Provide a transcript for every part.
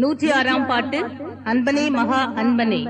106ஆம் பாட்டு. அன்பனே மகா அன்பனே.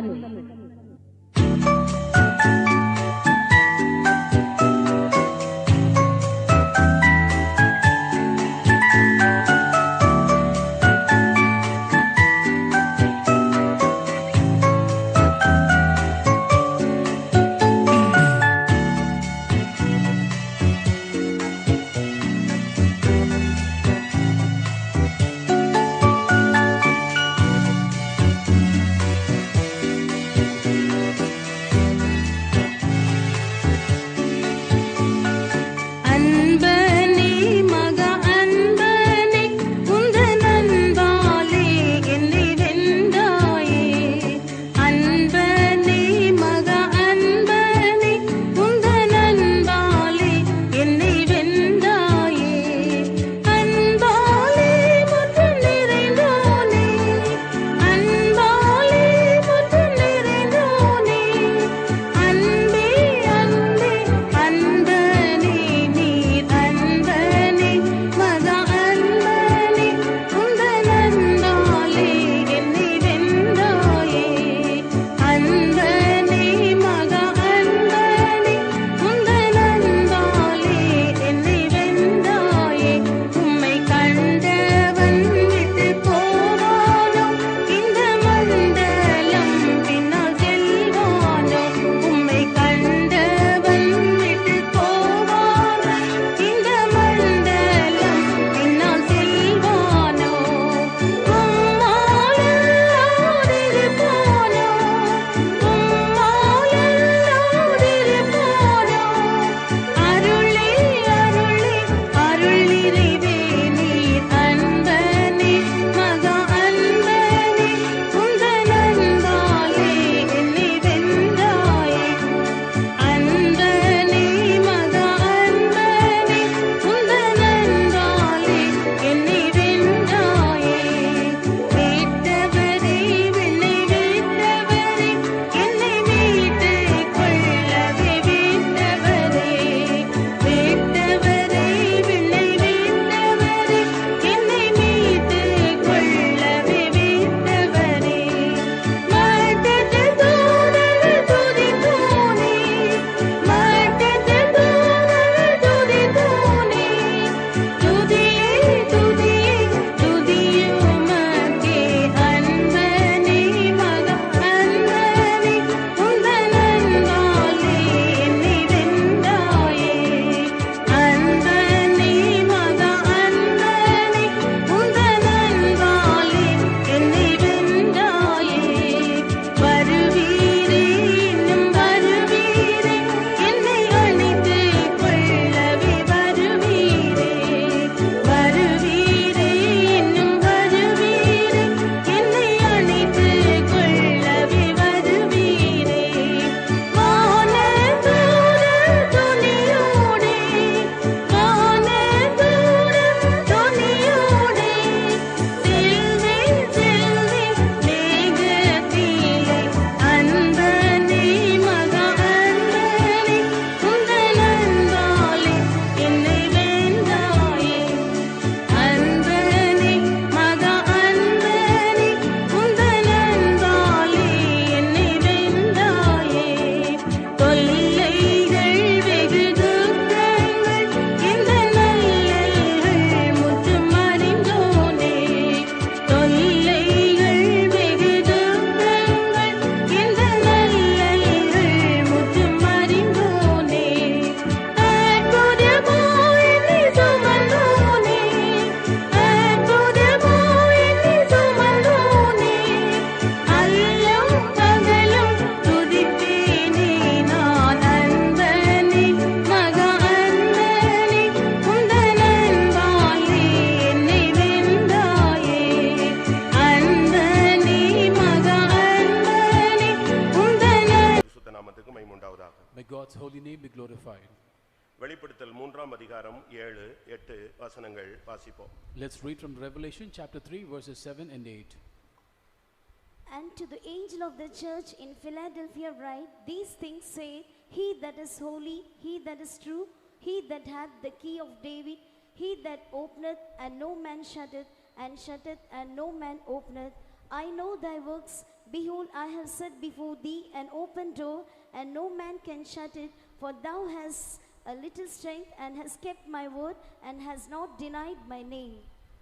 May God's holy name be glorified. வெளிப்படுத்தல் 3ஆம் அதிகாரம் 7 8 வசனங்கள் வாசிப்போம். Let's read from Revelation chapter 3 verses 7 and 8. And to the angel of the church in Philadelphia write, these things say he that is holy, he that is true, he that hath the key of David, he that openeth and no man shutteth, and shutteth, and no man openeth. I know thy works. Behold, I have set before thee an open door, and no man can shut it. For thou hast a little strength, and hast kept my word, and hast not denied my name.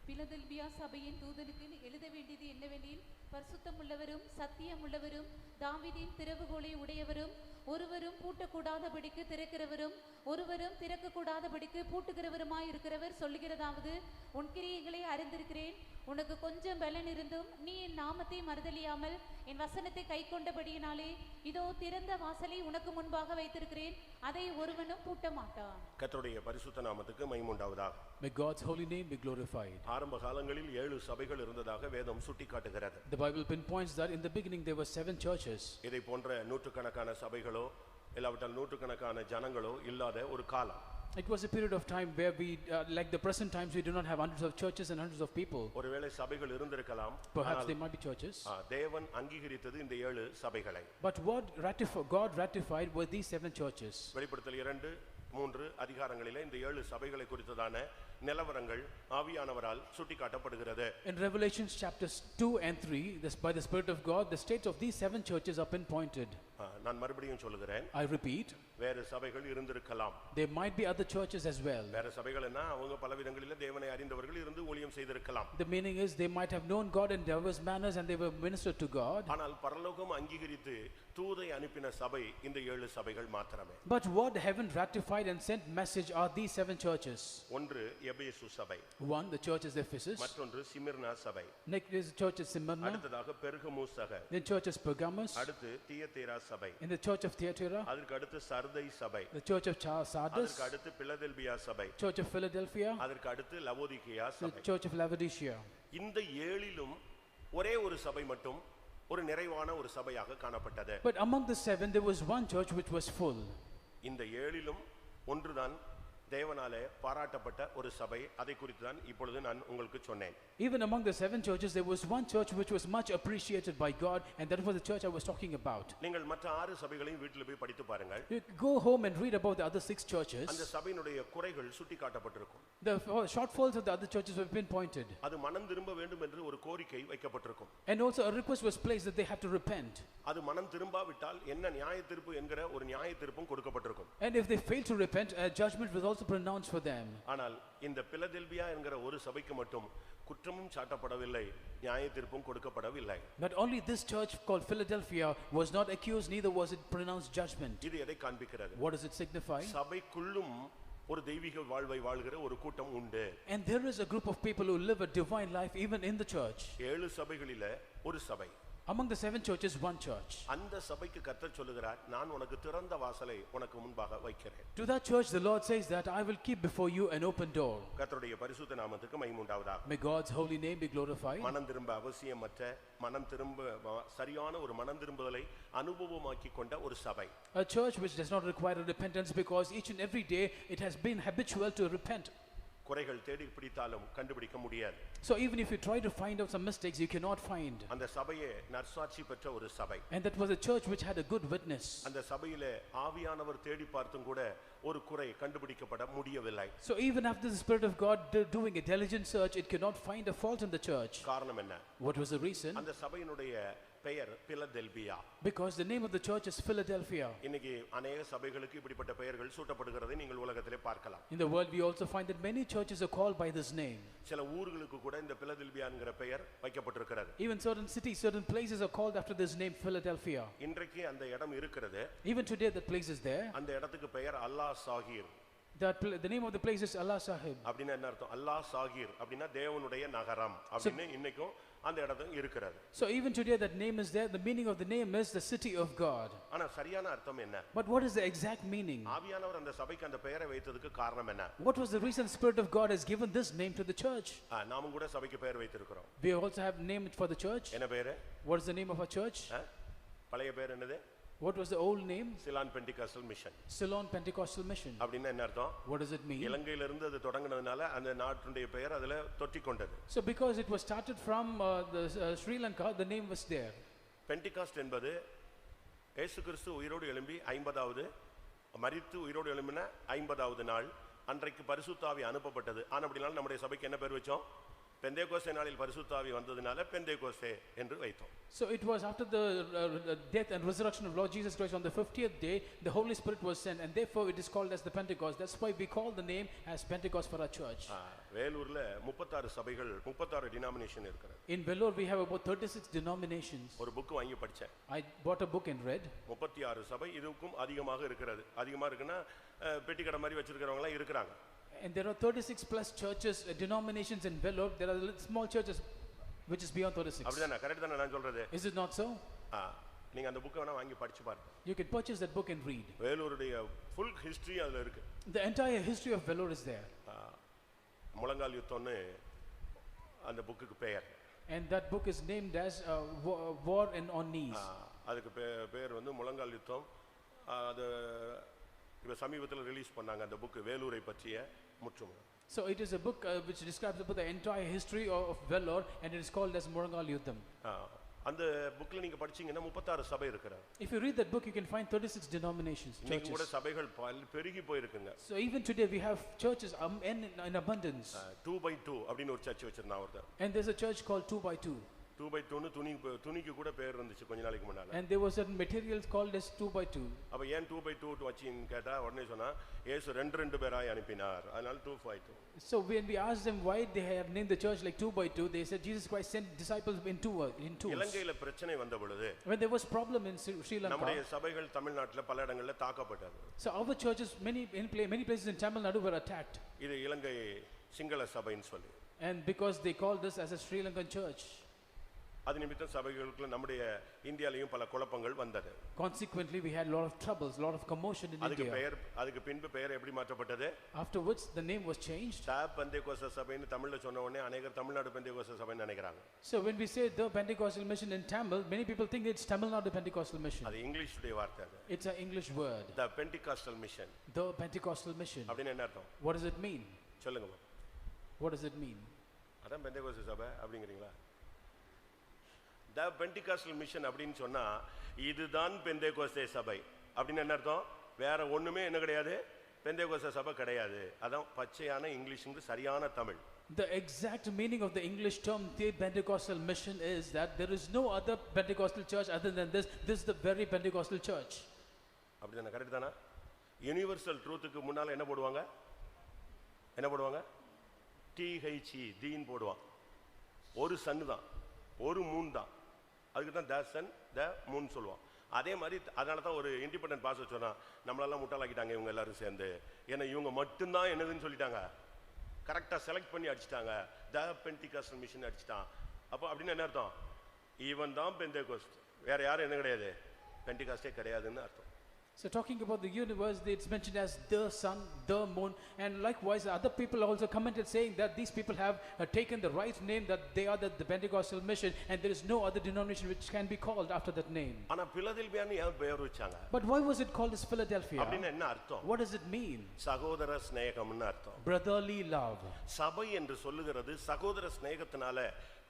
Philadelphia சபையின் தூதனுக்கு எழுத வேண்டியது என்னவெனில், பரிசுத்தமுள்ளவரும் சத்தியமுள்ளவரும் தாவீதின் திறவுகோலை உடையவரும் ஒருவரும் பூட்டக்கூடாதபடிக்கு திறக்கிறவரும் ஒருவரும் திறக்கக்கூடாதபடிக்கு பூட்டுகிறவருமாய் இருக்கிறவர் சொல்லுகிறதாவது, உன் கிரியைகளை அறிந்திருக்கிறேன். உனக்கு கொஞ்சம் பலன் இருந்தும் நீ என் நாமத்தை மறுதலியாமல் என் வசனத்தை கை கொண்டபடியினாலே இதோ திறந்த வாசலை உனக்கு முன்பாக வைத்திருக்கிறேன், அதை ஒருவனும் பூட்ட மாட்டான். கர்த்தருடைய பரிசுத்த நாமத்துக்கு மகிமை உண்டாவதாக. May God's holy name be glorified. ஆரம்ப காலங்களில் 7 சபைகள் இருந்ததாக வேதம் சுட்டிக்காட்டுகிறது. The Bible pinpoints that in the beginning there were 7 churches. இதை போன்ற நூற்றுக்கணக்கான சபைகளோ இல்லாவிட்டால் நூற்றுக்கணக்கான ஜனங்களோ இல்லாத ஒரு காலம். It was a period of time where we like the present times we do not have hundreds of churches and hundreds of people. ஒருவேளை சபைகள் இருந்திருக்கலாம். Perhaps there might be churches. தேவன் அங்கீகரித்தது இந்த 7 சபைகளை. But what God ratified were these 7 churches. வெளிப்படுத்தல் 2-3 அதிகாரங்களிலே இந்த 7 சபைகளை குறித்ததான நிலவரங்கள் ஆவியானவரால் சுட்டிக்காட்டப்படுகிறது. In Revelations chapters 2 and 3, by the Spirit of God, the state of these 7 churches are pinpointed. நான் மறுபடியும் சொல்லுகிறேன். I repeat, வேறு சபைகள் இருந்திருக்கலாம். there might be other churches as well. வேறு சபைகள்னா அவங்க பலவிதங்களிலே தேவனை அறிந்தவர்கள் இருந்து ஊழியம் செய்திருக்கலாம். The meaning is they might have known God in diverse manners and they were ministered to God. ஆனால் பரலோகம் அங்கீகரித்து தூதை அனுப்பின சபை இந்த 7 சபைகள் மாத்திரமே. But what heaven ratified and sent message are these 7 churches. ஒன்று எபேசு சபை. One, the church is Ephesus. மற்றொன்று சிமிர்னா சபை. Next is the church of Smyrna. அடுத்ததாக பெர்கமு சபை. Then church of Pergamos. அடுத்து தியத்தீரா சபை. In the church of Thyatira. அதற்கு அடுத்து சர்தை சபை. The church of Sardis. அதற்கு அடுத்து பிலதெல்பியா சபை. Church of Philadelphia. அதற்கு அடுத்து லவோதிகேயா The சபை. church of Laodicea. இந்த 7லும் ஒரே ஒரு சபை மட்டும் ஒரு நிறைவான ஒரு சபையாக காணப்பட்டது. But among the 7 there was one church which was full. இந்த 7லும் ஒன்றுதான் தேவனாலே பாராட்டப்பட்ட ஒரு சபை. அதை குறித்து தான் இப்பொழுது நான் உங்களுக்கு சொன்னேன். Even among the 7 churches there was one church which was much appreciated by God, and that was the church I was talking about. நீங்கள் மற்ற 6 சபைகளையும் வீட்டில் போய் படித்து பாருங்கள். You go home and read about the other 6 churches. அந்த சபையினுடைய குறைகள் சுட்டிக்காட்டப்பட்டிருக்கும். The shortfalls of the other churches were pinpointed. அது மனம் திரும்ப வேண்டும் என்று ஒரு கோரிக்கை வைக்கப்பட்டிருக்கும். And also a request was placed that they have to repent. அது மனம் திரும்பாவிட்டால் என்ன நியாயத்தீர்ப்பு என்கிற ஒரு நியாயத்தீர்ப்பும் கொடுக்கப்பட்டிருக்கும். And if they fail to repent, a judgment was also pronounced for them. ஆனால் இந்த பிலதெல்பியா என்கிற ஒரு சபைக்கு மட்டும் குற்றமும் சாட்டப்படவில்லை, நியாயத்தீர்ப்பும் கொடுக்கப்படவில்லை. But only this church called Philadelphia was not accused, neither was it pronounced judgment. இது எதை காண்பிக்கிறது? What does it signify? சபைக்குள்ளும் ஒரு தெய்வீக வாழ்வை வாழ்கிற ஒரு கூட்டம் உண்டு. And there is a group of people who live a divine life even in the church. 7 சபைகளிலே ஒரு சபை. Among the 7 churches, one church. அந்த சபைக்கு கர்த்தர் சொல்லுகிறார், நான் உனக்கு திறந்த வாசலை உனக்கு முன்பாக வைக்கிறேன். To that church the Lord says that I will keep before you an open door. கர்த்தருடைய பரிசுத்த நாமத்துக்கு மகிமை உண்டாவதாக. May God's holy name be glorified. மனம் திரும்ப அவசியமற்ற மனம் திரும்ப சரியான ஒரு மனம் திரும்புதலை அனுபவமாக்கி கொண்ட ஒரு சபை. A church which does not require repentance because each and every day it has been habitual to repent. குறைகள் தேடி பிடித்தாலும் கண்டுபிடிக்க முடியாது. So even if you try to find out some mistakes, you cannot find. அந்த சபையே நற்சாட்சி பெற்ற ஒரு சபை. And that was a church which had a good witness. அந்த சபையிலே ஆவியானவர் தேடி பார்த்தும் கூட ஒரு குறை கண்டுபிடிக்கப்பட முடியவில்லை. So even after the Spirit of God doing a diligent search, it cannot find a fault in the church. காரணம் என்ன? What was the reason? அந்த சபையினுடைய பெயர் Philadelphia. Because the name of the church is Philadelphia. இன்னைக்கு अनेक சபைகளுக்கு இப்படிப்பட்ட பெயர்கள் சூட்டப்படுகிறதை நீங்கள் உலகத்திலே பார்க்கலாம். In the world we also find that many churches are called by this name. சில ஊர்களுக்கு கூட இந்த பிலதெல்பியா என்கிற பெயர் வைக்கப்பட்டிருக்கிறது. Even certain cities, certain places are called after this name, Philadelphia. இன்றைக்கு அந்த இடம் இருக்கிறது. Even today that place is there. அந்த இடத்துக்கு பெயர் அல்லாஹ் Zakir. The name of the place is Allah Sahib. அப்படினா என்ன அர்த்தம்? அல்லாஹ் சாகீர் அப்படினா தேவனுடைய நகரம் அப்படினு இன்னைக்கும் அந்த இடம் இருக்கிறது. So even today that name is there. The meaning of the name is the city of God. ஆனா சரியான அர்த்தம் என்ன? But what is the exact meaning? ஆவியானவர் அந்த சபைக்கு அந்த பெயரை வைத்ததுக்கு காரணம் என்ன? What was the reason Spirit of God has given this name to the church? நாமும் கூட சபைக்கு பெயர் வைத்திருக்கிறோம். We also have name for the church. என்ன பெயர்? What is the name of our church? பழைய பெயர் என்னது? What was the old name? Ceylon Pentecostal mission. Ceylon Pentecostal Mission. அப்படினா என்ன அர்த்தம்? What does it mean? இலங்கையில இருந்து அது தொடங்குனதுனால அந்த நாட்டுடைய பெயர் அதுல தொட்டிக்கொண்டது. So because it was started from Sri Lanka, the name was there. Pentecost என்பது இயேசு கிறிஸ்து உயிரோடு எழும்பி 50வது மரித்து உயிரோடு எழும்பின 50வது நாள் அன்றைக்கு பரிசுத்த ஆவி அனுப்பப்பட்டது. ஆனபடியால் நம்முடைய சபைக்கு என்ன பேர் வச்சோம்? பெந்தேகோஸ்தே நாளில் பரிசுத்த ஆவி வந்ததினால பெந்தேகோஸ்தே என்று வைத்தோம். So it was after the death and resurrection of Lord Jesus Christ on the 50th day, the Holy Spirit was sent, and therefore it is called as the Pentecost. That's why we call the name as Pentecost for our church. வேலூர்ல 36 சபைகள் 36 denomination இருக்கிறது. In Vellore we have about 36 denominations. ஒரு book வாங்கி படிச்சேன். I bought a book and read. 36 சபை, இதுக்கும் அதிகமாக இருக்கிறது. அதிகமா இருக்குன்னா பெட்டி கடை மாதிரி வச்சிருக்கிறவங்க எல்லாம் இருக்காங்க. And there are 36 plus churches, denominations in Vellore. There are small churches which is beyond 36. அப்படிதானே? கரெக்ட் தானே நான் சொல்றது? Is it not so? நீங்க அந்த புக்கை வேணா வாங்கி படிச்சு பாருங்க. You can purchase that book and read. வேலூருடைய full history அதுல இருக்கு. The entire history of Vellore is there. முழங்கால் யுத்தம்னு அந்த புக்குக்கு பெயர். And that book is named as War on Knees. அதுக்கு பேர் வந்து முழங்கால் யுத்தம். அது இப்ப சமீபத்தில் ரிலீஸ் பண்ணாங்க அந்த புக் வேலூரை பற்றிய முற்றுமுழுதாக. So it is a book which describes about the entire history of Vellore, and it is called as Murangal Yuddham. அந்த புக்ல நீங்க படிச்சீங்கன்னா 36 சபை இருக்குறாங்க. If you read that book, you can find 36 denominations, இன்னைக்கு கூட churches. சபைகள் பெருகி போயிருக்குங்க. So even today we have churches in abundance. 2x2 அப்படின ஒரு சர்ச் வச்சிருந்தாங்க ஒருத்தர். And there's a church called 2x2. 2x2 னு துணிக்கு கூட பேர் இருந்துச்சு கொஞ்ச நாளைக்கு முன்னால. And there was certain materials called as 2x2. அப்ப ஏன் 2x2 வச்சின்னு கேட்டா உடனே சொன்னா இயேசு ரெண்டு பேராய் அனுப்பினார். அதனால 2x2. So when we asked them why they have named the church like 2x2, they said Jesus Christ sent disciples in twos. இலங்கையில பிரச்சனை வந்த பொழுது when there was problem in Sri Lanka, நம்முடைய சபைகள் தமிழ்நாட்டுல பல இடங்கள்ல தாக்கப்பட்டது. So our churches many places in Tamil Nadu were attacked. இது இலங்கை சிங்கள சபைன்னு சொல்லி. And because they called this as a Sri Lankan church. அது நிமித்தம் சபைகளுக்குள்ள நம்முடைய இந்தியாலயும் பல குழப்பங்கள் வந்தது. Consequently we had a lot of troubles, a lot of commotion in India. அதுக்கு பின்பு பெயர் எப்படி மாற்றப்பட்டது? Afterwards the name was changed. Pentecost சபைன்னு தமிழ்ல சொன்ன உடனே अनेகர் தமிழ்நாடு பெந்தேகோஸ்தே சபைன்னு நினைக்கிறாங்க. So when we say the Pentecostal mission in Tamil, many people think it's Tamil Nadu Pentecostal mission. அது இங்கிலீஷ்ல வார்த்தை அது. It's an English word. The Pentecostal mission. The Pentecostal mission. அப்படினா என்ன அர்த்தம்? What does it mean? சொல்லுங்க. What does it mean? அதான் பெந்தேகோஸ்தே சபை அப்படிங்கறீங்களா? The Pentecostal mission அப்படினு சொன்னா இதுதான் பெந்தேகோஸ்தே சபை. அப்படினா என்ன அர்த்தம்? வேற ஒண்ணுமே என்ன கிடையாது? பெந்தேகோஸ்தே சபை கிடையாது. அதான் பச்சையான இங்கிலீஷ்ங்கிறது சரியான Tamil. The exact meaning of the English term the Pentecostal mission is that there is no other Pentecostal church other than this. This is the very Pentecostal church. அப்படிதானே? கரெக்ட் தானா? யுனிவர்சல் ட்ரூத்துக்கு முன்னால என்ன போடுவாங்க? என்ன போடுவாங்க? THE தீன் போடுவான். ஒரு சன் தான். ஒரு மூன் தான். அதுக்கு தான் த சன் த மூன் சொல்லுவான். அதே மாதிரி அதனால தான் ஒரு இண்டிபெண்டன்ட் பாஸ்டர் சொன்னா நம்மளெல்லாம் முட்டாளாக்கிட்டாங்க இவங்க எல்லாரும் சேர்ந்து. ஏன்னா இவங்க மட்டும்தான் என்னதுன்னு சொல்லிட்டாங்க. கரெக்டாக செலக்ட் பண்ணி அடிச்சிட்டாங்க. த பென்டிகாஸ்டல் மிஷன் அடிச்சிட்டான். அப்போ அப்படின்னு என்ன அர்த்தம்? ஈவன் தான் பெந்தேகோஸ்த், வேற யாரும் என்ன கிடையாது, பென்டிகாஸ்டே கிடையாதுன்னு அர்த்தம். So talking about the universe, it's mentioned as the sun, the moon, and likewise other people also commented saying that these people have taken the right name, that they are the Pentecostal mission, and there is no other denomination which can be called after that name. ஆனா பிலதெல்பியான்னு ஏன் பெயர் வச்சாங்க? But why was it called as Philadelphia? அப்படின்னா என்ன அர்த்தம்? What does it mean? சகோதர ஸ்நேகம்னு அர்த்தம். Brotherly love. சபை என்று சொல்லுகிறது சகோதர ஸ்நேகத்தினால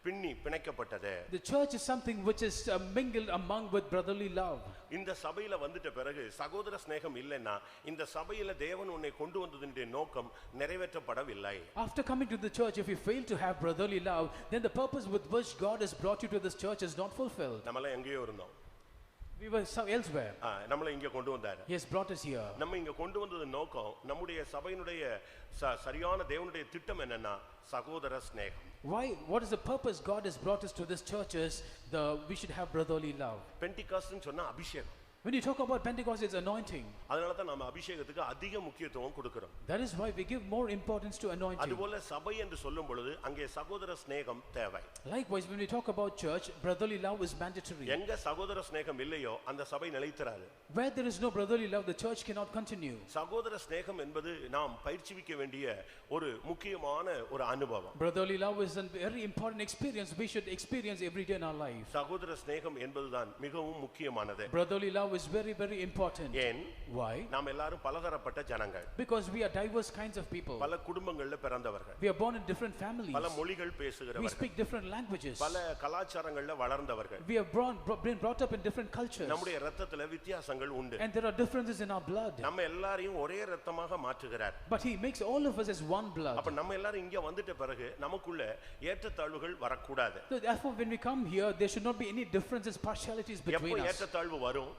பின்னி பிணைக்கப்பட்டது. The church is something which is mingled among with brotherly love. இந்த சபையில வந்துட்ட பிறகு சகோதர ஸ்நேகம் இல்லைன்னா இந்த சபையில தேவன் உன்னை கொண்டு வந்ததினுடைய நோக்கம் நிறைவேற்றப்படவில்லை. After coming to the church, if you fail to have brotherly love, then the purpose with which God has brought you to this church is not fulfilled. நம்மள எங்கேயோ இருந்தோம். We were elsewhere. நம்மள இங்க கொண்டு வந்தார். He has brought us here. நம்ம இங்க கொண்டு வந்தது நோக்கம் நம்முடைய சபையினுடைய சரியான தேவனுடைய திட்டம் என்னன்னா சகோதர ஸ்நேகம். Why? What is the purpose God has brought us to this church is we should have brotherly love. பென்டிகாஸ்ட்னு சொன்னா அபிஷேகம். When you talk about Pentecost, it's anointing. அதனால தான் நாம அபிஷேகத்துக்கு அதிக முக்கியத்துவம் கொடுக்கிறோம். That is why we give more importance to anointing. அதுபோல சபை என்று சொல்லும் பொழுது அங்கே சகோதர ஸ்நேகம் தேவை. Likewise, when we talk about church, brotherly love is mandatory. எங்க சகோதர ஸ்நேகம் இல்லையோ அந்த சபை நிலைத்திராது. Where there is no brotherly love, the church cannot continue. சகோதர ஸ்நேகம் என்பது நாம் பயிற்சிவிக்க வேண்டிய ஒரு முக்கியமான ஒரு அனுபவம். Brotherly love is a very important experience we should experience every day in our life. சகோதர ஸ்நேகம் என்பதுதான் மிகவும் முக்கியமானது. Brotherly love is very, very important. ஏன் Why? நாம் எல்லாரும் பலதரப்பட்ட ஜனங்கள், Because we are diverse kinds of people. பல குடும்பங்கள்ல பிறந்தவர்கள், We are born in different families. பல மொழிகள் We பேசுகிறவர்கள், speak different languages. பல கலாச்சாரங்கள்ல வளர்ந்தவர்கள். We have been brought up in different cultures. நம்முடைய இரத்தத்துல வித்தியாசங்கள் உண்டு. And there are differences in our blood. நம்ம எல்லாரையும் ஒரே இரத்தமாக மாற்றுகிறார். But he makes all of us as one blood. அப்ப நம்ம எல்லாரும் இங்க வந்துட்ட பிறகு நமக்குள்ள ஏற்றத்தாழ்வுகள் வரக்கூடாது. So therefore when we come here, there should not be any differences, partialities எப்போ between us. ஏற்றத்தாழ்வு வரும்?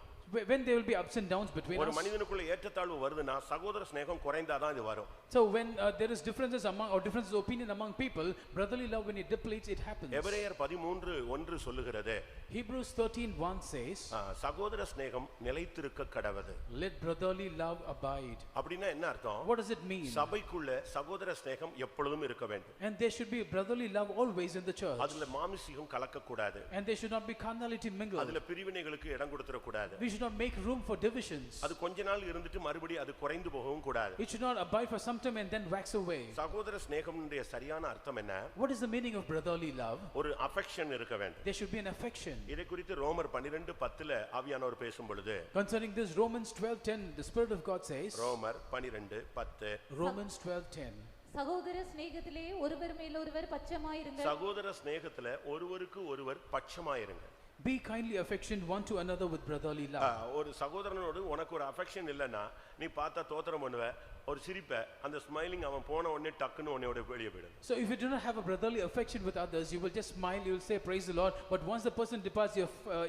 When there will be ups and downs between ஒரு us. மனிதனுக்குள்ள ஏற்றத்தாழ்வு வருதுன்னா சகோதர ஸ்நேகம் குறைந்தாதான் இது வரும். So when there is differences among or differences of opinion among people, brotherly love when it depletes, it happens. எபிரேயர் 13:1 சொல்லுகிறது, Hebrews 13:1 says, சகோதர ஸ்நேகம் நிலைத்திருக்க கடவது. let brotherly love abide. அப்படின்னா என்ன அர்த்தம்? What does it mean? சபைக்குள்ள சகோதர ஸ்நேகம் எப்பொழுதும் இருக்க வேண்டும். And there should be brotherly love always in the church. அதுல மாமிசீகம் கலக்க கூடாது. And there should not be carnality mingled. அதுல பிரிவினைகளுக்கு இடம் கொடுத்துற கூடாது. We should not make room for divisions. அது கொஞ்ச நாள் இருந்துட்டு மறுபடியும் அது குறைந்து போகவும் கூடாது. It should not abide for some time and then wax away. சகோதர ஸ்நேகம்னுடைய சரியான அர்த்தம் என்ன? What is the meaning of brotherly love? ஒரு affection இருக்க வேண்டும். There should be an affection. இதை குறித்து ரோமர் 12:10 ஆவியானவர் பேசும் பொழுது, Concerning this, Romans 12:10, the Spirit of God says, ரோமர் 12:10, Romans 12:10, சகோதர சிநேகத்திலே ஒருவர் மேல் ஒருவர் பட்சமாயிருங்கள். சகோதர ஸ்நேகத்துல ஒருவருக்கு ஒருவர் பட்சமாயிருங்க. be kindly affectioned one to another with brotherly love. ஒரு சகோதரனோடு உனக்கு ஒரு அஃபெக்ஷன் இல்லைன்னா நீ பார்த்தா தோத்திரம் பண்ணுவ, ஒரு சிரிப்ப, அந்த ஸ்மைலிங் அவன் போன உடனே டக்குன்னு உன்னையோட வெளியே போயிடும். So if you do not have a brotherly affection with others, you will just smile, you will say praise the Lord, but once the person departs,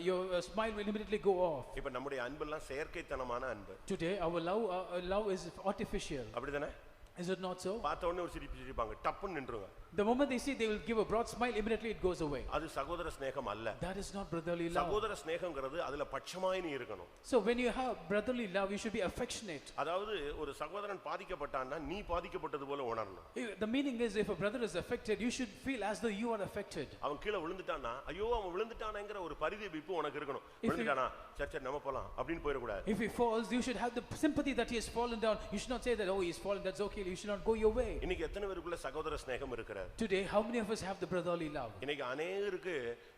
your smile will immediately go off. இப்ப நம்முடைய அன்பெல்லாம் செயற்கைத்தனமான அன்பு. Today our love is artificial. அப்படிதானே? Is it not so? பார்த்த உடனே ஒரு சிரிப்பு சிரிப்பாங்க, டப்புன்னு நின்றுங்க. The moment they see, they will give a broad smile, immediately it goes away. அது சகோதர ஸ்நேகம் அல்ல. That is not brotherly love. சகோதர ஸ்நேகம்ங்கிறது அதுல பட்சமாய் நீ இருக்கணும். So when you have brotherly love, you should be affectionate. அதாவது ஒரு சகோதரன் பாதிக்கப்பட்டான்னா நீ பாதிக்கப்பட்டது போல உணரணும். The meaning is, if a brother is affected, you should feel as though you are affected. அவன் கீழே விழுந்துட்டானா, ஐயோ அவன் விழுந்துட்டானேங்கிற ஒரு பரிதபிப்பு உனக்கு இருக்கணும். விழுந்துட்டானா, சரி நம்ம போலாம் அப்படின்னு போயிட கூடாது. If he falls, you should have the sympathy that he has fallen down. You should not say that, oh, he has fallen, that's okay. You should not go your way. இன்னைக்கு எத்தனை பேருக்குள்ள சகோதர ஸ்நேகம் இருக்கிறது? Today, how many of us have the brotherly love? இன்னைக்கு அநேகருக்கு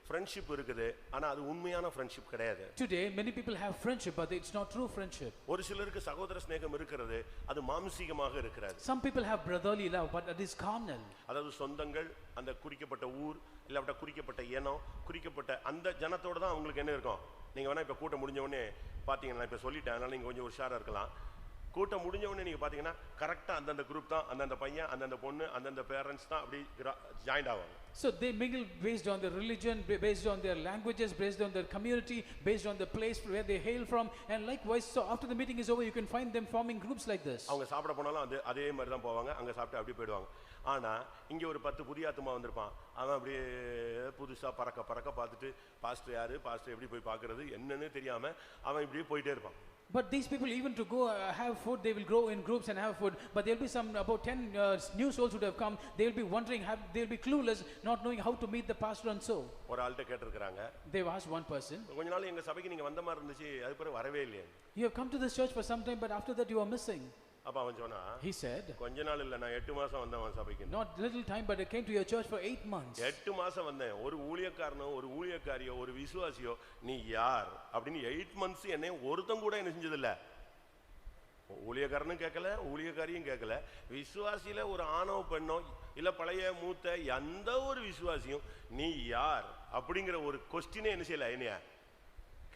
friendship இருக்குது, ஆனா அது உண்மையான ஃப்ரெண்ட்ஷிப் கிடையாது. Today, many people have friendship, but it's not true friendship. ஒரு சிலருக்கு சகோதர ஸ்நேகம் இருக்கிறது, அது மாம்சீகமாக இருக்கிறது. Some people have brotherly love, but it is carnal. அதாவது சொந்தங்கள், அந்த குறிக்கப்பட்ட ஊர், இல்லாட்ட குறிக்கப்பட்ட இனம், குறிக்கப்பட்ட அந்த ஜனத்தோட தான் அவங்களுக்கு என்ன இருக்கும். நீங்க வேணா இப்ப கூட்டம் முடிஞ்ச உடனே பாத்தீங்கன்னா, இப்ப சொல்லிட்டேன், அதனால நீங்க கொஞ்சம் உஷாரா இருக்கலாம். கூட்டம் முடிஞ்ச உடனே நீங்க பாத்தீங்கன்னா கரெக்டா அந்தந்த குரூப் தான், அந்தந்த பையன், அந்தந்த பொண்ணு, அந்தந்த பேரண்ட்ஸ் தான் அப்படி ஜாயின்ட் ஆவாங்க. So they mingle based on their religion, based on their languages, based on their community, based on the place where they hail from, and likewise. So after the meeting is over, you can find them forming groups like this. அவங்க சாப்பிட போனாலும் அதே மாதிரி தான் போவாங்க, அங்க சாப்பிட்டு அப்படியே போயிடுவாங்க. ஆனா இங்க ஒரு 10 புதிய ஆத்துமா வந்திருப்பான், அவன் அப்படியே புதுசா பறக்க பறக்க பார்த்துட்டு பாஸ்டர் யாரு, பாஸ்டர் எப்படி போய் பார்க்கறது என்னன்னு தெரியாம அவன் இப்படியே போயிட்டே இருப்பான். But these people, even to go have food, they will grow in groups and have food. But there will be some about 10 new souls who have come. They will be wondering, they will be clueless, not knowing how to meet the pastor and so. ஒரு ஆள்கிட்ட கேட்டிருக்காங்க, They have asked one person, கொஞ்ச நாள் எங்க சபைக்கு நீங்க வந்த மாதிரி இருந்துச்சு, அது பிறகு வரவே இல்லையே. you have come to this church for some time, but after that you are missing. அப்ப அவன் சொன்னா, He said, கொஞ்ச நாள் இல்ல, நான் 8 மாசம் வந்தேன் சபைக்கு. not little time, but I came to your church for 8 months. 8 மாசம் வந்தேன், ஒரு ஊழியக்காரனோ ஒரு ஊழியக்காரியோ ஒரு விசுவாசியோ நீ யார் அப்படின்னு 8 months என்னை ஒருத்தன் கூட என்ன செஞ்சது இல்ல. ஊழியக்காரனும் கேட்கல, ஊழியக்காரியும் கேட்கல, விசுவாசியில ஒரு ஆணோ பெண்ணோ இல்ல பழைய மூத்த எந்த ஒரு விசுவாசியும் நீ யார் அப்படிங்கிற ஒரு கொஸ்டினே என்ன செய்யல, என்னைய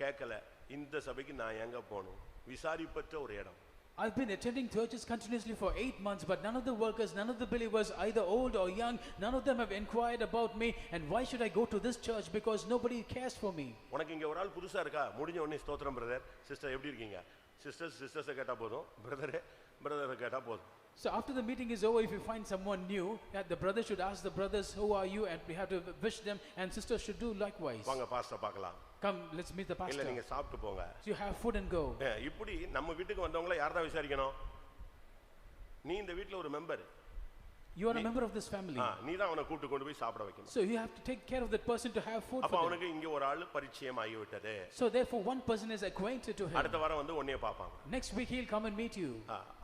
கேட்கல. இந்த சபைக்கு நான் எங்க போகணும், விசாரிப்பற்ற ஒரு இடம். I've been attending churches continuously for 8 months, but none of the workers, none of the believers, either old or young, none of them have inquired about me. And why should I go to this church? Because nobody cares for me. உனக்கு இங்க ஒரு ஆள் புதுசா இருக்கா, முடிஞ்ச உடனே ஸ்தோத்திரம் brother, sister எப்படி இருக்கீங்க, சிஸ்டர்ஸ் கேட்டா போதும், பிரதரை கேட்டா போதும். So after the meeting is over, if you find someone new, that the brother should ask the brothers, who are you, and we have to wish them, and sisters should do likewise. வாங்க pastor பார்க்கலாம். Come, let's meet the இல்ல pastor. நீங்க சாப்பிட்டு போங்க. So you have food and go. இப்படி நம்ம வீட்டுக்கு வந்தவங்கள யார் தான் விசாரிக்கணும்? நீ இந்த வீட்ல ஒரு member, You are a member of this family. நீ தான் அவனை கூட்டி கொண்டு போய் சாப்பிட வைக்கணும். So you have to take care of that person to have food அப்ப for them. அவனுக்கு இங்க ஒரு ஆளு பரிச்சயம் ஆகி விட்டது. So therefore one person is acquainted to him. அடுத்த வாரம் வந்து உன்னைய பாப்பாங்க. Next week he'll come and meet you.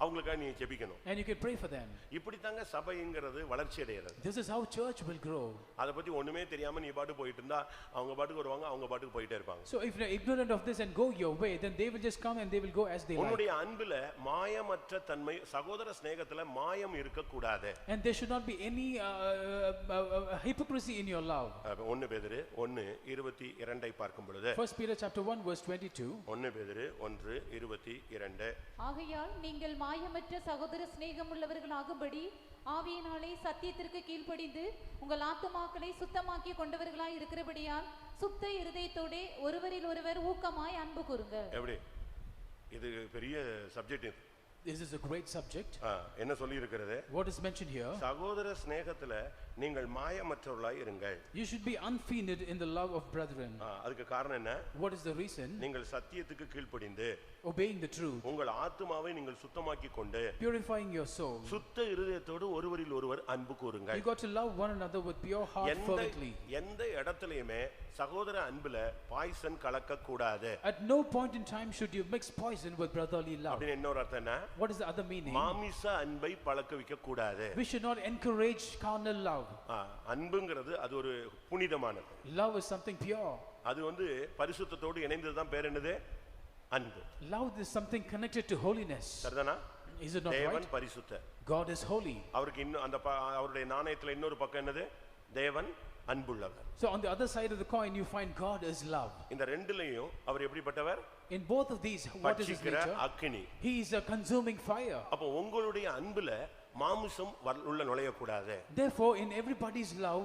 அவங்களுக்காக நீ ஜெபிக்கணும். And you can pray for them. இப்படி தாங்க சபைங்கிறது வளர்ச்சி அடைகிறது. This is how church will grow. அத பத்தி ஒண்ணுமே தெரியாம நீ பாட்டு போயிட்டு இருந்தா அவங்க பாட்டுக்கு வருவாங்க, அவங்க பாட்டுக்கு போயிட்டே இருப்பாங்க. So if you're ignorant of this and go your way, then they will just come and they will go as they like. உன்னுடைய அன்பில மாயமற்ற தன்மை, சகோதர சிநேகத்துல மாயம் இருக்க கூடாது. And there should not be any hypocrisy in your love. 1 பேதுரு 1:22 பார்க்கும் பொழுது 1 Peter chapter 1 verse 22. 1 பேதுரு 1:22. ஆகையால் நீங்கள் மாயமற்ற சகோதர சிநேகம் உள்ளவர்களாகும்படி ஆவியினாலே சத்தியத்திற்கு கீழ்ப்படிந்து உங்கள் ஆத்துமாக்களை சுத்தமாக்கி கொண்டவர்களாய் இருக்கிறபடியால் சுத்த இருதயத்தோடே ஒருவரில் ஒருவர் ஊக்கமாய் அன்பு கூறுங்கள். எப்படி? இது பெரிய subject. This is a great subject. என்ன சொல்லி இருக்கிறது? What is mentioned here? சகோதர சிநேகத்துல நீங்கள் மாயமற்றவர்களாய் இருங்கள். You should be unfeigned in the love of brethren. அதுக்கு காரணம் என்ன? What is the reason? நீங்கள் சத்தியத்துக்கு கீழ்ப்படிந்து obeying the truth, உங்கள் ஆத்துமாவை நீங்கள் சுத்தமாக்கி கொண்டு purifying your soul, சுத்த இருதயத்தோடு ஒருவரில் ஒருவர் அன்பு கூறுங்கள். You got to love one another with pure heart fervently. எந்த இடத்திலயுமே சகோதர அன்புல பாய்சன் கலக்க கூடாது. At no point in time should you mix poison with brotherly love. அப்படின இன்னொரு அர்த்தம் என்ன? What is the other meaning? மாமிச அன்பை பழக்க வைக்க கூடாது. We should not encourage carnal love. அன்புங்கிறது அது ஒரு புனிதமானது. Love is something pure. அது வந்து பரிசுத்தத்தோடு இணைந்தது தான் பேர் என்னது? அன்பு. Love is something connected to holiness. சரிதானா? Is it not right? தேவன் பரிசுத்தர். God is holy. அவருக்கு இன்னும் அந்த அவருடைய நாணயத்துல இன்னொரு பக்கம் என்னது? தேவன் அன்புள்ளவர். So on the other side of the coin you find God is love. இந்த ரெண்டுலயும் அவர் எப்படிப்பட்டவர்? In both of these, what is his nature? அக்கினி. He is a consuming fire. அப்ப உங்களுடைய அன்புல மாமிசம் உள்ள நுழைய கூடாது. Therefore in everybody's love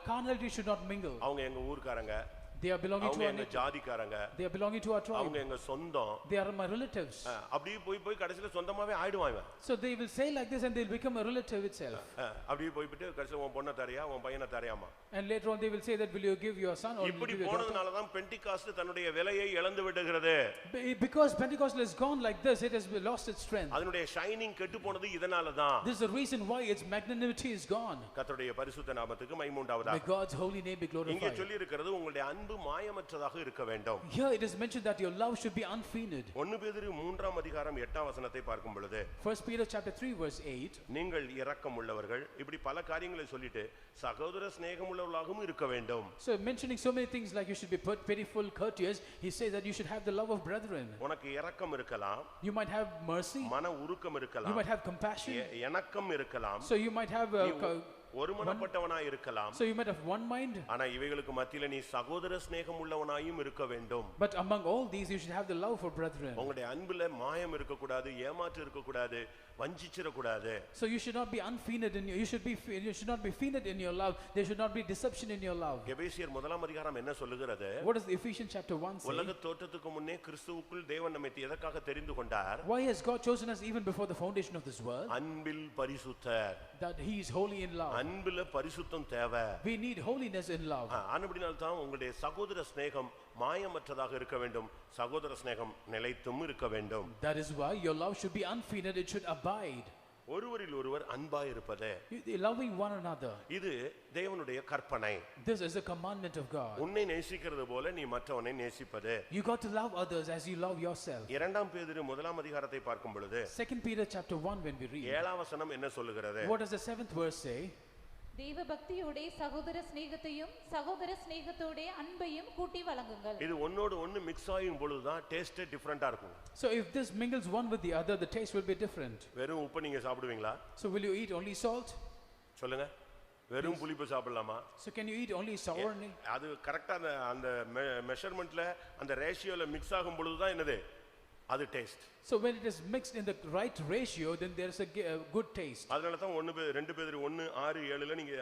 carnality should not mingle. அவங்க எங்க ஊர்க்காரங்க, they are belonging to our அவங்க ஜாதிக்காரங்க, they are belonging to our tribe, அவங்க எங்க சொந்தம், they are my relatives. அப்படியே போய் கடைசில சொந்தமாவே ஆயிடுவாங்க. So they will say like this and they will become a relative itself. அப்படியே போயிட்டு கடைசில உன் பொண்ண தரையா உன் பையனை தரையாமா. And later on they will say that will you give your son or இப்படி போனதனால தான் பெண்டிகாஸ்ட் தன்னுடைய விலையை இழந்து விடுகிறது. Because Pentecostal is gone like this, it has lost its strength. அதனுடைய ஷைனிங் கெட்டு போனது இதனால தான். This is the reason why its magnanimity is gone. கர்த்தருடைய பரிசுத்த நாமத்துக்கு மகிமை உண்டாவதாக. May God's holy name be glorified. இங்கே சொல்லி இருக்கிறது உங்களுடைய அன்பு மாயமற்றதாக இருக்க வேண்டும். Here it is mentioned that your love should be unfeigned. 1 பேதுரு 3:8 பார்க்கும் பொழுது 1 Peter chapter 3 verse 8, நீங்கள் இரக்கம் உள்ளவர்கள், இப்படி பல காரியங்களை சொல்லிட்டு சகோதர சிநேகம் உள்ளவர்களாகவும் இருக்க வேண்டும். So mentioning so many things like you should be pitiful, courteous, he says that you should have the love of brethren. உனக்கு இரக்கம் இருக்கலாம், You might have mercy, மன உருக்கம் you இருக்கலாம், might have compassion, இணக்கம் இருக்கலாம், so you might have ஒருமனப்பட்டவனாய் இருக்கலாம். so you might have one mind, ஆனா இவைகளுக்கு மத்தியில நீ சகோதர சிநேகம் உள்ளவனாயும் இருக்க வேண்டும். but among all these you should have the love for brethren. உங்களுடைய அன்புல மாயம் இருக்க கூடாது, ஏமாற்று இருக்க கூடாது, வஞ்சிச்சிர கூடாது. So you should not be unfeigned in you should not be feigned in your love. There should not be deception in your love. எபேசியர் 1 என்ன சொல்லுகிறது? What does Ephesians chapter 1 say? உலக தோற்றத்துக்கு முன்னே கிறிஸ்துவுக்குள் தேவன் நம்மை எதற்காக தெரிந்து கொண்டார்? Why has God chosen us even before the foundation of this world? அன்பில் பரிசுத்தர். That he is holy in love. அன்பில பரிசுத்தம் தேவை. We need holiness in love. ஆனபடியால் தான் உங்களுடைய சகோதர சிநேகம் மாயமற்றதாக இருக்க வேண்டும், சகோதர சிநேகம் நிலைத்தும் இருக்க வேண்டும். That is why your love should be unfeigned, it should abide. ஒருவரில் ஒருவர் அன்பாய் இருப்பது, loving one another, இது தேவனுடைய கற்பனை. This is a commandment of God. உன்னை நேசிக்கிறது போல நீ மற்றவனை நேசிப்பது. You got to love others as you love yourself. 2 பேதுரு 1 பார்க்கும் பொழுது 2 Peter chapter 1 when we read, 7 என்ன சொல்லுகிறது? What does the 7th verse say? தேவ பக்தியோட சகோதர சிநேகத்தையும் சகோதர சிநேகத்தோட அன்பையும் கூட்டி வழங்குங்கள். இது ஒன்னோடு ஒன்னு மிக்ஸ் ஆகும் பொழுது தான் டேஸ்ட் டிஃபரண்டா இருக்கும். So if this mingles one with the other, the taste will be different. வெறும் உப்பு நீங்க சாப்பிடுவீங்களா? So will you eat only salt? சொல்லுங்க. வெறும் புளிப்பு சாப்பிடலாமா? So can you eat only sour? அது கரெக்ட்டா அந்த மெஷர்மென்ட்ல அந்த ரேஷியோல மிக்ஸ் ஆகும் பொழுது தான் என்னது? அது taste. So when it is mixed in the right ratio, then there is a good taste. அதனால தான் 2 பேதுரு 1:6-7ல நீங்க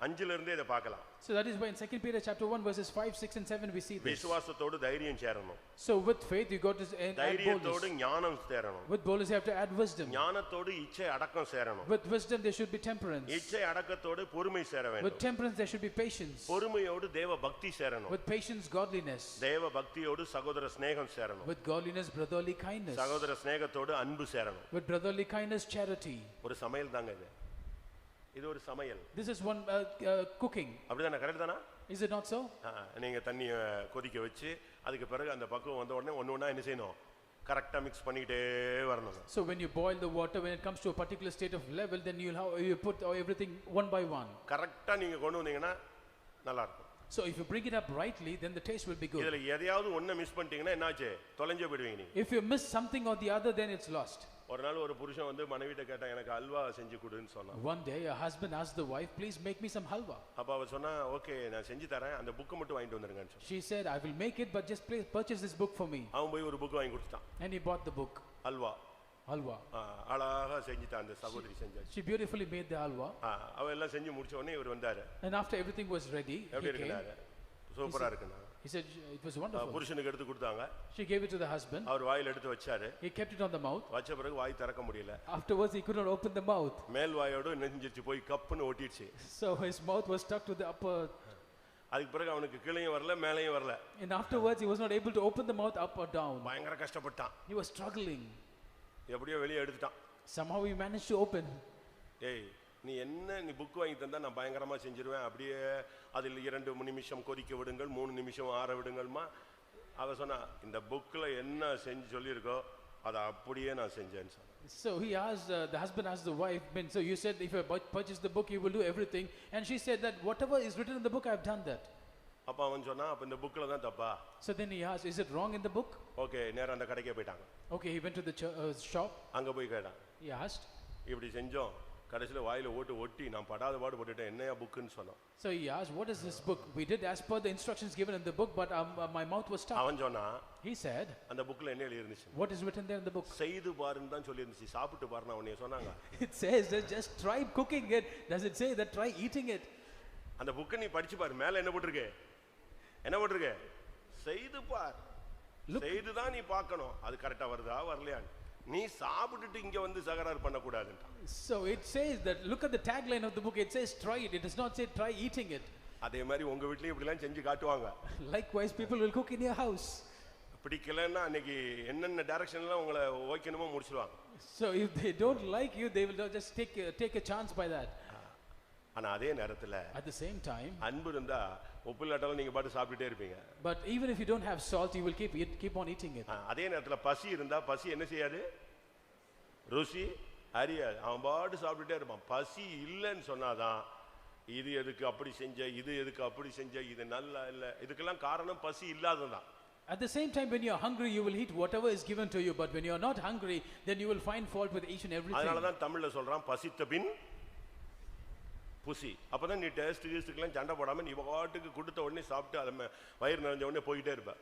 5ல இருந்தே இத பார்க்கலாம். So that is why in 2 Peter chapter 1 verses 5, 6 and 7 we see this. விசுவாசத்தோடு தைரியம் சேரணும். So with faith you got to add தைரியத்தோடு ஞானம் சேரணும். With boldness you have to add wisdom. ஞானத்தோடு இச்சை அடக்கம் சேரணும். With wisdom there should be temperance. இச்சை அடக்கத்தோடு பொறுமை சேர வேண்டும். With temperance there should be patience. பொறுமையோடு தேவ பக்தி சேரணும். With patience godliness. தேவ பக்தியோடு சகோதர சிநேகம் சேரணும். With godliness brotherly kindness. சகோதர சிநேகத்தோடு அன்பு சேரணும். With brotherly kindness charity. ஒரு சமையல் தாங்க இது. இது ஒரு சமையல். This is one cooking. அப்படிதானே? கரெக்ட் தானா? Is it not so? நீங்க தண்ணிய கொதிக்க வச்சு அதுக்கு பிறகு அந்த பக்குவம் வந்த உடனே ஒண்ணா என்ன செய்யணும்? கரெக்ட்டா mix பண்ணிட்டே வரணும். So when you boil the water, when it comes to a particular state of level, then you put everything one by one. கரெக்ட்டா நீங்க கொண்டு வந்தீங்கன்னா நல்லா இருக்கும். So if you bring it up rightly, then the taste will be good. இதுல எதையாவது ஒண்ண miss பண்ணிட்டீங்கன்னா என்னாச்சு? தொலைஞ்சே போய்டுவீங்க நீங்க. If you miss something or the other, then it's lost. ஒரு நாள் ஒரு புருஷன் வந்து மனைவிட்ட கேட்டா எனக்கு அல்வா செஞ்சு கொடுன்னு சொன்னான். One day a husband asked the wife, please make me some halwa. அப்ப அவ சொன்னா ஓகே நான் செஞ்சு தரேன் அந்த புக் மட்டும் வாங்கிட்டு வந்துருங்கன்னு சொன்னா. She said, I will make it, but just please purchase this book for me. அவன் போய் ஒரு புக் வாங்கி கொடுத்தான். And he bought the book. Halwa. Halwa. அழகா செஞ்சுட்டான் அந்த சகோதரி செஞ்சாச்சு. She beautifully made the halwa. அவ எல்லாம் செஞ்சு முடிச்ச உடனே இவர் வந்தாரு. And after everything was ready, எப்படி இருக்குனாரு? சூப்பரா இருக்குனா. He said it was wonderful. புருஷனுக்கு எடுத்து கொடுத்தாங்க. She gave it to the husband. அவர் வாயில எடுத்து வச்சாரு. He kept it on the mouth. வச்ச பிறகு வாய் திறக்க முடியல. Afterwards he could not open the mouth. மேல் வாயோட நெஞ்சிச்சு போய் கப்புன்னு ஒட்டிடுச்சு. So his mouth was stuck to the upper. அதுக்கு பிறகு அவனுக்கு கீழேயும் வரல மேலேயும் வரல. And afterwards he was not able to open the mouth up or down. பயங்கர கஷ்டப்பட்டான். He was struggling. எப்படியோ வெளிய எடுத்துட்டான். Somehow he managed to open. ஏய் நீ புக் வாங்கி தந்தா நான் பயங்கரமா செஞ்சிருவேன். அப்படியே அதில் 2 நிமிஷம் கொதிக்க விடுங்கள் 3 நிமிஷம் ஆற விடுங்கள்மா. அவ சொன்னா இந்த புக்ல என்ன செஞ்சு சொல்லியிருக்கோ அதை அப்படியே நான் செஞ்சேன்னு சொன்னா. So he asked the husband asked the wife, so you said if I purchase the book you will do everything, and she said that whatever is written in the book I have done that. அப்ப அவன் சொன்னா அப்ப இந்த புக்ல தான் தப்பா? So then he asked, is it wrong in the book? Okay நேரா அந்த கடைக்கே போய்ட்டாங்க. Okay, he went to the shop. அங்க போய் கேட்டான். He asked, இப்படி செஞ்சோம் கடைசில வாயில ஒட்டி நான் படாத பாடு போட்டுட்டேன் என்னையா புக்னு சொன்னான். So he asked, what is this book? We did as per the instructions given in the book, but my mouth was stuck. அவன் சொன்னா He said, அந்த புக்ல என்ன எழுதி இருந்துச்சு? what is written there in the book? செய்து பாருன்னு தான் சொல்லி இருந்துச்சு. சாப்பிட்டு பாருன்னு அவனே சொன்னாங்க. It says that just try cooking it. Does it say that try eating it? அந்த புக்கை நீ படிச்சு பாரு. மேல என்ன போட்டுருக்கு? என்ன போட்டுருக்கு? செய்து பார். செய்து தான் நீ பார்க்கணும். அது கரெக்ட்டா வருதா வரலையா? நீ சாப்பிட்டுட்டு இங்க வந்து சகரார் பண்ண கூடாதுன்றான். So it says that look at the tagline of the book. It says try it. It does not say try eating it. அதே மாதிரி உங்க வீட்லயும் இப்படி எல்லாம் செஞ்சு காட்டுவாங்க. Likewise people will cook in your house. பிடிக்கலன்னா அன்னைக்கு என்னென்ன டைரக்ஷன்ல உங்களை ஓய்க்கணுமோ முடிச்சிடுவாங்க. So if they don't like you, they will just take a chance by that. ஆனா அதே நேரத்துல at the same time அன்பு இருந்தா உப்பு இல்லாட்டாலும் நீங்க பாட்டு சாப்பிட்டுட்டே இருப்பீங்க. But even if you don't have salt, you will keep on eating it. அதே நேரத்துல பசி இருந்தா பசி என்ன செய்யாது? ருசி அறியாது. அவன் பாட்டு சாப்பிட்டுட்டே இருப்பான். பசி இல்லைன்னு சொன்னாதான் இது எதுக்கு அப்படி செஞ்ச, இது எதுக்கு அப்படி செஞ்ச, இது நல்லா இல்லை, இதுக்கெல்லாம் காரணம் பசி இல்லாததான். At the same time, when you are hungry, you will eat whatever is given to you. But when you are not hungry, then you will find fault with each and everything. அதனாலதான் தமிழ்ல சொல்றான் பசித்த பின் புசி. அப்பதான் நீ டேஸ்ட்க்குலாம் சண்டை போடாம நீ பாட்டுக்கு கொடுத்த உடனே சாப்பிட்டு அதை வயிறு நிறைஞ்ச உடனே போயிட்டே இருப்ப.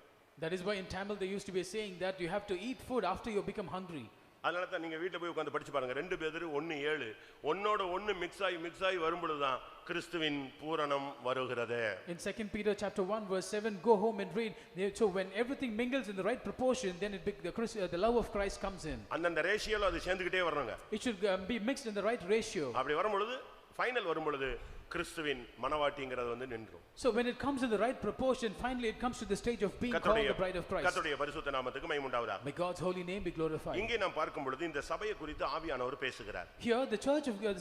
That is why in Tamil they used to be saying that you have to eat food after you become hungry. அதனால தான் நீங்க வீட்ல போய் உட்கார்ந்து படிச்சு பாருங்க. 2 பேதுரு 1:7 ஒன்னோட ஒன்னு மிக்ஸ் ஆகி வரும்பொழுதுதான் கிறிஸ்துவின் பூரணம் வருகிறது. In 2 Peter chapter 1 verse 7, go home and read. So when everything mingles in the right proportion, then the love of Christ comes in. அந்த ரேஷியோல அது சேர்ந்துக்கிட்டே வரணுங்க. It should be mixed in the right ratio. அப்படி வரும்பொழுது final வரும்பொழுது கிறிஸ்துவின் மனவாட்டிங்கிறது வந்து நின்றும். So when it comes in the right proportion, finally it comes to the stage of being called the bride of Christ. கர்த்தருடைய பரிசுத்த நாமத்துக்கு மகிமை உண்டாவதாக. May God's holy name be glorified. இங்கே நாம் பார்க்கும் பொழுது இந்த சபையை குறித்து ஆவியானவர் பேசுகிறார். Here the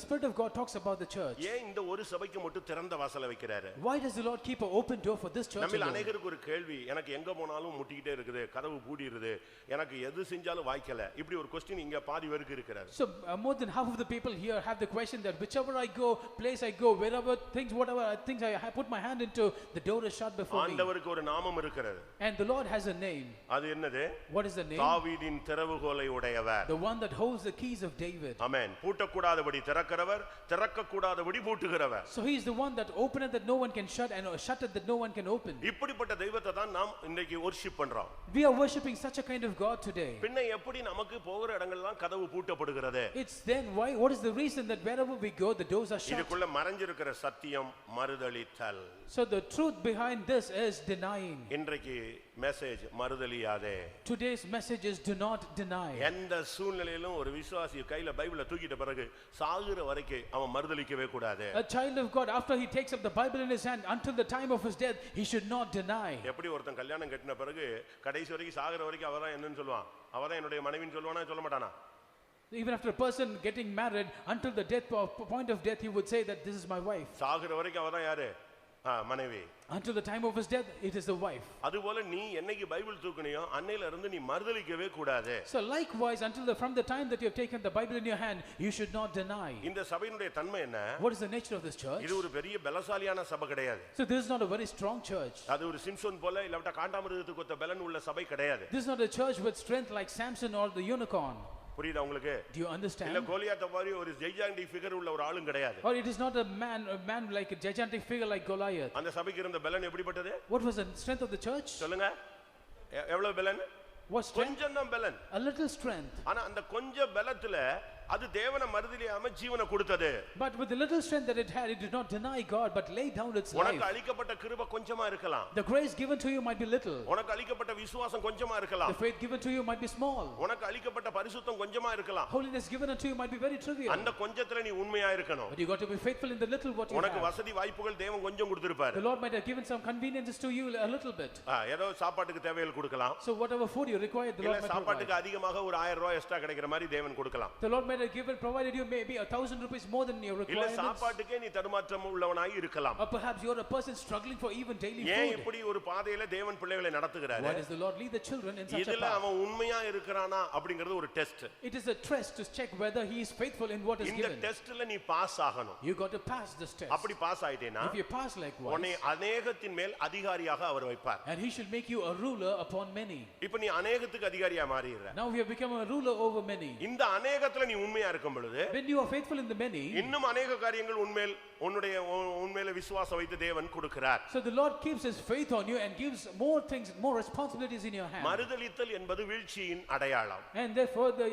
Spirit of God talks about the church. ஏன் இந்த ஒரு சபைக்கு மட்டும் திறந்த வாசலை வைக்கிறாரு? Why does the Lord keep an open door for this church? நம்மில் அநேகருக்கு ஒரு கேள்வி, எனக்கு எங்க போனாலும் முட்டிக்கிட்டே இருக்குது, கதவு பூடிடுது, எனக்கு எது செஞ்சாலும் வாய்க்கல, இப்படி ஒரு क्वेश्चन இங்க பாதி பேருக்கு இருக்கிறது. So more than half of the people here have the question that whichever I go, place I go, wherever whatever things I put my hand into, the door is shut before me. ஆண்டவருக்கு ஒரு நாமம் இருக்கிறது. And the Lord has a name. அது என்னது? What is the name? தாவீதின் திறவுகோலை உடையவர். The one that holds the keys of David. Amen. பூட்டக்கூடாதபடி திறக்கிறவர், திறக்கக்கூடாதபடி பூட்டுகிறவர். So he is the one that openeth that no one can shut, and shuteth that no one can open. இப்படிப்பட்ட தெய்வத்தை தான் நாம் இன்னைக்கு worship பண்றோம். We are worshiping such a kind of God today. பின்ன எப்படி நமக்கு போகிற இடங்களெல்லாம் கதவு பூட்டப்படுகிறது? It's then why, what is the reason that wherever we go the doors are shut? இதுக்குள்ள மறைஞ்சிருக்கிற சத்தியம் மறுதலித்தல். So the truth behind this is denying. இன்றைக்கு message மறுதலியாதே. Today's message is do not deny. எந்த சூழ்நிலையிலும் ஒரு விசுவாசி கையில பைபிளை தூக்கிட்ட பிறகு சாகுற வரைக்கும் அவன் மறுதலிக்கவே கூடாது. A child of God, after he takes up the Bible in his hand until the time of his death, he should not deny. எப்படி ஒருத்தன் கல்யாணம் கட்டின பிறகு கடைசி வரைக்கும் சாகுற வரைக்கும் அவதான் என்னன்னு சொல்லுவான்? அவதான் என்னுடைய மனைவின்னு சொல்லுவானா சொல்ல மாட்டானா? Even after a person getting married, until the point of death, he would say that this is my wife. சாகுற வரைக்கும் அவதான் யாரு? மனைவி. Until the time of his death, it is the wife. அதுபோல நீ என்னைக்கு பைபிள் தூக்குனியோ அன்னையில இருந்து நீ மறுதலிக்கவே கூடாது. So likewise, from the time that you have taken the Bible in your hand, you should not deny. இந்த சபையினுடைய தன்மை என்ன? What is the nature of this church? இது ஒரு பெரிய பலசாலியான சபை கிடையாது. So this is not a very strong church. அது ஒரு சிம்சோன் போல இல்ல காண்டாமிருகத்துக்கு ஒத்த பலன் உள்ள சபை கிடையாது. This is not a church with strength like Samson or the unicorn. புரியுதா உங்களுக்கு? Do you understand? இல்ல கோலியாத் மாதிரி ஒரு ஜெய்ஜாண்டிக் ஃபிகர் உள்ள ஒரு ஆளும் கிடையாது. Or it is not a man like a gigantic figure like Goliath. அந்த சபைக்கு இருந்த பலன் எப்படிப்பட்டது? What was the strength of the church? சொல்லுங்க. எவ்வளவு பலன்? What strength? கொஞ்சம் தான் பலன். A little strength. ஆனா அந்த கொஞ்ச பலத்துல அது தேவனை மறுதலியாம ஜீவனை கொடுத்தது. But with the little strength that it had, it did not deny God but laid down its life. உனக்கு அளிக்கப்பட்ட கிருபை கொஞ்சமா இருக்கலாம். The grace given to you might be little. உனக்கு அளிக்கப்பட்ட விசுவாசம் கொஞ்சமா இருக்கலாம். The faith given to you might be small. உனக்கு அளிக்கப்பட்ட பரிசுத்தம் கொஞ்சமா இருக்கலாம். Holiness given unto you might be very trivial. அந்த கொஞ்சத்துல நீ உண்மையா இருக்கணும். But you got to be faithful in the little what you have. உனக்கு வசதி வாய்ப்புகள் தேவன் கொஞ்சம் கொடுத்திருப்பார். The Lord might have given some conveniences to you a little bit. ஏதோ சாப்பாட்டுக்கு தேவைகள் கொடுக்கலாம். So whatever food you require, the Lord might provide. சாப்பாட்டுக்கு அதிகமாக ஒரு 1000 ரூபாய் எக்ஸ்ட்ரா கிடைக்கிற மாதிரி தேவன் கொடுக்கலாம். The Lord might have provided you maybe 1,000 rupees more than your requirements. இல்ல சாப்பாட்டுக்கே நீ தடுமாற்றம் உள்ளவனாய் இருக்கலாம். Or perhaps you are a person struggling for even daily food. ஏன் இப்படி ஒரு பாதையில தேவன் பிள்ளைகளை நடத்துகிறாரு? Why does the Lord lead the children in such a இதுல path? அவன் உண்மையா இருக்கறானா அப்படிங்கிறது ஒரு test. It is a test to check whether he is faithful in what is given. இந்த டெஸ்ட்ல நீ பாஸ் ஆகணும். You got to pass this test. அப்படி pass ஆயிட்டேனா If you pass likewise, உன்னை அநேகத்தின் மேல் அதிகாரியாக அவர் வைப்பார். and he should make you a ruler upon many. இப்போ நீ அநேகத்துக்கு அதிகாரியா மாறிடுற. Now we have become a ruler over many. இந்த அநேகத்துல நீ உண்மையா இருக்கும் பொழுது, when you are faithful in the many, இன்னும் அநேக காரியங்கள் உன்மேல விசுவாசம் வைத்து தேவன் கொடுக்கிறார். So the Lord keeps his faith on you and gives more things, more responsibilities in your hand. மறுதலித்தல் என்பது வீழ்ச்சியின் அடையாளம். And therefore the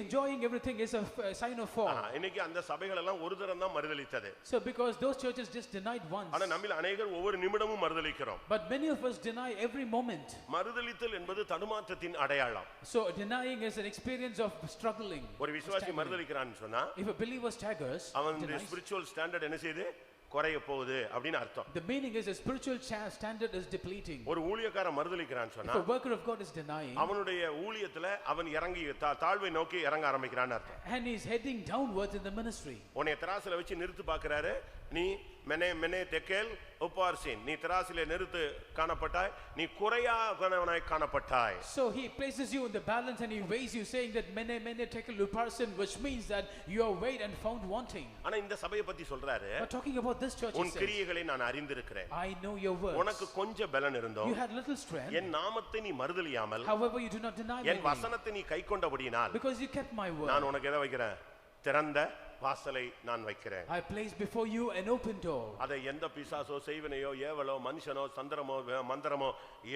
enjoying everything is a sign of fall. இன்னைக்கு அந்த சபைகள் எல்லாம் ஒரு தரம் தான் மறுதலித்தது. So because those churches just denied once. ஆனா நம்மில் அநேகர் ஒவ்வொரு நிமிடமும் மறுதலிக்கிறோம். But many of us deny every moment. மறுதலித்தல் என்பது தடுமாற்றத்தின் அடையாளம். So denying is an experience of struggling. ஒரு விசுவாசி மறுதலிக்கிறான்னு சொன்னா, if a believer staggers, அவன் spiritual standard என்ன செய்யுது? குறைய போகுது அப்படினு அர்த்தம். The meaning is a spiritual standard is depleting. ஒரு ஊழியக்காரன் மறுதலிக்கிறான்னு சொன்னா, if a worker of God is denying, அவனுடைய ஊழியத்துல அவன் இறங்கி தாழ்வை நோக்கி இறங்க ஆரம்பிக்கிறான்னு அர்த்தம். and he is heading downwards in the ministry. உன்னை தராசுல வச்சு நிறுத்து பார்க்கறாரு. நீ மெனே தெக்கேல் உப்பார்சின், நீ தராசிலே நிறுத்து காணப்பட்டாய், நீ குறையாதவனாய் காணப்பட்டாய். So he places you in the balance and he weighs you, saying that mene tekel uparsin, which means that you are weighed and found wanting. ஆனா இந்த சபையை பத்தி சொல்றாரு, but talking about this church, உன் கிரியைகளை நான் அறிந்திருக்கிறேன். I know your works. உனக்கு கொஞ்சம் பலன் இருந்தோம், you had little strength, என் நாமத்தை நீ மறுதலியாமல், however you do not deny me, என் வசனத்தை நீ கைக்கொண்டபடியினால், because you kept my word, நான் உனக்கு எதை வைக்கிறேன்? திறந்த வாசலை நான் வைக்கிறேன். I place before you an open door. அதை எந்த பிசாசோ செய்வனையோ ஏவலோ மனுஷனோ சந்திரமோ மந்திரமோ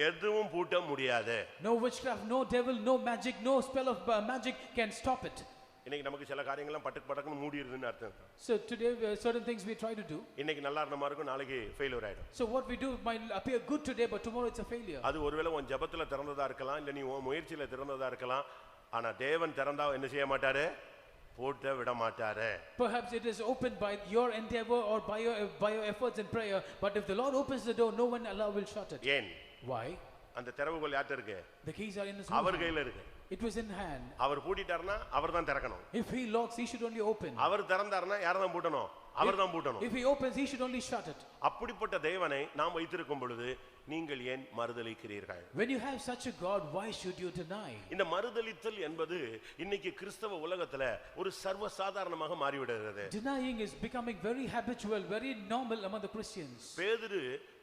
எதுவும் பூட்ட முடியாது. No witchcraft, no devil, no magic, no spell of magic can stop it. இன்னைக்கு நமக்கு சில காரியங்கள்லாம் பட்டுக்கு மூடிடுதுன்னு அர்த்தம். So today certain things we try to do. இன்னைக்கு நல்லா இருந்த மாதிரி இருக்கும், நாளைக்கு ஃபெயிலியர் ஆயிடும். So what we do might appear good today but tomorrow it's a failure. அது ஒருவேளை உன் ஜெபத்துல திறந்ததா இருக்கலாம், இல்ல நீ உன் முயற்சியில திறந்ததா இருக்கலாம். ஆனா தேவன் திறந்தா என்ன செய்ய மாட்டாரு? போட்ட விட மாட்டாரு. Perhaps it is opened by your endeavor or by your efforts in prayer, but if the Lord opens the door, no one will shut it. ஏன்? Why? அந்த திறவுகோல் யார்ட்ட இருக்கு? The keys are in his அவர் கையில இருக்கு. It was in hand. அவர் பூட்டிட்டாருன்னா அவர் தான் திறக்கணும். If he locks, he should only open. அவர் திறந்தாருன்னா யார் தான் பூட்டணும்? அவர் தான் பூட்டணும். If he opens, he should only shut it. அப்படிப்பட்ட தேவனை நாம் வைத்திருக்கும் பொழுது நீங்கள் ஏன் மறுதலிக்கிறீர்கள்? When you have such a God, why should you deny? இந்த மறுதலித்தல் என்பது இன்னைக்கு கிறிஸ்தவ உலகத்துல ஒரு சர்வ சாதாரணமாக மாறிவிடுகிறது. Denying is becoming very habitual, very normal among the Christians.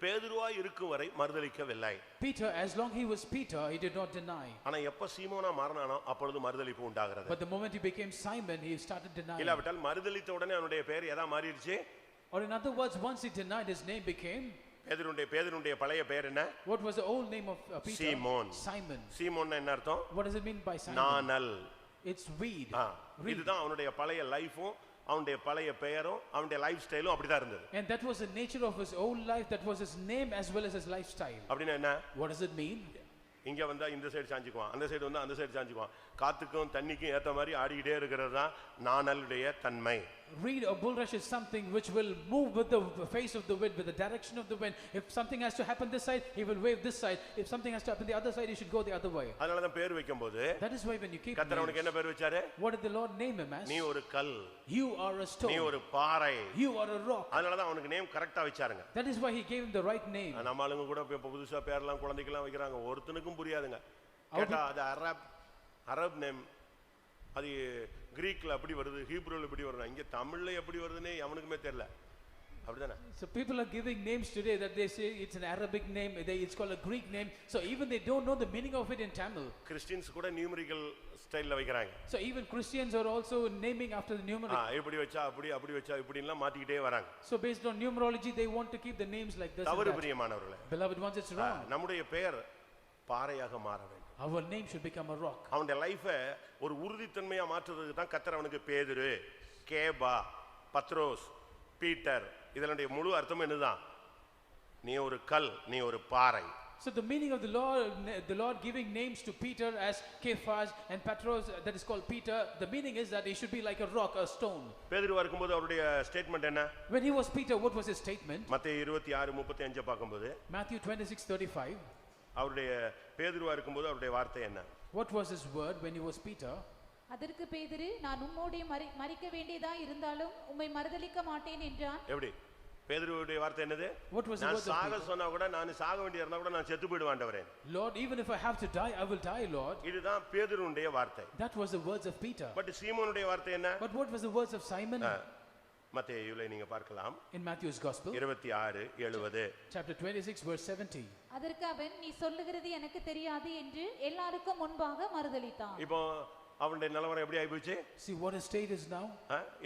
பேதுருவாய் இருக்கும் வரை மறுதலிக்கவில்லை. Peter, as long he was Peter, he did not deny. ஆனா எப்ப சீமோனா மாறினானோ அப்பொழுது மறுதலிப்பு உண்டாகிறது. But the moment he became Simon, he started denying. இல்லாவிட்டால் மறுதலித்த உடனே அவனுடைய பெயர் எதா மாறிடுச்சு? Or in other words, once he denied, his name became பேதுருடைய பழைய பெயர் என்ன? What was the old name of Peter? Simon. சீமோன்னா என்ன அர்த்தம்? What does it mean by Simon? நாணல். It's weed. இதுதான் அவனுடைய பழைய லைஃபும் அவனுடைய பழைய பெயரும் அவனுடைய லைஃப் ஸ்டைலும் அப்படிதான் இருந்தது. And that was the nature of his old life, that was his name as well as his lifestyle. அப்படினா என்ன? What does it mean? இங்க வந்தா இந்த சைடு சாஞ்சிக்குவான், அந்த சைடு வந்தா அந்த சைடு சாஞ்சிக்குவான். காத்துக்கும் தண்ணிக்கும் ஏத்த மாதிரி ஆடிக்கிட்டே இருக்கிறது தான் நாணலுடைய தன்மை. reed or bulrush is something which will move with the face of the wind, with the direction of the wind. If something has to happen this side, he will wave this side. If something has to happen the other side, he should go the other way. அதனால தான் பேர் வைக்கும்போது That is why when you keep கர்த்தர் அவனுக்கு என்ன names, பேர் வச்சாரு? what did the Lord name him as? நீ ஒரு கல், You are a நீ stone. ஒரு பாறை. You are a rock. அதனால தான் அவனுக்கு நேம் கரெக்ட்டா வச்சாருங்க. That is why he gave him the right name. நம்ம ஆளுங்க கூட இப்ப புதுசா பேர்லாம் குழந்தைக்கெல்லாம் வைக்கிறாங்க, ஒருத்தனுக்கும் புரியாதுங்க. கேட்டா அது அரப் நேம், அது கிரீக்ல அப்படி வருது, ஹீப்ரூல எப்படி வருது, இங்க தமிழ்ல எப்படி வருதுன்னு அவனுக்குமே தெரியல. அப்படிதானே? So people are giving names today that they say it's an Arabic name, it's called a Greek name. So even they don't know the meaning of it in Tamil. Christians கூட நியூமரிக்கல் ஸ்டைல்ல வைக்கறாங்க. So even Christians are also naming after the numeric. இப்படி வச்சா அப்படி, அப்படி வச்சா இப்படிலாம் மாத்திக்கிட்டே வராங்க. So based on numerology they want to keep the names like this. தவறு பிரியமானவர்களே. Beloved ones, it's wrong. நம்முடைய பெயர் பாறையாக மாற வேண்டும். Our name should become a rock. அவனுடைய லைஃபை ஒரு உறுதித்தன்மையா மாற்றுறதுக்கு தான் கர்த்தர் அவனுக்கு பேதுரு, கேபா, பத்ரோஸ், பீட்டர், இதனுடைய முழு அர்த்தம் என்னதான்? நீ ஒரு கல், நீ ஒரு பாறை. So the meaning of the Lord giving names to Peter as Cephas and Petros, that is called Peter, the meaning is that he should be like a rock, a stone. பேதுருவா இருக்கும்போது அவருடைய ஸ்டேட்மென்ட் என்ன? When he was Peter, what was his statement? மத்தேயு 26:35 பாக்கும்போது, Matthew 26:35. அவருடைய பேதுருவா இருக்கும்போது அவருடைய வார்த்தை என்ன? What was his word when he was Peter? அதற்கு பேதுரு, நான் உம்மோடே மரிக்க வேண்டியதா இருந்தாலும் உம்மை மறுதலிக்க மாட்டேன் என்றான். எப்படி? பேதுருவுடைய வார்த்தை என்னது? What was the நான் word of சாக Peter? சொன்னா கூட, நான் சாக வேண்டிய இருந்தா கூட நான் செத்து போய்டுவேன் ஆண்டவரே. Lord, even if I have to die, I will die, Lord. இதுதான் பேதுருவுடைய வார்த்தை. That was the words of Peter. But சீமோனுடைய வார்த்தை என்ன? But what was the words of Simon? மத்தேயுல நீங்க பார்க்கலாம், In Matthew's Gospel, 26:70. chapter 26, verse 70. அதற்கு அவன், நீ சொல்லுகிறது எனக்கு தெரியாது என்று எல்லாருக்கும் முன்பாக மறுதலித்தான். இப்போ அவனுடைய நிலவரம் எப்படி ஆயிப்போச்சு? See what his state is now?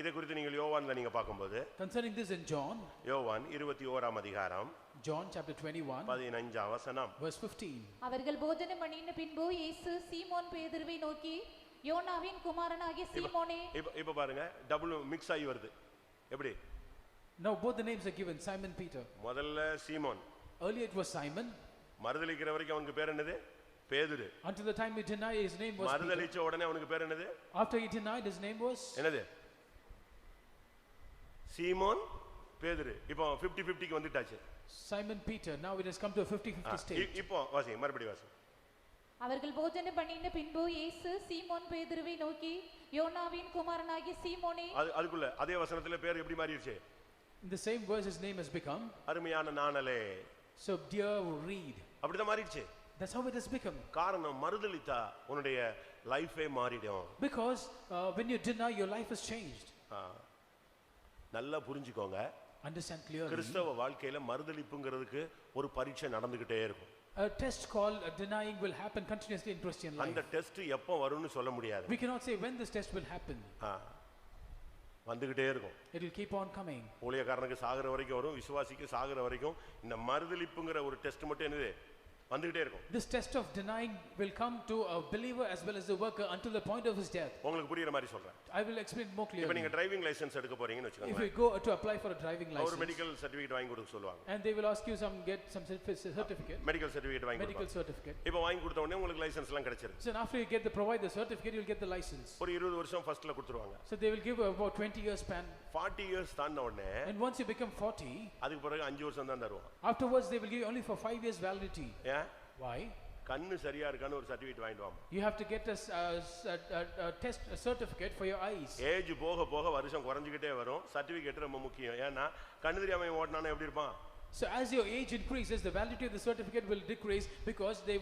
இதை குறித்து நீங்கள் யோவான்ல நீங்க பார்க்கும்போது, Concerning this in John, யோவான் 21ஆம் அதிகாரம் John chapter 21, 15ஆம் வசனம். verse 15. அவர்கள் போஜனம் பண்ணின பின்பு இயேசு சீமோன் பேதுருவை நோக்கி, யோனாவின் குமாரனாகிய சீமோனே. இப்ப பாருங்க, டபுள் மிக்ஸ் ஆகி வருது. எப்படி? Now both the names are given, Simon Peter. முதல்ல சீமோன், Earlier it was Simon. மறுதலிக்கிற வரைக்கும் அவனுக்கு பேர் என்னது? பேதுரு. Until the time he denied, his name was Peter. மறுதலிச்ச உடனே அவனுக்கு பேர் என்னது? After he denied, his name was என்னது? சீமோன் பேதுரு. இப்போ 50-50க்கு வந்துட்டாச்சு. Simon Peter. Now it has come to a 50-50 stage. இப்போ வாசி, மறுபடியும் வாசி. அவர்கள் போஜனம் பண்ணின பின்பு இயேசு சீமோன் பேதுருவை நோக்கி, யோனாவின் குமாரனாகிய சீமோனே. அதுக்குள்ள அதே வசனத்துல பேர் எப்படி மாறிடுச்சு? In the same verse his name has become அருமையான நாணலே. so dear reed. அப்படிதான் மாறிடுச்சு. That's how it has become. காரணம், மறுதலித்தா உன்னுடைய லைஃபே மாறிடும். Because when you deny, your life has changed. நல்லா புரிஞ்சுக்கோங்க. Understand clearly. கிறிஸ்தவ வாழ்க்கையில மறுதலிப்புங்கிறதுக்கு ஒரு பரீட்சை நடந்துகிட்டே இருக்கும். A test called denying will happen continuously in Christian life. அந்த டெஸ்ட் எப்போ வரும்னு சொல்ல முடியாது. We cannot say when this test will happen. வந்துகிட்டே இருக்கும். It will keep on coming. ஊழியக்காரனுக்கு சாகுற வரைக்கும் வரும், விசுவாசிக்கு சாகுற வரைக்கும் இந்த மறுதலிப்புங்கிற ஒரு டெஸ்ட் மட்டும் என்னது வந்துகிட்டே இருக்கும். This test of denying will come to a believer as well as the worker until the point of his death. உங்களுக்கு புரியுற மாதிரி சொல்றேன். I will explain more clearly. இப்போ நீங்க டிரைவிங் லைசென்ஸ் எடுக்க போறீங்கன்னு If வெச்சுக்கோங்க. you go to apply for a driving ஒரு license மெடிக்கல் சர்டிபிகேட் வாங்கி கொடுக்க சொல்லுவாங்க. and they will ask you get some certificate, medical certificate வாங்கி medical கொடுப்பாங்க. certificate. இப்போ வாங்கி கொடுத்த உடனே உங்களுக்கு லைசென்ஸ் எல்லாம் கிடைச்சிருக்கு. So after you provide the certificate, you will get the license. ஒரு 20 வருஷம் ஃபர்ஸ்ட்ல கொடுத்துருவாங்க. So they will give about 20 years span. 40 years தாண்டின உடனே And once you become 40, அதுக்கு பிறகு 5 வருஷம் தான் தருவாங்க. afterwards they will give you only for 5 years validity. ஏன்? Why? கண்ணு சரியா இருக்கான்னு ஒரு சர்டிபிகேட் வாங்கிட்டு வாங்க. You have to get a test, a certificate for your eyes. Age போக போக வருஷம் குறைஞ்சிக்கிட்டே வரும். சர்டிபிகேட் ரொம்ப முக்கியம். ஏன்னா கண்ணு தெரியாம ஓட்டினானே எப்படி இருப்பான்? So as your age increases, the validity of the certificate will decrease because they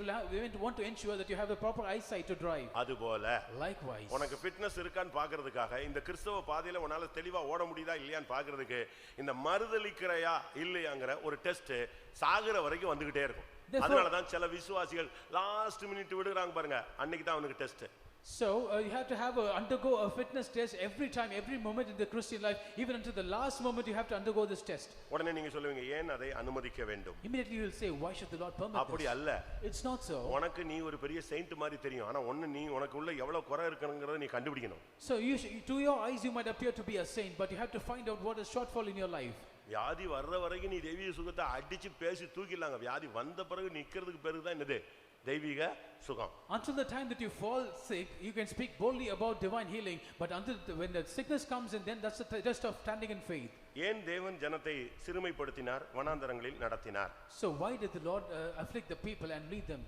want to ensure that you have the proper eyesight to drive. அதுபோல Likewise, உனக்கு ஃபிட்னஸ் இருக்கான்னு பார்க்கிறதுக்காக, இந்த கிறிஸ்தவ பாதையில உன்னால தெளிவா ஓட முடியுதா இல்லையான்னு பார்க்கிறதுக்கு இந்த மறுதலிக்கிறையா இல்லையாங்கிற ஒரு டெஸ்ட் சாகுற வரைக்கும் வந்துகிட்டே இருக்கும். அதனால தான் சில விசுவாசிகள் லாஸ்ட் மினிட் விடுறாங்க பாருங்க, அன்னைக்கு தான் அவனுக்கு test. So you have to undergo a fitness test every time, every moment in the Christian life, even until the last moment you have to undergo this test. உடனே நீங்க சொல்லுவீங்க, ஏன் அதை அனுமதிக்க வேண்டும்? Immediately you will say, why should the Lord permit அப்படி this? அல்ல. It's not so. உனக்கு நீ ஒரு பெரிய செயின்ட் மாதிரி தெரியும், ஆனா நீ உனக்குள்ள எவ்வளவு குறை இருக்குங்கறத நீ கண்டுபிடிக்கணும். So to your eyes you might appear to be a saint, but you have to find out what is shortfall in your life. வியாதி வர்ற வரைக்கும் நீ தெய்வீக சுகத்தை அடிச்சு பேசி தூக்கிடலாங்க. வியாதி வந்த பிறகு நிக்கிறதுக்கு பேருக்கு தான் என்னது தெய்வீக சுகம். Until the time that you fall sick, you can speak boldly about divine healing, but when the sickness comes in, then that's the test of standing in faith. ஏன் தேவன் ஜனத்தை சிறுமைப்படுத்தினார், வனாந்தரங்களில் நடத்தினார்? So why did the Lord afflict the people and lead them?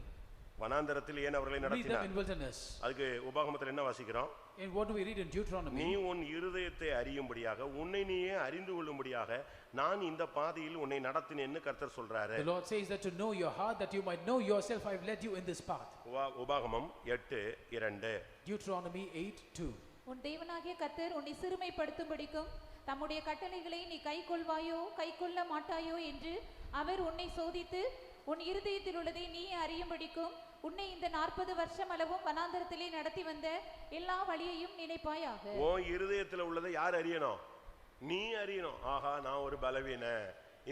வனாந்தரத்தில் ஏன் அவர்களை Lead them நடத்தினார்? in wilderness. அதுக்கு உபாகமத்தில் என்ன வாசிக்கிறோம்? And what do we read in Deuteronomy? நீ உன் இருதயத்தை அறியும்படியாக, உன்னை நீயே அறிந்து கொள்ளும்படியாக நான் இந்த பாதையில் உன்னை நடத்தினேன்னு கர்த்தர் சொல்றாரு. The Lord says that to know your heart, that you might know yourself, I have led you in this path. உபாகமம் 8:2. Deuteronomy 8:2. உன் தேவனாகிய கர்த்தர் உன்னை சிறுமைப்படுத்தும்படிக்கும் தம்முடைய கட்டளைகளை நீ கைக்கொள்வாயோ கைக்கொள்ள மாட்டாயோ என்று அவர் உன்னை சோதித்து உன் இருதயத்தில் உள்ளதை நீ அறியும்படிக்கும் உன்னை இந்த 40 வருஷம் அளவும் வனாந்தரத்திலே நடத்தி வந்த எல்லா வழியையும் நினைப்பாயாக. உன் இருதயத்தில் உள்ளதை யார் அறியணும்? நீ அறியணும். ஆஹா, நான் ஒரு பலவீன,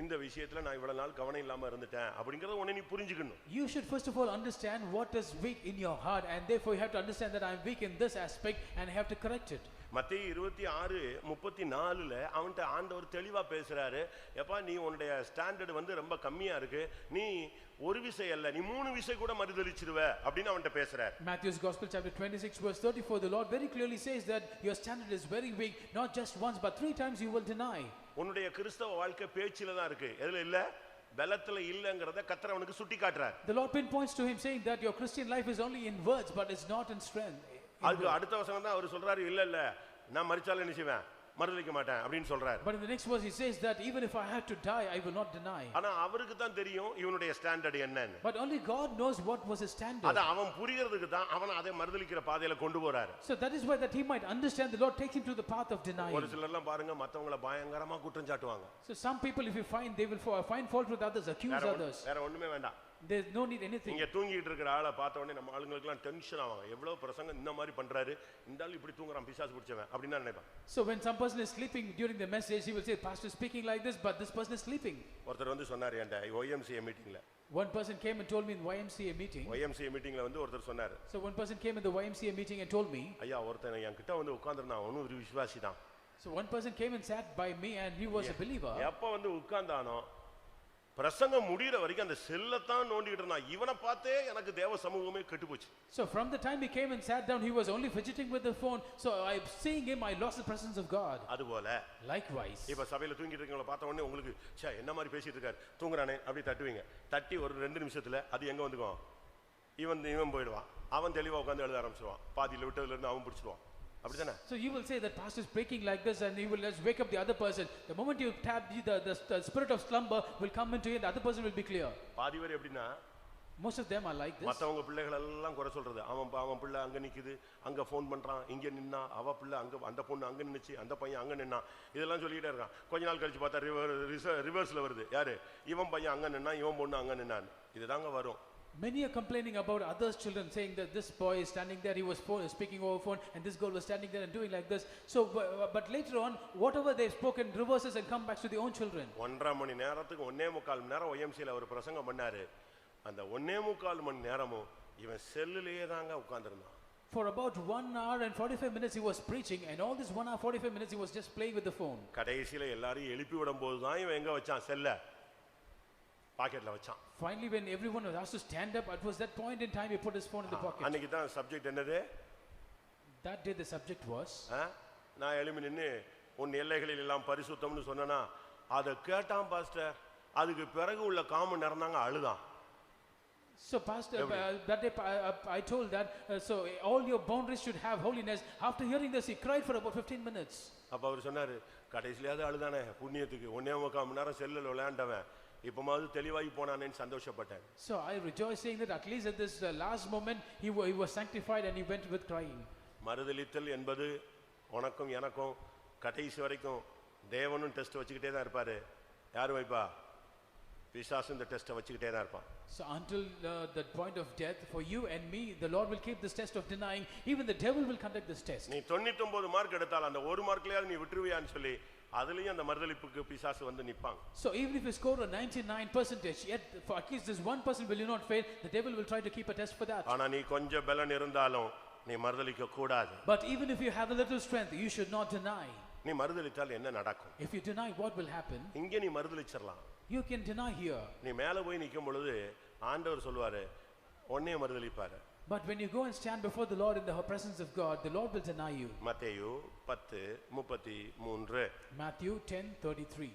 இந்த விஷயத்துல நான் இவ்வளவு நாள் கவனம் இல்லாம இருந்துட்டேன் அப்படிங்கறத உன்னை நீ புரிஞ்சுக்கணும். You should first of all understand what is weak in your heart, and therefore you have to understand that I am weak in this aspect and I have to correct it. மத்தேயு 26:34 அவன்கிட்ட ஆண்டவர் தெளிவா பேசுறாரு. எப்பா, நீ உன்னுடைய standard வந்து ரொம்ப கம்மியா இருக்கு, நீ ஒரு விசை அல்ல, நீ 3 விசை கூட மறுதலிச்சிடுவ அப்படின்னு அவன்கிட்ட பேசுறார். Matthew's Gospel chapter 26 verse 34, the Lord very clearly says that your standard is very weak, not just once but 3 times you will deny. உன்னுடைய கிறிஸ்தவ வாழ்க்கை பேச்சில தான் இருக்கு, எதுல இல்ல? பலத்துல இல்லங்கறத கர்த்தர் அவனுக்கு சுட்டி காட்டுறார். The Lord pinpoints to him saying that your Christian life is only in words but it's not in strength. அதுக்கு அடுத்த வசனம் தான் அவர் சொல்றாரு, இல்ல இல்ல நான் மரிச்சாலும் என்ன செய்வேன், மறுதலிக்க மாட்டேன் அப்படின்னு சொல்றாரு. But in the next verse he says that even if I had to die I will not deny. ஆனா அவருக்கு தான் தெரியும் இவனுடைய ஸ்டாண்டர்ட் என்னன்னு. But only God knows what was his standard. அத அவன் புரியறதுக்கு தான் அவன் அதை மறுதலிக்கிற பாதையில கொண்டு போறாரு. So that is why that he might understand, the Lord takes him to the path of denying. ஒரு சிலர்லாம் பாருங்க மத்தவங்கள பயங்கரமா குற்றம் சாட்டுவாங்க. So some people, if you find, they will find fault with others, accuse others. வேற ஒண்ணுமே வேண்டாம். There's no need anything. இங்க தூங்கிட்டு இருக்கிற ஆளை பார்த்த உடனே நம்ம ஆளுங்களுக்குலாம் டென்ஷன் ஆவாங்க. எவ்வளவு பிரசங்கம் இந்த மாதிரி பண்றாரு, இந்த ஆளு இப்படி தூங்குறான், பிசாசு பிடிச்சவன் அப்படின்னு நினைப்பான். So when some person is sleeping during the message, he will say, pastor is speaking like this, but this person is sleeping. ஒருத்தர் வந்து சொன்னாரு என்கிட்ட YMCA மீட்டிங்ல. One person came and told me in YMCA meeting. YMCA மீட்டிங்ல வந்து ஒருத்தர் சொன்னாரு. So one person came in the YMCA meeting and told me. ஐயா, ஒருத்தன் என்கிட்ட வந்து உட்கார்ந்திருந்தான், அவனும் ஒரு விசுவாசி தான். So one person came and sat by me and he was a believer. எப்ப வந்து உட்கார்ந்தானோ பிரசங்கம் முடியற வரைக்கும் அந்த செல்லத்தான் நோண்டிட்டு இருந்தான். இவனை பார்த்தே எனக்கு தேவ சமூகமே கெட்டு போச்சு. So from the time he came and sat down, he was only fidgeting with the phone. So I seeing him, I lost the presence of God. அதுபோல Likewise. இப்ப சபையில தூங்கிட்டு இருக்கவங்கள பார்த்த உடனே உங்களுக்கு ச்சே என்ன மாதிரி பேசிட்டு இருக்காரு, தூங்குறானே அப்படி தட்டுவீங்க. தட்டி ஒரு 2 நிமிஷத்துல அது எங்க வந்துக்கும், இவன் போயிடுவான். அவன் தெளிவா உட்கார்ந்து எழுத ஆரம்பிச்சிடுவான். பாதியில விட்டதுல இருந்து அவன் பிடிச்சிடுவான். அப்படிதானே? So you will say that pastor is breaking like this and he will just wake up the other person. The moment you tap, the spirit of slumber will come into you and the other person will be clear. பாதி பேர் எப்படின்னா, most of them are like this. மத்தவங்க பிள்ளைகள் எல்லாம் குறை சொல்றது. அவன் பிள்ளை அங்க நிக்குது, அங்க ஃபோன் பண்றான், இங்க நின்னா, அவ பிள்ளை அங்க, அந்த பொண்ணு அங்க நின்னுச்சு, அந்த பையன் அங்க நின்னா, இதெல்லாம் சொல்லிட்டே இருக்கான். கொஞ்ச நாள் கழிச்சு பார்த்தா ரிவர்ஸ்ல வருது. யாரு? இவன் பையன் அங்க நின்னா, இவன் பொண்ணு அங்க நின்னான். இதுதாங்க வரும். Many are complaining about others' children, saying that this boy is standing there, he was speaking over phone, and this girl was standing there and doing like this. So, but later on, whatever they've spoken reverses and come back to their own children. 1.5 மணி நேரத்துக்கு 1.25 மணி நேரம் YMCAல ஒரு பிரசங்கம் பண்ணாரு. அந்த 1.25 மணி நேரமும் இவன் செல்லுலயே தாங்க உட்கார்ந்திருந்தான். For about 1 hour and 45 minutes he was preaching, and all this 1 hour 45 minutes he was just playing with the phone. கடைசில எல்லாரையும் எழுப்பி விடும்போது தான் இவன் எங்க வச்சான், செல்ல பாக்கெட்ல வச்சான். Finally, when everyone was asked to stand up, it was that point in time he put his phone in the pocket. அன்னைக்கு தான் சப்ஜெக்ட் என்னது? That day the subject was, நான் எழும்பி நின்னு உன் எல்லைகளில் எல்லாம் பரிசுத்தம்னு சொன்னேனா, அதை கேட்டான் பாஸ்டர். அதுக்கு பிறகு உள்ள காமன் நேரம் தாங்க அழுதான். So pastor, that day I told that so all your boundaries should have holiness. After hearing this he cried for about 15 minutes. அப்ப அவர் சொன்னாரு, கடைசியில அழுதானே புண்ணியத்துக்கு 1.25 மணி நேரம் செல்லுல விளையாண்டவன் இப்பமாவது தெளிவாகி போனானேன்னு சந்தோஷப்பட்டேன். So I rejoice saying that at least at this last moment he was sanctified and he went with crying. மறுதலித்தல் என்பது உனக்கும் எனக்கும் கடைசி வரைக்கும் தேவனும் டெஸ்ட் வச்சுக்கிட்டே தான் இருப்பாரு. யார் வைப்பா? பிசாசு இந்த டெஸ்ட்டை வச்சுக்கிட்டே தான் இருப்பான். So until the point of death for you and me, the Lord will keep this test of denying. Even the devil will conduct this test. நீ 99 மார்க் எடுத்தால் அந்த ஒரு மார்க்லயாவது நீ விட்டுருவியான்னு சொல்லி அதுலயும் அந்த மறுதலிப்புக்கு பிசாசு வந்து நிப்பாங்க. So even if you score a 99%, yet for at least this 1% will you not fail, the devil will try to keep a test for that. ஆனா நீ கொஞ்சம் பலன் இருந்தாலும் நீ மறுதலிக்க கூடாது. But even if you have a little strength, you should not deny. நீ மறுதலித்தால் என்ன நடக்கும்? If you deny, what will happen? இங்க நீ மறுதலிச்சிரலாம். You can deny here. நீ மேல போய் நிக்கும் பொழுது ஆண்டவர் சொல்வாரு, உன்னை மறுதலிப்பார். But when you go and stand before the Lord in the presence of God, the Lord will deny you. மத்தேயு 10:33. Matthew 10:33.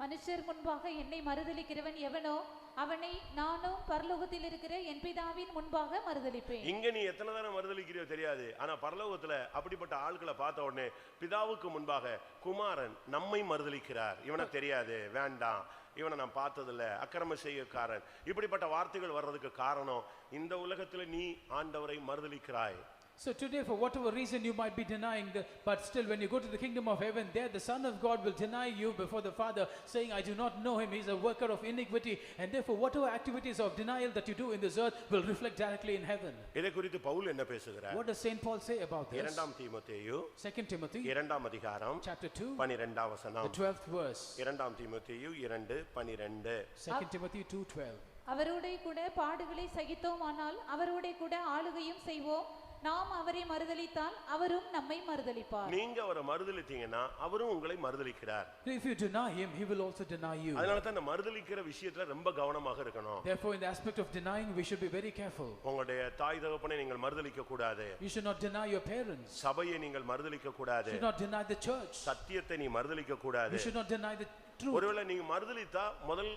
மனுஷர் முன்பாக என்னை மறுதலிக்கிறவன் எவனோ அவனை நானும் பரலோகத்தில் இருக்கிற என் பிதாவின் முன்பாக மறுதலிப்பேன். இங்க நீ எத்தனை தான மறுதலிக்கிறியோ தெரியாது, ஆனா பரலோகத்துல அப்படிப்பட்ட ஆட்களை பார்த்த உடனே பிதாவுக்கு முன்பாக குமாரன் நம்மை மறுதலிக்கிறார், இவனை தெரியாது, வேண்டாம், இவனை நான் பார்த்ததில்ல, அக்கிரம செய்யக்காரன், இப்படிப்பட்ட வார்த்தைகள் வர்றதுக்கு காரணம் இந்த உலகத்துல நீ ஆண்டவரை மறுதலிக்கிறாய். So today, for whatever reason you might be denying, but still when you go to the kingdom of heaven, there the Son of God will deny you before the Father, saying, I do not know him, he is a worker of iniquity, and therefore whatever activities of denial that you do in this earth will reflect directly in heaven. இதை குறித்து பவுல் என்ன பேசுகிறார்? What does Saint Paul say about this? 2 தீமோத்தேயு 2 Timothy 2ஆம் அதிகாரம் chapter 2 12ஆம் வசனம். the 12th verse. 2 தீமோத்தேயு 2:12. 2 Timothy 2:12. அவரோடே கூட பாடுகளை சகித்தோமானால் அவரோடே கூட ஆளுகையும் செய்வோம். நாம் அவரை மறுதலித்தால் அவரும் நம்மை மறுதலிப்பார். நீங்க அவரை மறுதலித்தீங்கன்னா அவரும் உங்களை மறுதலிக்கிறார். If you deny him, he will also deny you. அதனால தான் இந்த மறுதலிக்கிற விஷயத்துல ரொம்ப கவனமாக இருக்கணும். Therefore, in the aspect of denying, we should be very careful. உங்களுடைய தாய் தகப்பனை நீங்கள் மறுதலிக்க கூடாது. You should not deny your parents. சபையை நீங்கள் மறுதலிக்க கூடாது. You should not deny the church. சத்தியத்தை நீ மறுதலிக்க கூடாது. You should not deny the truth. ஒருவேளை நீங்க மறுதலித்தா முதல்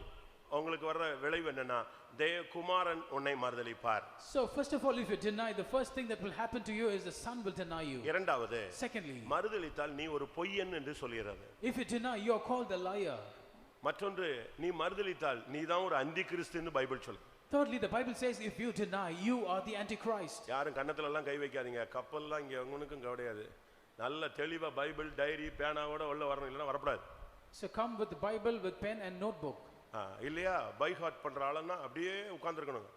உங்களுக்கு வர்ற விளைவு என்னன்னா குமாரன் உன்னை மறுதலிப்பார். So first of all, if you deny, the first thing that will happen to you is the son will deny you. இரண்டாவது, Secondly, மறுதலித்தால் நீ ஒரு பொய்யன் என்று சொல்கிறது. if you deny, you are called a liar. மற்றொன்று, நீ மறுதலித்தால் நீ தான் ஒரு அந்தி கிறிஸ்துன்னு பைபிள் சொல்லுது. Thirdly, the Bible says if you deny, you are the antichrist. யாரும் கன்னத்துல எல்லாம் கை வைக்காதீங்க, கப்பல்லாம் இங்க உங்களுக்கும் கிடையாது. நல்ல தெளிவா பைபிள் டைரி பேனாவோட உள்ள வரணும், இல்லைன்னா வரக்கூடாது. So come with the Bible, with pen and notebook. இல்லையா பை ஹார்ட் பண்ற ஆளன்னா அப்படியே உட்கார்ந்திருக்கணும்.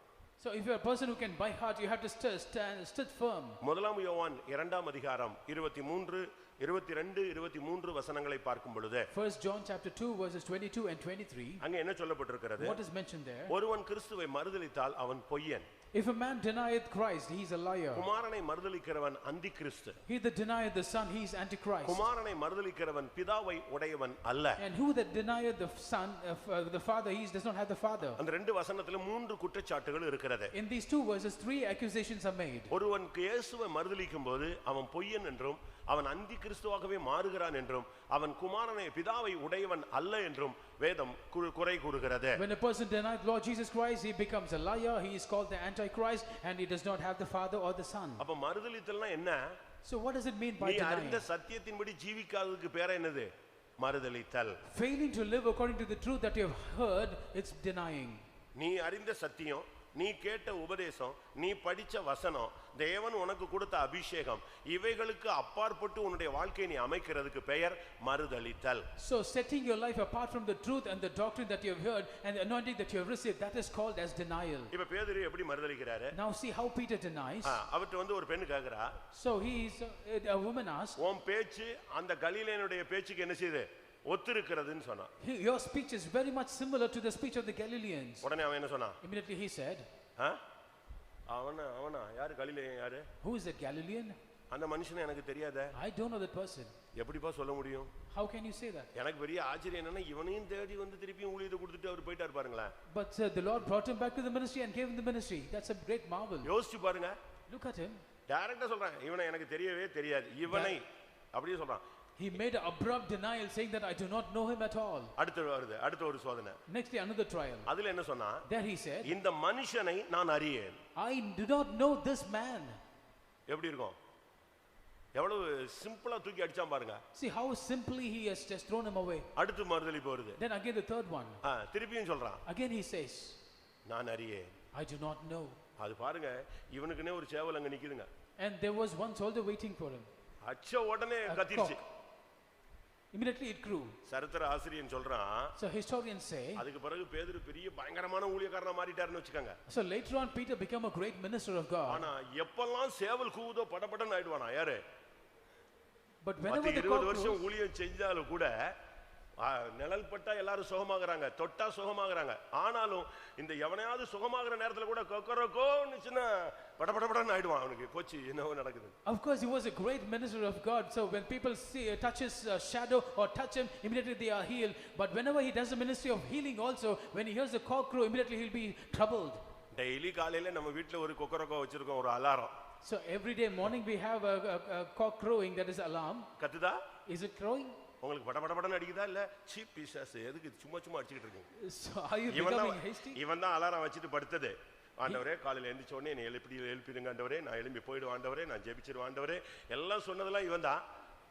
So if you are a person who can by heart, you have to stood firm. முதலாம் யோவான் 2ஆம் அதிகாரம் 23, 22, 23 வசனங்களை பார்க்கும் பொழுது, First John chapter 2 verses 22 and 23, அங்க என்ன சொல்லப்பட்டிருக்கிறது? what is mentioned there? ஒருவன் கிறிஸ்துவை மறுதலித்தால் அவன் பொய்யன். If a man denieth Christ, he is a liar. குமாரனை மறுதலிக்கிறவன் அந்தி கிறிஸ்து. He that denieth the Son, he is Antichrist. குமாரனை மறுதலிக்கிறவன் பிதாவை உடையவன் அல்ல. And who that denieth the Son, the Father, he does not have the Father. அந்த ரெண்டு வசனத்துல 3 குற்றச்சாட்டுகள் இருக்கிறது. In these two verses, 3 accusations are made. ஒருவன் இயேசுவை மறுதலிக்கும்போது அவன் பொய்யன் என்றும், அவன் அந்தி கிறிஸ்துவாகவே மாறுகிறான் என்றும், அவன் குமாரனை பிதாவை உடையவன் அல்ல என்றும் வேதம் குறை கூறுகிறது. When a person denies Lord Jesus Christ, he becomes a liar, he is called the Antichrist, and he does not have the Father or the Son. அப்ப மறுதலித்தல்னா என்ன? So what does it mean by நீ denying? அறிந்த சத்தியத்தின்படி ஜீவிக்காததுக்கு பேர் என்னது? மறுதலித்தல். Failing to live according to the truth that you have heard, it's denying. நீ அறிந்த சத்தியம், நீ கேட்ட உபதேசம், நீ படிச்ச வசனம், தேவன் உனக்கு கொடுத்த அபிஷேகம், இவைகளுக்கு அப்பாற்பட்டு உன்னுடைய வாழ்க்கையை நீ அமைக்கிறதுக்கு பெயர் மறுதலித்தல். So setting your life apart from the truth and the doctrine that you have heard and the anointing that you have received, that is called as denial. இப்ப பேதுரு எப்படி மறுதலிக்கிறாரு? Now see how Peter denies. அவர்ட்ட ஒரு பெண் கேக்குறா. So a woman asked, உன் பேச்சு அந்த கலிலேயனுடைய பேச்சுக்கு என்ன செய்யுது? ஒத்திருக்கிறதுன்னு சொன்னா. your speech is very much similar to the speech of the Galileans. உடனே அவன் என்ன சொன்னா? Immediately he said, அவனா யாரு கலிலேயன் யாரு? who is that Galilean? அந்த மனுஷனை எனக்கு தெரியாதே. I don't know that person. எப்படிப்பா சொல்ல முடியும்? How can you say that? எனக்கு பெரிய ஆச்சரியம் என்னன்னா இவனையும் தேடி வந்து திருப்பி ஊழியத்தை கொடுத்துட்டு அவர் போயிட்டார் பாருங்களேன். But the Lord brought him back to the ministry and gave him the ministry. That's a great marvel. யோசிச்சு பாருங்க. Look at him. டைரக்டா சொல்றான், இவனை எனக்கு தெரியவே தெரியாது, இவனை அப்படியே சொல்றான். He made an abrupt denial saying that I do not know him at all. அடுத்த ஒரு சோதனை. Next day another trial. அதுல என்ன சொன்னா? There he said, இந்த மனுஷனை நான் அறியேன். I do not know this man. எப்படி இருக்கும்? எவ்வளவு சிம்பிளா தூக்கி அடிச்சான் பாருங்க. See how simply he has just thrown him away. அடுத்து மறுதலிப்பு வருது. Then again the third one. திருப்பியும் சொல்றான். Again he says, நான் அறியேன். I do not know. அது பாருங்க, இவனுக்குனே ஒரு சேவல் அங்க நிக்குதுங்க. And there was one soldier waiting for him. அச்ச உடனே கத்திருச்சு. Immediately it grew. சரித்திர ஆசிரியன் சொல்றான். So historians say, அதுக்கு பிறகு பேதுரு பெரிய பயங்கரமான ஊழியக்காரனா மாறிட்டாருன்னு வெச்சுக்கங்க. So later on Peter became a great minister of God. ஆனா எப்பெல்லாம் சேவல் கூவுதோ படபடன்னு ஆயிடுவானா யாரு? But whenever the 20 வருஷம் ஊழியம் செஞ்சாலும் கூட நிழல் பட்டா எல்லாரும் சுகமாகறாங்க, தொட்டா சுகமாகறாங்க. ஆனாலும் இந்த எவனையாவது சுகமாகற நேரத்துல கூட கொக்கரக்கோன்னுச்சுனா படபடபடன்னு ஆயிடுவான். அவனுக்கு போச்சு என்னவோ நடக்குது. Of course he was a great minister of God, so when people touch his shadow or touch him, immediately they are healed. But whenever he does the ministry of healing also, when he hears the cock crow, immediately he'll be troubled. Daily காலையில நம்ம வீட்ல ஒரு கொக்கரக்கோ வச்சிருக்கோம், ஒரு alarm. So every day morning we have a cock crowing, that is alarm. கத்துதா? Is it crowing? உங்களுக்கு படபடன்னு அடிக்குதா இல்ல சீப் பீசஸ் எதுக்கு சும்மா சும்மா அடிச்சிட்டு இருக்கீங்க? So are you becoming hasty? இவன் தான் அலாரம் வச்சிட்டு படுத்தது. ஆண்டவரே காலையில எழுந்திச்ச உடனே என்னை எழுப்பிடுங்க ஆண்டவரே, நான் எழும்பி போய்டுவேன் ஆண்டவரே, நான் ஜெபிச்சிருவேன் ஆண்டவரே, எல்லாம் சொன்னதெல்லாம் இவன் தான்.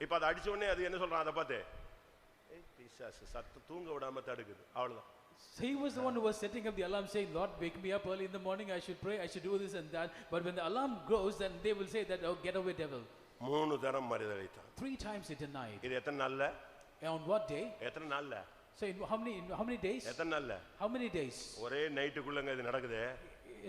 இப்ப அதை அடிச்ச உடனே அது என்ன சொல்றான்? அதை பார்த்து பீசஸ் சத்து தூங்க விடாம தடுக்குது, அவ்வளவுதான். So he was the one who was setting up the alarm, saying, Lord, wake me up early in the morning, I should pray, I should do this and that. But when the alarm goes, then they will say that, oh, get away devil. 3 தரம் மறுதலித்தான். 3 times he denied. இது எத்தனை நாள்ல? On what day? எத்தனை நாள்ல? So in how many days? எத்தனை நாள்ல? How many days? ஒரே நைட்டுக்குள்ளங்க இது நடக்குது.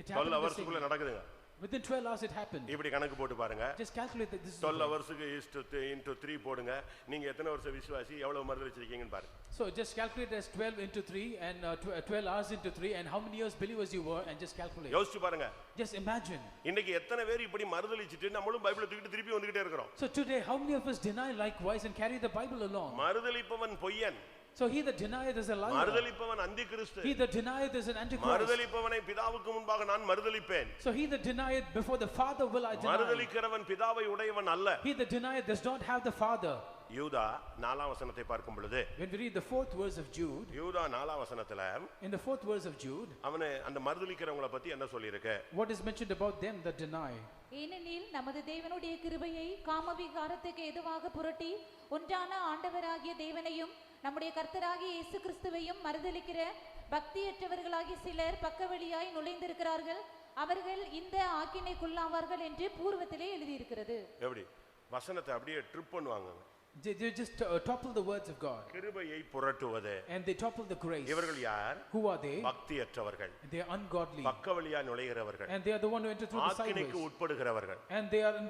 It happened 12 ஹவர்ஸ்க்குள்ள நடக்குதுங்க. Within 12 hours it happened. இப்படி கணக்கு போட்டு பாருங்க. Just calculate that this is 12 ஹவர்ஸ்க்கு into 3 போடுங்க. நீங்க எத்தனை வருஷம் விசுவாசி, எவ்வளவு மறுதலிச்சிருக்கீங்கன்னு பாருங்க. So just calculate as 12 into 3 and 12 hours into 3 and how many years believers you were, and just calculate. யோசிச்சு பாருங்க. Just imagine. இன்னைக்கு எத்தனை பேர் இப்படி மறுதலிச்சிட்டு நம்மளும் பைபிளை தூக்கிட்டு திருப்பி வந்துகிட்டே இருக்கிறோம். So today how many of us deny likewise and carry the Bible along? மறுதலிப்பவன் பொய்யன். So he that denieth is a liar. மறுதலிப்பவன் அந்திகிறிஸ்து. He that denieth is an antichrist. மறுதலிப்பவனை பிதாவுக்கு முன்பாக நான் மறுதலிப்பேன். So he that denieth before the Father will I deny. மறுதலிக்கிறவன் பிதாவை உடையவன் அல்ல. He that denieth does not have the Father. யூதா 4ஆம் வசனத்தை பார்க்கும் பொழுது, When we read the 4th verse of Jude, யூதா 4ஆம் வசனத்துல in the 4th verse of Jude, அவனே அந்த மறுதலிக்கிறவங்கள பத்தி என்ன சொல்லிருக்கு? what is mentioned about them that deny? ஏனெனில் நமது தேவனுடைய கிருபையை காமவிகாரத்துக்கு எதுவாக புரட்டி ஒன்றான ஆண்டவராகிய தேவனையும் நம்முடைய கர்த்தராகிய இயேசு கிறிஸ்துவையும் மறுதலிக்கிற பக்தியற்றவர்களாகிய சிலர் பக்கவழியாய் நுழைந்திருக்கிறார்கள், அவர்கள் இந்த ஆக்கினைக்குள்ளாவார்கள் என்று பூர்வத்திலே எழுதியிருக்கிறது. எப்படி வசனத்தை அப்படியே ட்ரிப் பண்ணுவாங்க. They just topple the words of God. கிருபையை புரட்டுவது. And they topple the grace. இவர்கள் யார்? Who are they? பக்தியற்றவர்கள். They are ungodly. பக்கவழியா நுழைகிறவர்கள். And they are the one who enter through the sideways. ஆக்கினைக்கு உட்படுகிறவர்கள். And they are in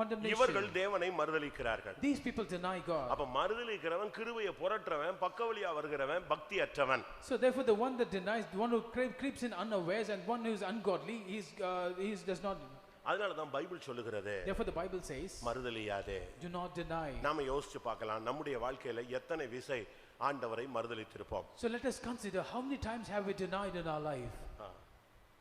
condemnation. இவர்கள் தேவனை மறுதலிக்கிறார்கள். These people deny God. அப்ப மறுதலிக்கிறவன், கிருபையை புரட்டுறவன், பக்கவழியா வருகிறவன் பக்தியற்றவன். So therefore the one that denies, the one who creeps in unawares, and one who is ungodly, he does not. அதனால தான் Bible சொல்லுகிறது, Therefore the Bible says, மறுதலியாதே. do not deny. நாம யோசிச்சு பார்க்கலாம், நம்முடைய வாழ்க்கையில எத்தனை விசை ஆண்டவரை மறுதலித்திருப்போம். So let us consider how many times have we denied in our life.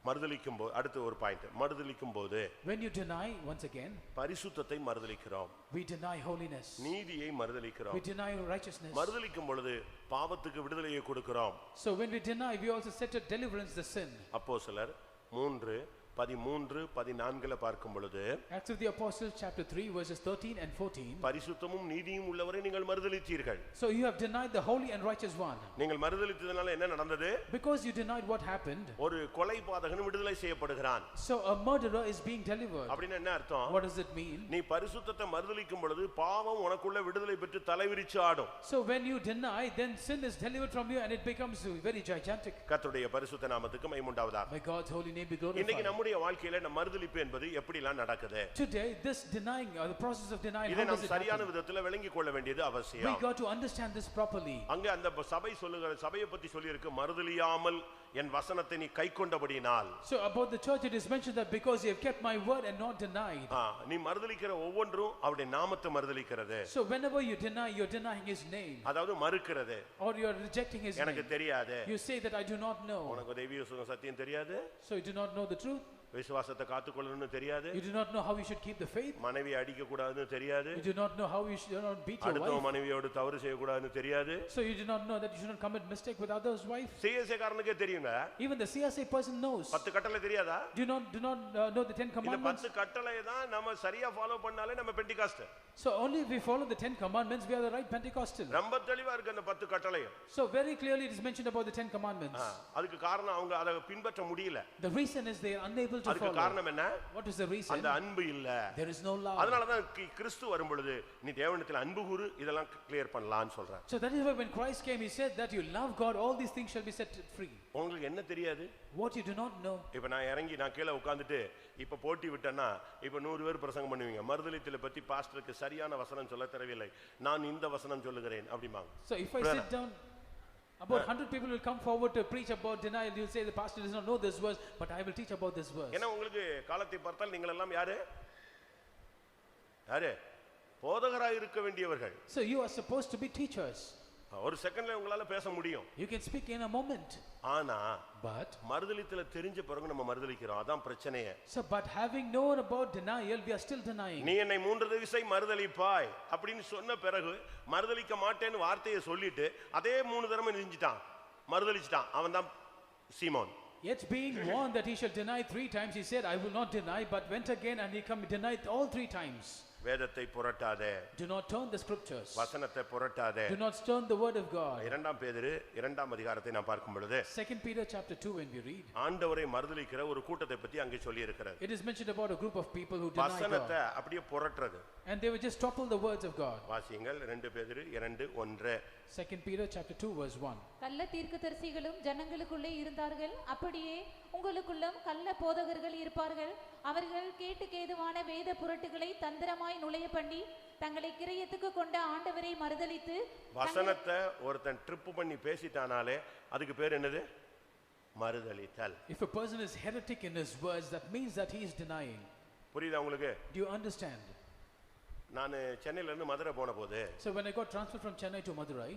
மறுதலிக்கும் போது அடுத்து ஒரு பாயிண்ட், மறுதலிக்கும் போது When you deny, once again, பரிசுத்தத்தை மறுதலிக்கிறோம், we deny holiness, நீதியை மறுதலிக்கிறோம். we deny righteousness. மறுதலிக்கும் பொழுது பாவத்துக்கு விடுதலையை கொடுக்கிறோம். So when we deny, we also set a deliverance the sin. அப்போஸ்தலர் 3:13-14 பார்க்கும் பொழுது, Acts of the Apostles chapter 3 verses 13 and 14. பரிசுத்தமும் நீதியும் உள்ளவரை நீங்கள் மறுதலித்தீர்கள். So you have denied the holy and righteous one. நீங்கள் மறுதலித்ததனால என்ன நடந்தது? Because you denied, what happened? ஒரு கொலைபாதகன் விடுதலை செய்யப்படுகிறான். So a murderer is being delivered. அப்படின்னா என்ன அர்த்தம்? What does it mean? நீ பரிசுத்தத்தை மறுதலிக்கும் பொழுது பாவம் உனக்குள்ள விடுதலை பெற்று தலைவிரிச்சு ஆடும். So when you deny, then sin is delivered from you and it becomes very gigantic. கர்த்தருடைய பரிசுத்த நாமத்துக்கு மகிமை உண்டாவதாக. May God's holy name be இன்னைக்கு glorified. நம்முடைய வாழ்க்கையில நம்ம மறுதலிப்பு என்பது எப்படிலாம் நடக்குது? Today this denying, or the process of denying, இதை how நாம் does it சரியான happen? விதத்துல விளங்கிக் கொள்ள வேண்டியது We அவசியம். got to understand this properly. அங்க அந்த சபை சொல்லுகிற சபையை பத்தி சொல்லி இருக்கு, மறுதலியாமல் என் வசனத்தை நீ கைக்கொண்டபடியினால். So about the church it is mentioned that because you have kept my word and not denied. நீ மறுதலிக்கிற ஒவ்வொன்றும் அவருடைய நாமத்தை மறுதலிக்கிறது. So whenever you deny, you're denying his name. அதாவது மறுக்கிறது. Or you're rejecting his எனக்கு name. தெரியாது. You say that I do not know. உனக்கு தெய்வீக சத்தியம் தெரியாது. So you do not know the truth. விசுவாசத்தை காத்துக்கொள்ளணும்னு தெரியாது. You do not know how you should keep the faith. மனைவி அடிக்க கூடாதுன்னு தெரியாது. You do not know how you should not beat your அடுத்த wife. மனைவியோடு தவறு செய்ய கூடாதுன்னு தெரியாது. So you do not know that you should not commit mistake with others' wife. CSA காரனுக்கே தெரியுங்க. Even the CSA person knows. 10 கட்டளை தெரியாதா? Do not know the 10 இந்த commandments. 10 கட்டளையை தான் நம்ம சரியா ஃபாலோ பண்ணாலே நம்ம Pentecost. So only if we follow the 10 commandments, we are the right Pentecostal. ரொம்ப தெளிவா இருக்கு அந்த 10 கட்டளையும். So very clearly it is mentioned about the 10 commandments. அதுக்கு காரணம் அவங்க அதை பின்பற்ற முடியல. The reason is they are unable to அதுக்கு follow. காரணம் என்ன? What is the reason? அந்த அன்பு இல்ல. There is no love. அதனால தான் கிறிஸ்து வரும் பொழுது நீ தேவனிடத்தில் அன்பு கூறு, இதெல்லாம் கிளியர் பண்ணலாம்னு சொல்றார். So that is why when Christ came, he said that you love God, all these things shall be set free. உங்களுக்கு என்ன தெரியாது? What you do not know. இப்ப நான் இறங்கி நான் கீழே உட்கார்ந்துட்டு இப்ப போட்டி விட்டேன்னா இப்ப 100 பேர் பிரசங்கம் பண்ணுவீங்க, மறுதலித்தலை பத்தி பாஸ்டருக்கு சரியான வசனம் சொல்ல தெரியவில்லை, நான் இந்த வசனம் சொல்லுகிறேன் அப்படிமாங்க. So if I sit down, about 100 people will come forward to preach about denial. You'll say the pastor does not know this verse, but I will teach about this verse. ஏன்னா உங்களுக்கு காலத்தை பார்த்தால் நீங்கள் எல்லாம் யாரு? யாரு? போதகராய் இருக்க வேண்டியவர்கள். So you are supposed to be teachers. ஒரு செகண்ட்ல உங்களால பேச முடியும். You can speak in a moment. ஆனா But மறுதலித்தல தெரிஞ்ச பிறகு நம்ம மறுதலிக்கிறோம். அதான் பிரச்சனையே. so but having known about denial, we are still denying. நீ என்னை 3 திசை மறுதலிப்பாய் அப்படின்னு சொன்ன பிறகு மறுதலிக்க மாட்டேன்னு வார்த்தையை சொல்லிட்டு அதே 3 தடவை செஞ்சிட்டான், மறுதலிச்சிட்டான். அவன் தான் சீமோன். Yet being warned that he shall deny 3 times, he said, I will not deny, but went again and he denied all 3 times. வேதத்தை புரட்டாதே. Do not turn the scriptures. வசனத்தை புரட்டாதே. Do not turn the word of God. இரண்டாம் பேதுரு 2ஆம் அதிகாரத்தை நாம் பார்க்கும் பொழுது 2 Peter chapter 2 when we read, ஆண்டவரை மறுதலிக்கிற ஒரு கூட்டத்தை பற்றி அங்கே சொல்லி இருக்கிறது. it is mentioned about a group of people who deny வசனத்தை God. அப்படியே புரட்டுறது. And they would just topple the words of God. வாசியுங்கள் 2 பேதுரு 2:1. 2 Peter chapter 2 verse 1. கள்ள தீர்க்கதரிசிகளும் ஜனங்களுக்குள்ளே இருந்தார்கள், அப்படியே உங்களுக்குள்ளும் கள்ள போதகர்கள் இருப்பார்கள். அவர்கள் கேட்டுக்கேதுவான வேத புரட்டுகளை தந்திரமாய் நுழைய பண்ணி தங்களை கிரயத்துக்கு கொண்ட ஆண்டவரை மறுதலித்து. வசனத்தை ஒருத்தன் ட்ரிப் பண்ணி பேசிட்டானாலே அதுக்கு பேர் என்னது? மறுதலித்தல். If a person is heretic in his words, that means that he is denying. புரியுதா உங்களுக்கு? Do you understand? நான் சென்னையில இருந்து மதுரை போன போது, So when I got transferred from Chennai to Madurai,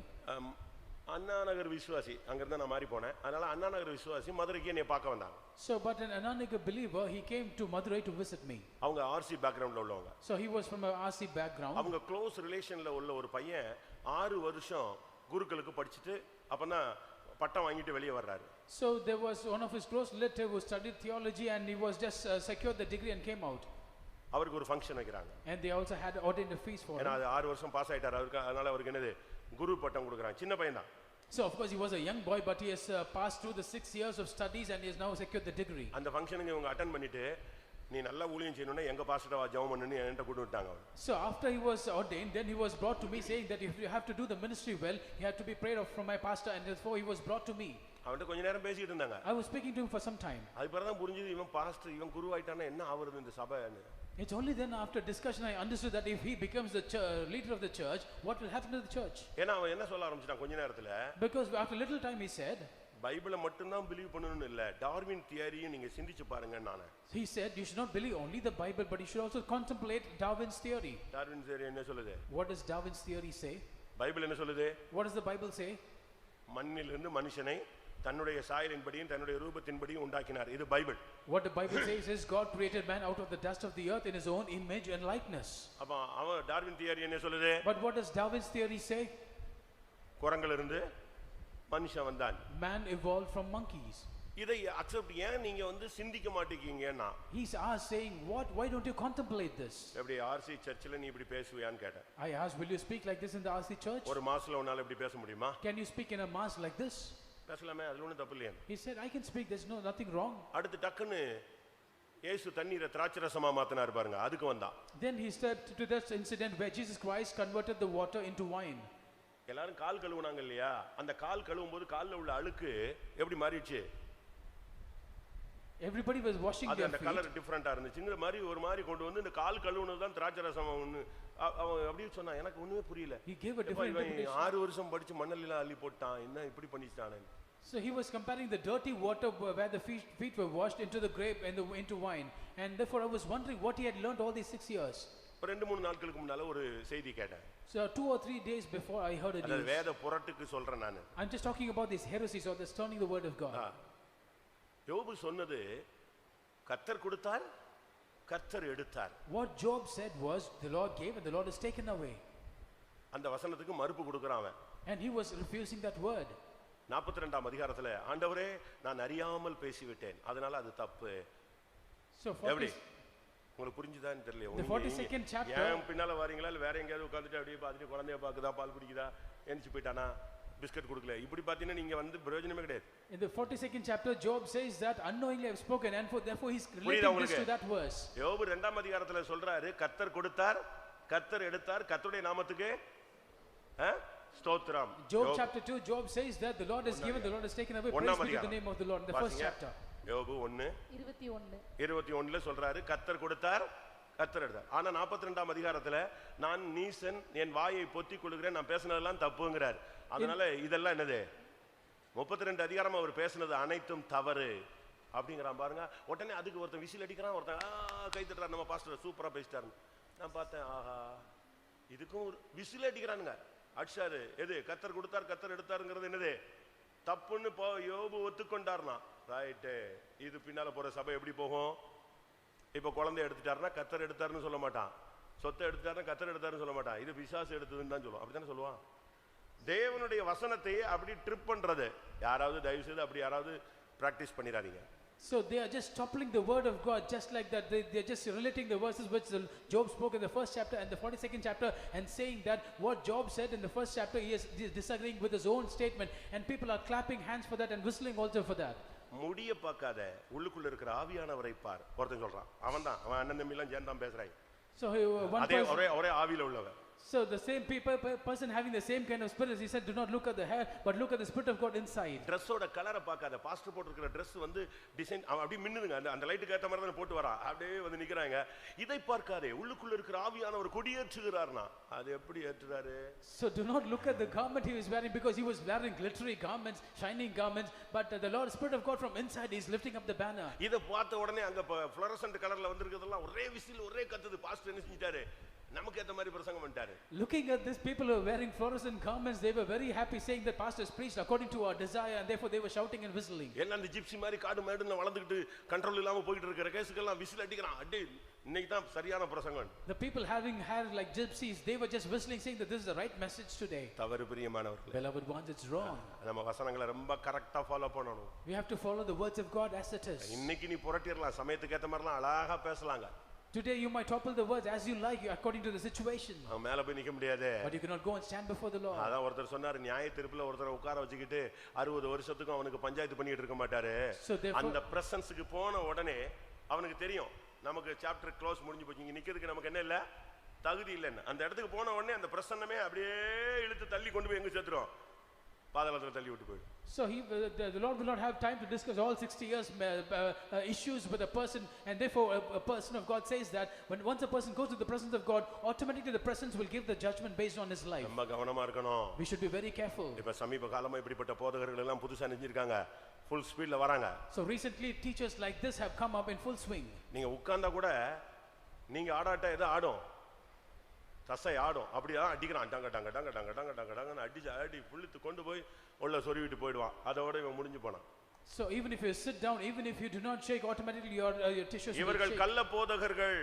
Anna Nagar விசுவாசி அங்க இருந்து நான் மாறி போனேன். அதனால அண்ணா நகர் விசுவாசி மதுரைக்கு என்னை பார்க்க வந்தாங்க. so but an Ananaga believer, he came to Madurai to visit me. அவங்க ஆர்சி பேக்ரவுண்ட்ல உள்ளவங்க. So he was from a RC background. அவங்க க்ளோஸ் ரிலேஷன்ல உள்ள ஒரு பையன் 6 வருஷம் குருக்களுக்கு படிச்சிட்டு அப்பதான் பட்டம் வாங்கிட்டு வெளியே வர்றாரு. So there was one of his close relative who studied theology and he was just secured the degree and came out. அவருக்கு ஒரு function வைக்கறாங்க. And they also had ordained a feast for him. ஏன்னா 6 வருஷம் pass ஆயிட்டார் அவருக்கு. அதனால அவருக்கு என்னது குரு பட்டம் கொடுக்கறாங்க. சின்ன பையன் தான். So of course he was a young boy, but he has passed through the 6 years of studies and he has now secured the degree. அந்த ஃபங்க்ஷனுக்கு இவங்க அட்டெண்ட் பண்ணிட்டு நீ நல்லா ஊழியம் செய்யணும்னா எங்க பாஸ்டர் வா ஜெபம் பண்ணுன்னு என்கிட்ட கூட்டி விட்டாங்க. So after he was ordained, then he was brought to me saying that if you have to do the ministry well, you have to be prayed of from my pastor, and therefore he was brought to me. அவன்கிட்ட கொஞ்ச நேரம் பேசிட்டு இருந்தாங்க. I was speaking to him for some time. அது பிறகு தான் புரிஞ்சது இவன் பாஸ்டர் இவன் குரு ஆயிட்டானா என்ன ஆவறது இந்த சபைன்னு. It's only then after discussion I understood that if he becomes the leader of the church, what will happen to the church? ஏன்னா அவன் என்ன சொல்ல ஆரம்பிச்சான் கொஞ்ச நேரத்துல, Because after little time he said, பைபிளை மட்டும் தான் பிலீவ் பண்ணணும்னு இல்ல, டார்வின் தியரியை நீங்க சிந்திச்சு பாருங்க. நானே he said you should not believe only the Bible, but you should also contemplate Darwin's theory. Darwin theory என்ன சொல்லுது? What does Darwin's theory say? Bible என்ன சொல்லுது? What does the Bible say? மண்ணிலிருந்து மனுஷனை தன்னுடைய சாயலின்படியும் தன்னுடைய ரூபத்தின்படியும் உண்டாக்கினார். இது Bible. What the Bible says is God created man out of the dust of the earth in his own image and likeness. அப்ப அவன் டார்வின் தியரி என்ன சொல்லுது? But what does Darwin's theory say? குரங்குல இருந்து மனுஷன் வந்தான். Man evolved from monkeys. இதை accept ஏன் நீங்க வந்து சிந்திக்க மாட்டீங்கன்னா, He's asked saying, why don't you contemplate this? எப்படி ஆர்சி சர்ச்சில் நீ இப்படி பேசுவியான்னு கேட்டேன். I asked, will you speak like this in the RC church? ஒரு மாசத்துல உன்னால இப்படி பேச முடியுமா? Can you speak in a mass like this? பேசலாமே, அதுல ஒண்ணும் தப்பு இல்லையா? He said, I can speak, there's nothing wrong. அடுத்து டக்குன்னு இயேசு தண்ணீரை திராட்சரசமா மாத்தினார் பாருங்க, அதுக்கு வந்தான். Then he stepped to that incident where Jesus Christ converted the water into wine. எல்லாரும் கால் கழுவுனாங்க இல்லையா? அந்த கால் கழுவும் போது கால்ல உள்ள அழுக்கு எப்படி மாறிடுச்சு? Everybody was washing their அந்த feet. கலர் டிஃபரண்டா இருந்துச்சுங்கிற மாதிரி ஒரு மாதிரி கொண்டு வந்து இந்த கால் கழுவுனது தான் திராட்சரசம். அவன் அப்படியே சொன்னான், எனக்கு ஒண்ணுமே புரியல. He gave a different interpretation. 6 வருஷம் படிச்சு மண்ணெல்லாம் அள்ளி போட்டான், என்ன இப்படி பண்ணிட்டானே. So he was comparing the dirty water where the feet were washed into the grape and into wine, and therefore I was wondering what he had learned all these 6 years. 2-3 நாட்களுக்கு முன்னால ஒரு செய்தி கேட்டேன். So 2 or 3 days before I heard a அது news. வேத புரட்டுக்கு சொல்றேன் நான். I'm just talking about these heresies or this turning the word of God. யோபு சொன்னது கர்த்தர் கொடுத்தார், கர்த்தர் எடுத்தார். What Job said was the Lord gave and the Lord has taken away. அந்த வசனத்துக்கு மறுப்பு கொடுக்கறான் அவன். And he was refusing that word. 42ஆம் அதிகாரத்துல ஆண்டவரே நான் அறியாமல் பேசிவிட்டேன், அதனால அது தப்பு. So உங்களுக்கு புரிஞ்சுதான்னு தெரியல. The 42nd chapter. ஏன் பின்னால வரீங்களா இல்ல வேற எங்கயாவது உட்கார்ந்துட்டு அப்படியே பார்த்துட்டு குழந்தைய பாக்குதா, பால் குடிக்குதா, எந்திச்சு போயிட்டானா, பிஸ்கட் கொடுக்கல, இப்படி பாத்தீங்கன்னா நீங்க வந்து பிரயோஜனமே கிடையாது. In the 42nd chapter Job says that unknowingly I have spoken, and therefore he's relating this to that verse. யோபு 2ஆம் அதிகாரத்துல சொல்றாரு கர்த்தர் கொடுத்தார், கர்த்தர் எடுத்தார், கர்த்தருடைய நாமத்துக்கு ஸ்தோத்திரம். Job chapter 2 Job says that the Lord has given, the Lord has taken away, praise be to the name of the Lord. In the first chapter யோபு 1:21 சொல்றாரு கர்த்தர் கொடுத்தார், கர்த்தர் எடுத்தார். ஆனா 42ஆம் அதிகாரத்துல நான் நீசன், என் வாயை பொத்திக் கொள்கிறேன், நான் பேசினதெல்லாம் தப்புங்கிறார். அதனால இதெல்லாம் என்னது? 32 அதிகாரம் அவர் பேசினது அனைத்தும் தவறு அப்படிங்கிறான் பாருங்க. உடனே அதுக்கு ஒருத்தன் விசில் அடிக்கிறான், ஒருத்தன் கை தட்டுறான், நம்ம பாஸ்டர் சூப்பரா பேசிட்டாரு. நான் பார்த்தேன், ஆஹா இதுக்கும் ஒரு விசில் அடிக்கிறானுங்க. அடிச்சாரு. எது? கர்த்தர் கொடுத்தார் கர்த்தர் எடுத்தாருங்கிறது என்னது? தப்புன்னு யோபு ஒத்துக்கொண்டார்னா ரைட்டு. இது பின்னால போற சபை எப்படி போகும்? இப்ப குழந்தை எடுத்துட்டாருன்னா கர்த்தர் எடுத்தாருன்னு சொல்ல மாட்டான், சொத்தை எடுத்துட்டாருன்னா கர்த்தர் எடுத்தாருன்னு சொல்ல மாட்டான், இது பிசாசு எடுத்ததுன்னு தான் சொல்லுவான். அப்படித்தானே சொல்லுவான். தேவனுடைய வசனத்தை அப்படி ட்ரிப் பண்றது யாராவது தயவு செய்து அப்படி யாராவது பிராக்டிஸ் பண்ணிடாதீங்க. So they are just toppling the word of God just like that. They are just relating the verses which Job spoke in the first chapter and the 42nd chapter and saying that what Job said in the first chapter he is disagreeing with his own statement, and people are clapping hands for that and whistling also for that. முடிய பார்க்காத உள்ளுக்குள்ள இருக்கிற ஆவியானவரை பார். ஒருத்தன் சொல்றான், அவன் அண்ணன் தம்பி எல்லாம் சேர்ந்து தான் பேசுறாங்க. So one அதே person, ஒரே ஆவியில உள்ளவன். so the same person having the same kind of spirit, he said, do not look at the hair but look at the spirit of God inside. Dress-ஓட கலரை பார்க்காத. பாஸ்டர் போட்டுக்கிற Dress வந்து design அப்படியே மின்னுதுங்க, அந்த லைட்டுக்கு ஏத்த மாதிரி தான் போட்டு வரா, அப்படியே வந்து நிக்கிறாங்க. இதை பார்க்காதே, உள்ளுக்குள்ள இருக்கிற ஆவியானவர் கொடியேற்றுகிறார்னா அது எப்படி ஏற்றுறாரு? So do not look at the garment he was wearing, because he was wearing glittery garments, shining garments, but the Lord Spirit of God from inside is lifting up the banner. இத பார்த்த உடனே அங்க fluorescent கலர்ல வந்திருக்கிறதெல்லாம் ஒரே whistle ஒரே கத்துது. Pastor என்ன செஞ்சிட்டாரு? நமக்கு ஏத்த மாதிரி பிரசங்கம் பண்ணிட்டாரு. Looking at these people who were wearing fluorescent garments, they were very happy, saying that pastors preached according to our desire, and therefore they were shouting and whistling. எல்லாம் அந்த ஜிப்சி மாதிரி காடு மேடுல வளர்ந்துக்கிட்டு கண்ட்ரோல் இல்லாம போயிட்டு இருக்கிற கேஸ்க்கெல்லாம் விசில் அடிக்கிறான். அடி இன்னைக்கு தான் சரியான பிரசங்கம். The people having hair like gypsies, they were just whistling, saying that this is the right message today. தவறு பிரியமானவர்களே, Beloved ones, it's wrong. நம்ம வசனங்களை ரொம்ப கரெக்ட்டா ஃபாலோ பண்ணணும். We have to follow the words of God as it is. இன்னைக்கு நீ புரட்டிரலாம், சமயத்துக்கு ஏத்த மாதிரிலாம் அழகா பேசலாங்க. Today you might topple the words as you like, according to the situation. மேல போய் நிக்க முடியாது. But you cannot go and stand before the Lord. அதான் ஒருத்தர் சொன்னாரு, நியாய தீர்ப்புல ஒருத்தரை உட்கார வச்சுக்கிட்டு 60 வருஷத்துக்கு அவனுக்கு பஞ்சாயத்து பண்ணிட்டு இருக்க மாட்டாரு. அந்த பிரசன்ஸ்க்கு போன உடனே அவனுக்கு தெரியும் நமக்கு சாப்டர் க்ளோஸ் முடிஞ்சு போச்சு, இங்க நிக்கிறதுக்கு நமக்கு என்ன இல்ல, தகுதி இல்லைன்னு. அந்த இடத்துக்கு போன உடனே அந்த பிரசன்னமே அப்படியே இழுத்து தள்ளி கொண்டு போய் எங்க சேர்த்துரும்? பாதாளத்துல தள்ளி விட்டு போயிடும். So the Lord will not have time to discuss all 60 years issues with a person, and therefore a person of God says that when once a person goes to the presence of God, automatically the presence will give the judgment based on his life. ரொம்ப கவனமா இருக்கணும். We should be very careful. இப்ப சமீப காலமா இப்படிப்பட்ட போதகர்கள் எல்லாம் புதுசா நெஞ்சிருக்காங்க, ஃபுல் ஸ்பீட்ல வராங்க. So recently teachers like this have come up in full swing. நீங்க உட்கார்ந்தா கூட நீங்க ஆடாட்ட ஏதோ ஆடும், தசை ஆடும், அப்படியே அடிக்கிறான், டங்க டங்க டங்க டங்க டங்க டங்க டங்கன்னு அடிச்சு அடி புளித்து கொண்டு போய் உள்ள சொருவிட்டு போயிடுவான். அதோட இவன் முடிஞ்சு போனான். So even if you sit down, even if you do not shake, automatically your tissues will shake. இவர்கள் கள்ள போதகர்கள்.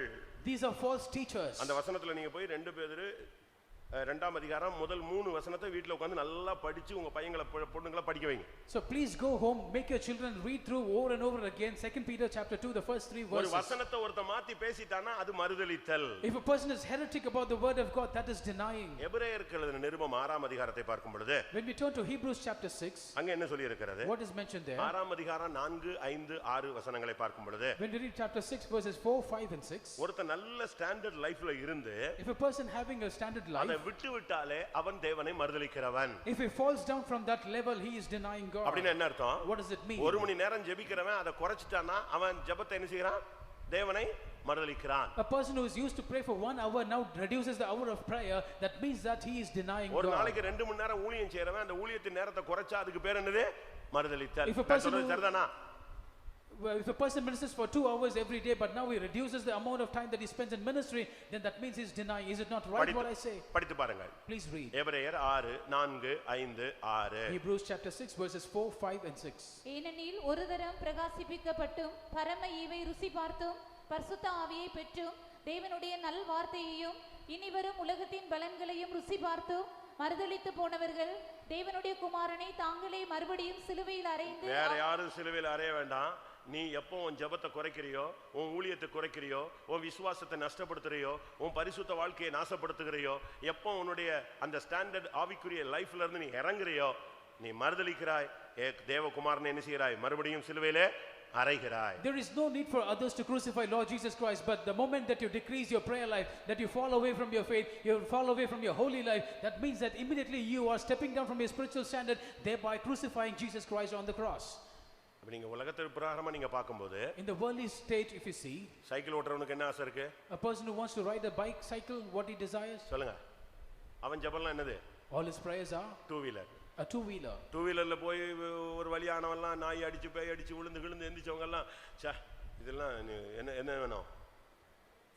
These are false teachers. அந்த வசனத்துல நீங்க போய் 2 பேதுரு 2ஆம் அதிகாரம் முதல் 3 வசனத்தை வீட்ல உட்கார்ந்து நல்லா படிச்சு உங்க பையங்களை பொண்ணுங்களை படிக்க வைங்க. So please go home, make your children read through over and over again 2 Peter chapter 2, the first 3 verses. ஒரு வசனத்தை ஒருத்த மாத்தி பேசிட்டானா அது மறுதலித்தல். If a person is heretic about the word of God, that is denying. எபிரேயருக்கு எழுதின நிருபம் 6ஆம் அதிகாரத்தை பார்க்கும் பொழுது, when we turn to Hebrews chapter 6, அங்க என்ன சொல்லி இருக்கிறது? what is mentioned there? 6ஆம் அதிகாரம் 4, 5, 6 வசனங்களை பார்க்கும் பொழுது, when we read chapter 6 verses 4, 5 and 6, ஒருத்த நல்ல ஸ்டாண்டர்ட் லைஃப்ல இருந்து if a person having a standard life, அதை விட்டு விட்டாலே அவன் தேவனை மறுதலிக்கிறவன். if he falls down from that level, he is denying God. அப்படினா என்ன அர்த்தம்? What does it mean? 1 மணி நேரம் ஜெபிக்கிறவன் அதை குறைச்சிட்டானா அவன் ஜெபத்தை என்ன செய்றான்? தேவனை மறுதலிக்கிறான். A person who is used to pray for 1 hour now reduces the hour of prayer, that means that he is denying God. ஒரு நாளைக்கு 2 மணி நேரம் ஊழியம் செய்றவன் அந்த ஊழியத்தின் நேரத்தை குறைச்சா அதுக்கு பேர் என்னது? மறுதலித்தல். If a person சரிதானா? If a person ministers for 2 hours every day, but now he reduces the amount of time that he spends in ministry, then that means he's denying. Is it not right what I say? படித்து பாருங்க. Please read. எபிரேயர் 6, 4, 5, 6. Hebrews chapter 6 verses 4, 5 and 6. ஏனெனில் ஒரு தரம் பிரகாசிப்பிக்கப்பட்டும் பரம ஈவை ருசி பார்த்தும் பரிசுத்த ஆவியை பெற்றும் தேவனுடைய நல் வார்த்தையையும் இனிவரும் உலகத்தின் பலன்களையும் ருசி பார்த்தும் மறுதலித்து போனவர்கள் தேவனுடைய குமாரனை தாங்களே மறுபடியும் சிலுவையில் அறைந்து, வேற யாரும் சிலுவையில் அறைய வேண்டாம். நீ எப்போ உன் ஜெபத்தை குறைக்கிறியோ, உன் ஊழியத்தை குறைக்கிறியோ, உன் விசுவாசத்தை நஷ்டப்படுத்துறியோ, உன் பரிசுத்த வாழ்க்கையை நாசப்படுத்துகிறியோ, எப்போ உன்னுடைய அந்த ஸ்டாண்டர்ட் ஆவிக்குரிய லைஃப்ல இருந்து நீ இறங்குறியோ, நீ மறுதலிக்கிறாய். தேவகுமாரனை என்ன செய்கிறாய்? மறுபடியும் சிலுவையிலே அறைகிறாய். There is no need for others to crucify Lord Jesus Christ, but the moment that you decrease your prayer life, that you fall away from your faith, you fall away from your holy life, that means that immediately you are stepping down from your spiritual standard, thereby crucifying Jesus Christ on the cross. அப்ப நீங்க உலகத்து பிரகாரமா நீங்க பாக்கும்போது, in the worldly state, if you see, cycle ஓட்டுறவனுக்கு என்ன ஆசை இருக்கு? a person who wants to ride a bike cycle, what he desires, சொல்லுங்க. அவன் ஜெபம்லாம் என்னது? all his prayers are 2 wheeler. a 2-wheeler. 2 வீலர்ல போய் ஒரு வழியானவன்லாம் நாய் அடிச்சு பேய் அடிச்சு விழுந்து எந்திரிச்சவங்க எல்லாம் இதெல்லாம் என்ன வேணும்?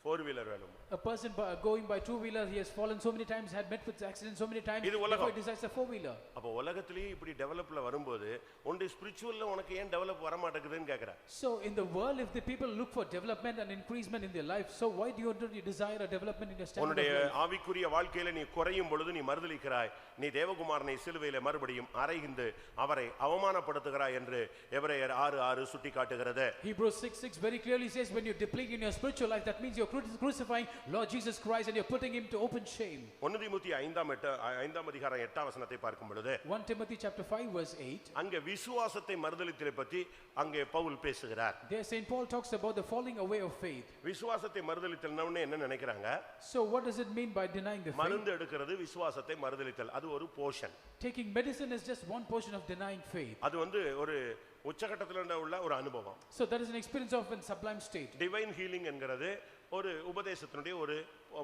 4 வீலர் வேணும். A person going by two-wheeler, he has fallen so many times, had met with accidents so many times இது before உலகம். he decides a four-wheeler. அப்ப உலகத்திலேயே இப்படி டெவலப்ல வரும்போது உன்னுடைய ஸ்பிரிச்சுவல்ல உனக்கு ஏன் டெவலப் வர மாட்டேங்குதுன்னு கேக்குறேன். So in the world, if the people look for development and increasement in their life, so why don't you desire a development in your standard உன்னுடைய of life? ஆவிக்குரிய வாழ்க்கையில நீ குறையும் பொழுது நீ மறுதலிக்கிறாய், நீ தேவகுமாரனை சிலுவையிலே மறுபடியும் அறைந்து அவரை அவமானப்படுத்துகிறாய் என்று எபிரேயர் 6:6 சுட்டி காட்டுகிறது. Hebrews 6:6 very clearly says, when you deplete in your spiritual life, that means you're crucifying Lord Jesus Christ and you're putting him to open shame. 1 தீமோத்தேயு 5ஆம் அதிகாரம் 8ஆம் வசனத்தை பார்க்கும் பொழுது 1 Timothy chapter 5 verse 8, அங்கே விசுவாசத்தை மறுதலித்தலை பற்றி அங்கே பவுல் பேசுகிறார். there Saint Paul talks about the falling away of faith. விசுவாசத்தை மறுதலித்தல்னா என்ன நினைக்கிறாங்க? So what does it mean by denying the faith? மருந்து எடுக்கிறது விசுவாசத்தை மறுதலித்தல், அது ஒரு portion. Taking medicine is just one portion of denying faith. அது ஒரு உச்சகட்டத்தில் உள்ள ஒரு அனுபவம். So that is an experience of a sublime state. Divine healing என்கிறது ஒரு உபதேசத்தினுடைய ஒரு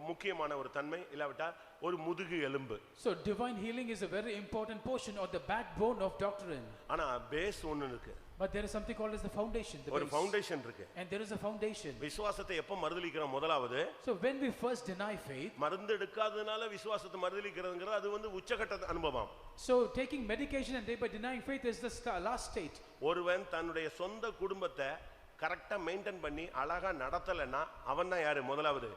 முக்கியமான ஒரு தன்மை, இல்லாவிட்டா ஒரு முதுகு எலும்பு. So divine healing is a very important portion or the backbone of doctrine. ஆனா பேஸ் ஒன்னு இருக்கு. But there is something called as the foundation, the ஒரு base. ஃபவுண்டேஷன் இருக்கு. And there is a foundation. விசுவாசத்தை எப்ப மறுதலிக்கிறோம்? முதலாவது So when we first deny faith, மருந்து எடுக்காதனால விசுவாசத்தை மறுதலிக்கிறதுங்கிறது அது உச்சகட்ட அனுபவம். so taking medication and thereby denying faith is the last state. ஒருவன் தன்னுடைய சொந்த குடும்பத்தை கரெக்டா மெயின்டைன் பண்ணி அழகா நடத்தலைன்னா அவன் தான் யாரு? முதலாவது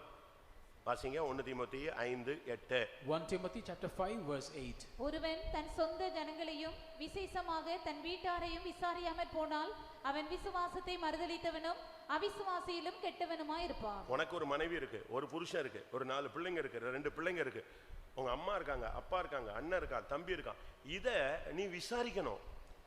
வாசிங்க 1 தீமோத்தேயு 5:8. 1 Timothy chapter 5 verse 8. ஒருவன் தன் சொந்த ஜனங்களையும் விசேஷமாக தன் வீட்டாரையும் விசாரியாமற் போனால் அவன் விசுவாசத்தை மறுதலித்தவனும் அவிசுவாசியிலும் கெட்டவனுமாய் இருப்பான். உனக்கு ஒரு மனைவி இருக்கு, ஒரு புருஷன் இருக்கு, ஒரு 4 பிள்ளைங்க இருக்கு, 2 பிள்ளைங்க இருக்கு, உங்க அம்மா இருக்காங்க, அப்பா இருக்காங்க, அண்ணன் இருக்கான், தம்பி இருக்கான். இத நீ விசாரிக்கணும்.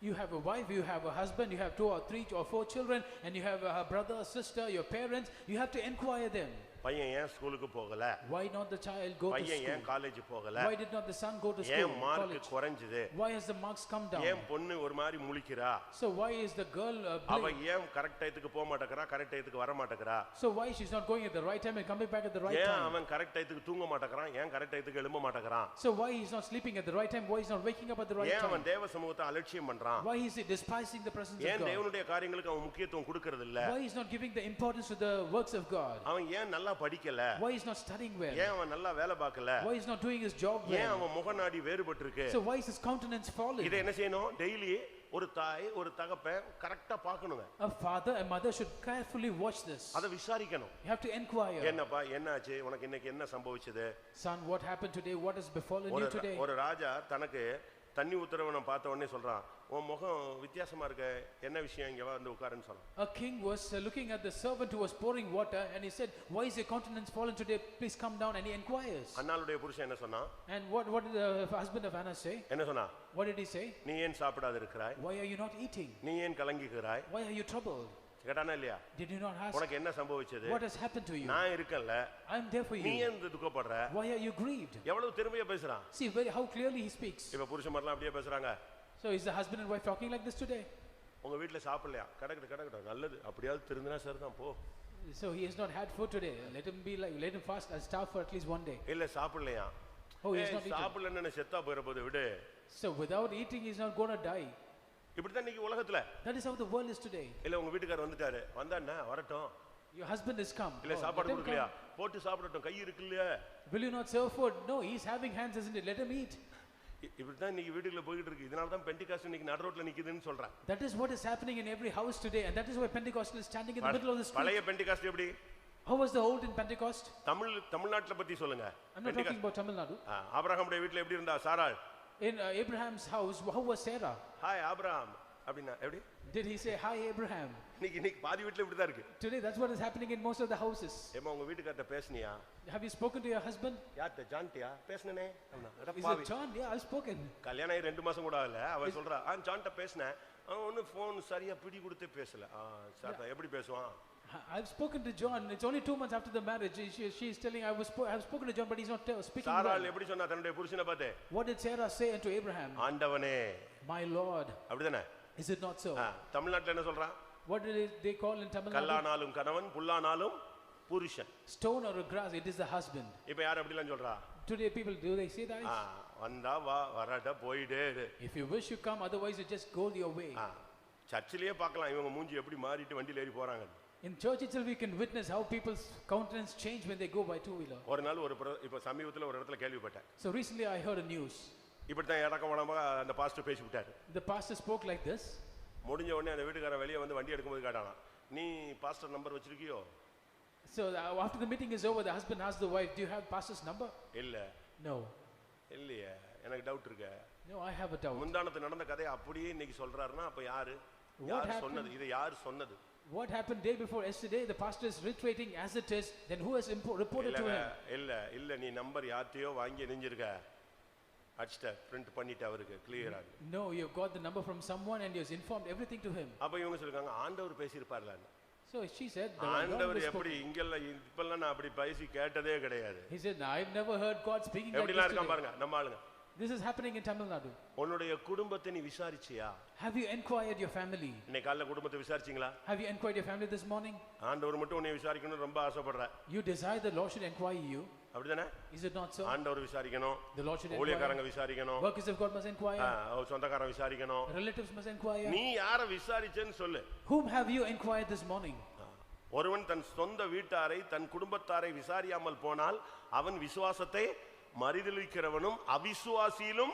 You have a wife, you have a husband, you have 2 or 3 or 4 children, and you have a brother, sister, your parents. You have to inquire them. பையன் ஏன் ஸ்கூலுக்கு போகல? Why not the child go to பையன் ஏன் school? College போகல? Why did not the son go to ஏன் school, mark college? குறைஞ்சது? Why has the marks come down? ஏன் பொண்ணு ஒரு மாதிரி முழிக்கிறா? So why is the girl அவ blind? ஏன் கரெக்ட் டைத்துக்கு போக மாட்டேங்கறா, கரெக்ட் டைத்துக்கு வர மாட்டேங்கறா? So why she's not going at the right time and coming back at the right ஏன் time? அவன் கரெக்ட் டைத்துக்கு தூங்க மாட்டேங்கறான், ஏன் கரெக்ட் டைத்துக்கு எழும்ப மாட்டேங்கறான்? So why he's not sleeping at the right time? Why he's not waking up at the right ஏன் time? அவன் தேவ சமூகத்தை அலட்சியம் பண்றான்? Why is he despising the presence of ஏன் God? தேவனுடைய காரியங்களுக்கு அவன் முக்கியத்துவம் கொடுக்கிறது இல்ல? Why he's not giving the importance to the works of God? அவன் ஏன் நல்லா படிக்கல? Why he's not studying well? ஏன் அவன் நல்லா வேலை பார்க்கல? Why he's not doing his job ஏன் well? அவன் முகநாடி வேறுபட்டிருக்கு? So why is his countenance fallen? இதை என்ன செய்யணும்? டெய்லி ஒரு தாய் ஒரு தகப்பன் கரெக்டா பார்க்கணுங்க. A father and mother should carefully watch this. அதை விசாரிக்கணும். You have to inquire. என்னப்பா என்னாச்சு, உனக்கு இன்னைக்கு என்ன சம்பவிச்சது? Son, what happened today? What has befallen you today? ஒரு ராஜா தனக்கு தண்ணி ஊத்துறவனை பார்த்த உடனே சொல்றான், உன் முகம் வித்தியாசமா இருக்க, என்ன விஷயம், இங்க வந்து உட்காருன்னு சொன்னான். A king was looking at the servant who was pouring water, and he said, why is your countenance fallen today? Please come down. And he inquires. அன்னாளுடைய புருஷன் என்ன சொன்னான்? And what did the husband of Anna say? என்ன சொன்னா? What did he say? நீ ஏன் சாப்பிடாத இருக்கிறாய்? Why are you not eating? நீ ஏன் கலங்குகிறாய்? Why are you troubled? கேட்டானா இல்லையா? Did you not ask? உனக்கு என்ன சம்பவிச்சது? What has happened to you? நான் இருக்கேன்ல, I am there for நீ you. ஏன் துக்கப்படுற? Why are you grieved? எவ்வளவு திறமையா பேசுறான். See how clearly he speaks. இப்ப புருஷன்மார்லாம் அப்படியே பேசுறாங்க. So is the husband and wife talking like this today? உங்க வீட்ல சாப்பிடலையா? கடக்கட நல்லது, அப்படியாவது திருந்தினா சரிதான் போ. So he has not had food today. Let him fast and starve for at least one day. இல்ல சாப்பிடலையா? Oh, he has not eaten. சாப்பிடலன்னு செத்தா போற போது விடு. So without eating he is not going to die. இப்படிதான் இன்னைக்கு உலகத்துல. That is how the world is today. இல்ல உங்க வீட்டுக்காரர் வந்துட்டாரு, வந்தானே வரட்டும். Your husband has come. இல்ல Oh, சாப்பாடு let him கொடுக்கலையா? come. போட்டு சாப்பிடட்டும், கை இருக்குல்ல. Will you not serve food? No, he is having hands, isn't it? Let him eat. இப்படிதான் இன்னைக்கு வீட்டுக்குள்ள போயிட்டு இருக்கு. இதனால தான் பெண்டிகாஸ்ட் இன்னைக்கு நடு ரோட்ல நிக்குதுன்னு சொல்றேன். That is what is happening in every house today, and that is why Pentecostal is standing in the middle of the street. பழைய பெண்டிகாஸ்ட் எப்படி? How was the old in Pentecost? தமிழ்நாட்டுல பத்தி சொல்லுங்க. I'm not talking about Tamil Nadu. ஆபிரகாமுடைய வீட்ல எப்படி இருந்தா சாராள்? In Abraham's house, how was Sarah? Hi Abraham அப்படினா எப்படி? Did he say hi Abraham? இன்னைக்கு பாதி வீட்ல இப்படி தான் இருக்கு. Today that's what is happening in most of the houses. ஏமா உங்க வீட்டுக்காரட்ட பேசுனியா? Have you spoken to your husband? யார்ட்ட ஜான்ட்டியா பேசுனனே? அட Is பாவி. it John? Yeah, I've spoken. கல்யாணம் ஆகி 2 மாசம் கூட ஆகல. அவ சொல்றா, ஜான்ட்ட பேசுனேன். அவன் ஒண்ணு ஃபோன் சரியா பிடி கொடுத்து பேசல. சாத்தா எப்படி பேசுவான்? I've spoken to John. It's only 2 months after the marriage. She is telling I've spoken to John, but he's not speaking சாராள் well. எப்படி சொன்னா தன்னுடைய புருஷனை பார்த்து? What did Sarah say unto Abraham? ஆண்டவனே. My Lord. அப்படிதானே? Is it not so? தமிழ்நாட்டுல என்ன சொல்றான்? What did they call in Tamil Nadu? கல்லானாலும் கணவன், புல்லானாலும் புருஷன். Stone or a grass, it is the husband. இப்போ யார் அப்படிலாம் சொல்றா? Today people, do they say that? வந்தா வா, வராட்ட போயிடே இரு. If you wish you come, otherwise you just go your way. சர்ச்சிலேயே பார்க்கலாம் இவங்க மூஞ்சி எப்படி மாறிட்டு வண்டியில ஏறி போறாங்க. In church itself we can witness how people's countenance change when they go by two-wheeler. ஒரு நாள் இப்ப சமீபத்துல ஒரு இடத்துல கேள்விப்பட்டேன். So recently I heard a news. இப்படி தான் இடக்கவனமா அந்த பாஸ்டர் பேசி விட்டாரு. The pastor spoke like this. முடிஞ்ச உடனே அந்த வீட்டுக்காரன் வெளியே வந்து வண்டி எடுக்கும்போது கேட்டானா, நீ பாஸ்டர் நம்பர் வச்சிருக்கியோ? So after the meeting is over, the husband asked the wife, do you have pastor's number? இல்ல. No. இல்லையே, எனக்கு டவுட் இருக்கு. No, I have a doubt. முந்தானத்து நடந்த கதையை அப்படியே இன்னைக்கு சொல்றாருன்னா அப்ப யாரு சொன்னது? இது யார் சொன்னது? What happened day before yesterday, the pastor is reiterating as it is, then who has reported to him? இல்ல நீ நம்பர் யார்த்தையோ வாங்கி நெஞ்சிருக்க. அடிச்சிட்ட பிரிண்ட் பண்ணிட்டு அவருக்கு கிளியரா. No, you got the number from someone and you has informed everything to him. அப்ப இவங்க சொல்றாங்க ஆண்டவர் பேசியிருப்பார்ல. So she said, ஆண்டவர் எப்படி இங்கெல்லாம் இப்பெல்லாம் நான் அப்படி பேசி கேட்டதே கிடையாது. He said, I've never heard God speaking like this. எப்படிலாம் இருக்கான் பாருங்க நம்ம ஆளுங்க. This is happening in Tamil Nadu. உன்னுடைய குடும்பத்தை நீ விசாரிச்சியா? Have you inquired your family? இன்னைக்கு காலையில குடும்பத்தை விசாரிச்சீங்களா? Have you inquired your family this morning? ஆண்டவர் மட்டும் உன்னை விசாரிக்கணும் ரொம்ப ஆசைப்படுற. You desire the Lord should inquire you. அப்படிதானே? Is it not so? ஆண்டவர் விசாரிக்கணும். The Lord should inquire. ஊழியக்காரங்க விசாரிக்கணும். Workers of God must inquire. சொந்தக்காரங்க விசாரிக்கணும். Relatives must inquire. நீ யாரை விசாரிச்சேன்னு சொல்லு. Whom have you inquired this morning? ஒருவன் தன் சொந்த வீட்டாரை தன் குடும்பத்தாரை விசாரியாமல் போனால் அவன் விசுவாசத்தை மறுதலிக்கிறவனும் அவிசுவாசியிலும்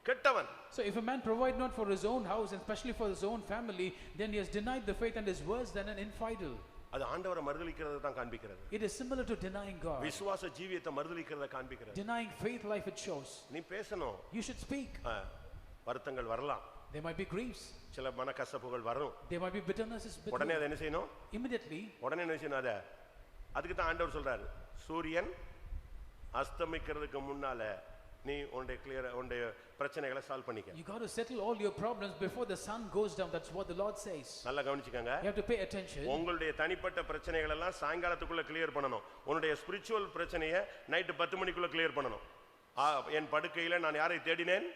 கெட்டவன். So if a man provide not for his own house and especially for his own family, then he has denied the faith and is worse than an infidel. அது ஆண்டவரை மறுதலிக்கிறதை தான் காண்பிக்கிறது. It is similar to denying God. விசுவாச ஜீவியத்தை மறுதலிக்கிறதை காண்பிக்கிறது. Denying faith life it shows. நீ பேசணும். You should speak. வருத்தங்கள் வரலாம். There might be griefs. சில மனக்கசப்புகள் வரும். There might be bitternesses. உடனே அதை என்ன செய்யணும்? Immediately. உடனே என்ன செய்யணும் அதை? அதுக்கு தான் ஆண்டவர் சொல்றாரு, சூரியன் அஸ்தமிக்கிறதுக்கு முன்னால நீ உன்னுடைய பிரச்சனைகளை சால்வ் பண்ணிக்க. You got to settle all your problems before the sun goes down. That's what the Lord says. நல்லா கவனிச்சுக்கங்க. You have to pay attention. உங்களுடைய தனிப்பட்ட பிரச்சனைகள் எல்லாம் சாயங்காலத்துக்குள்ள கிளியர் பண்ணணும். உன்னுடைய ஸ்பிரிச்சுவல் பிரச்சனையை நைட் 10 மணிக்குள்ள கிளியர் பண்ணணும். என் படுக்கையில நான் யாரை தேடினேன்?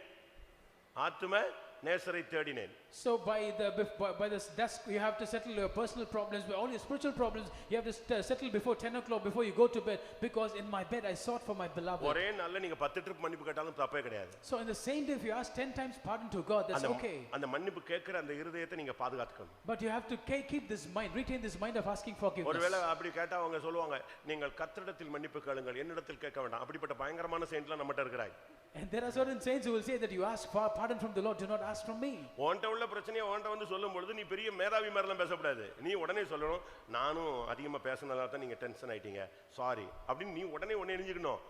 ஆத்தும நேசரை தேடினேன். So by this desk you have to settle your personal problems, all your spiritual problems you have to settle before 10 o'clock before you go to bed, because in my bed I sought for my beloved. ஒரே நாள்ல நீங்க 10 trip மன்னிப்பு கேட்டாலும் தப்பே கிடையாது. So in the same day if you ask 10 times pardon to God, that's okay. அந்த மன்னிப்பு கேக்குற அந்த இருதயத்தை நீங்க பாதுகாத்துக்கணும். But you have to keep this mind, retain this mind of asking forgiveness. ஒருவேளை அப்படி கேட்டா அவங்க சொல்லுவாங்க, நீங்கள் கர்த்தரிடத்தில் மன்னிப்பு கேளுங்கள், என்னிடத்தில் கேட்க வேண்டாம். அப்படிப்பட்ட பயங்கரமான செயின்ட்லாம் நம்மட்ட இருக்காங்க. And there are certain saints who will say that you ask for pardon from the Lord, do not ask from me. உன்கிட்ட உள்ள பிரச்சனையை உன்கிட்ட வந்து சொல்லும் பொழுது நீ பெரிய மேதாவி மாதிரிலாம் பேசக்கூடாது. நீ உடனே சொல்லணும், நானும் அதிகமா பேசினதால தான் நீங்க டென்ஷன் ஆயிட்டீங்க, சாரி அப்படின்னு நீ உடனே எரிஞ்சுக்கணும்.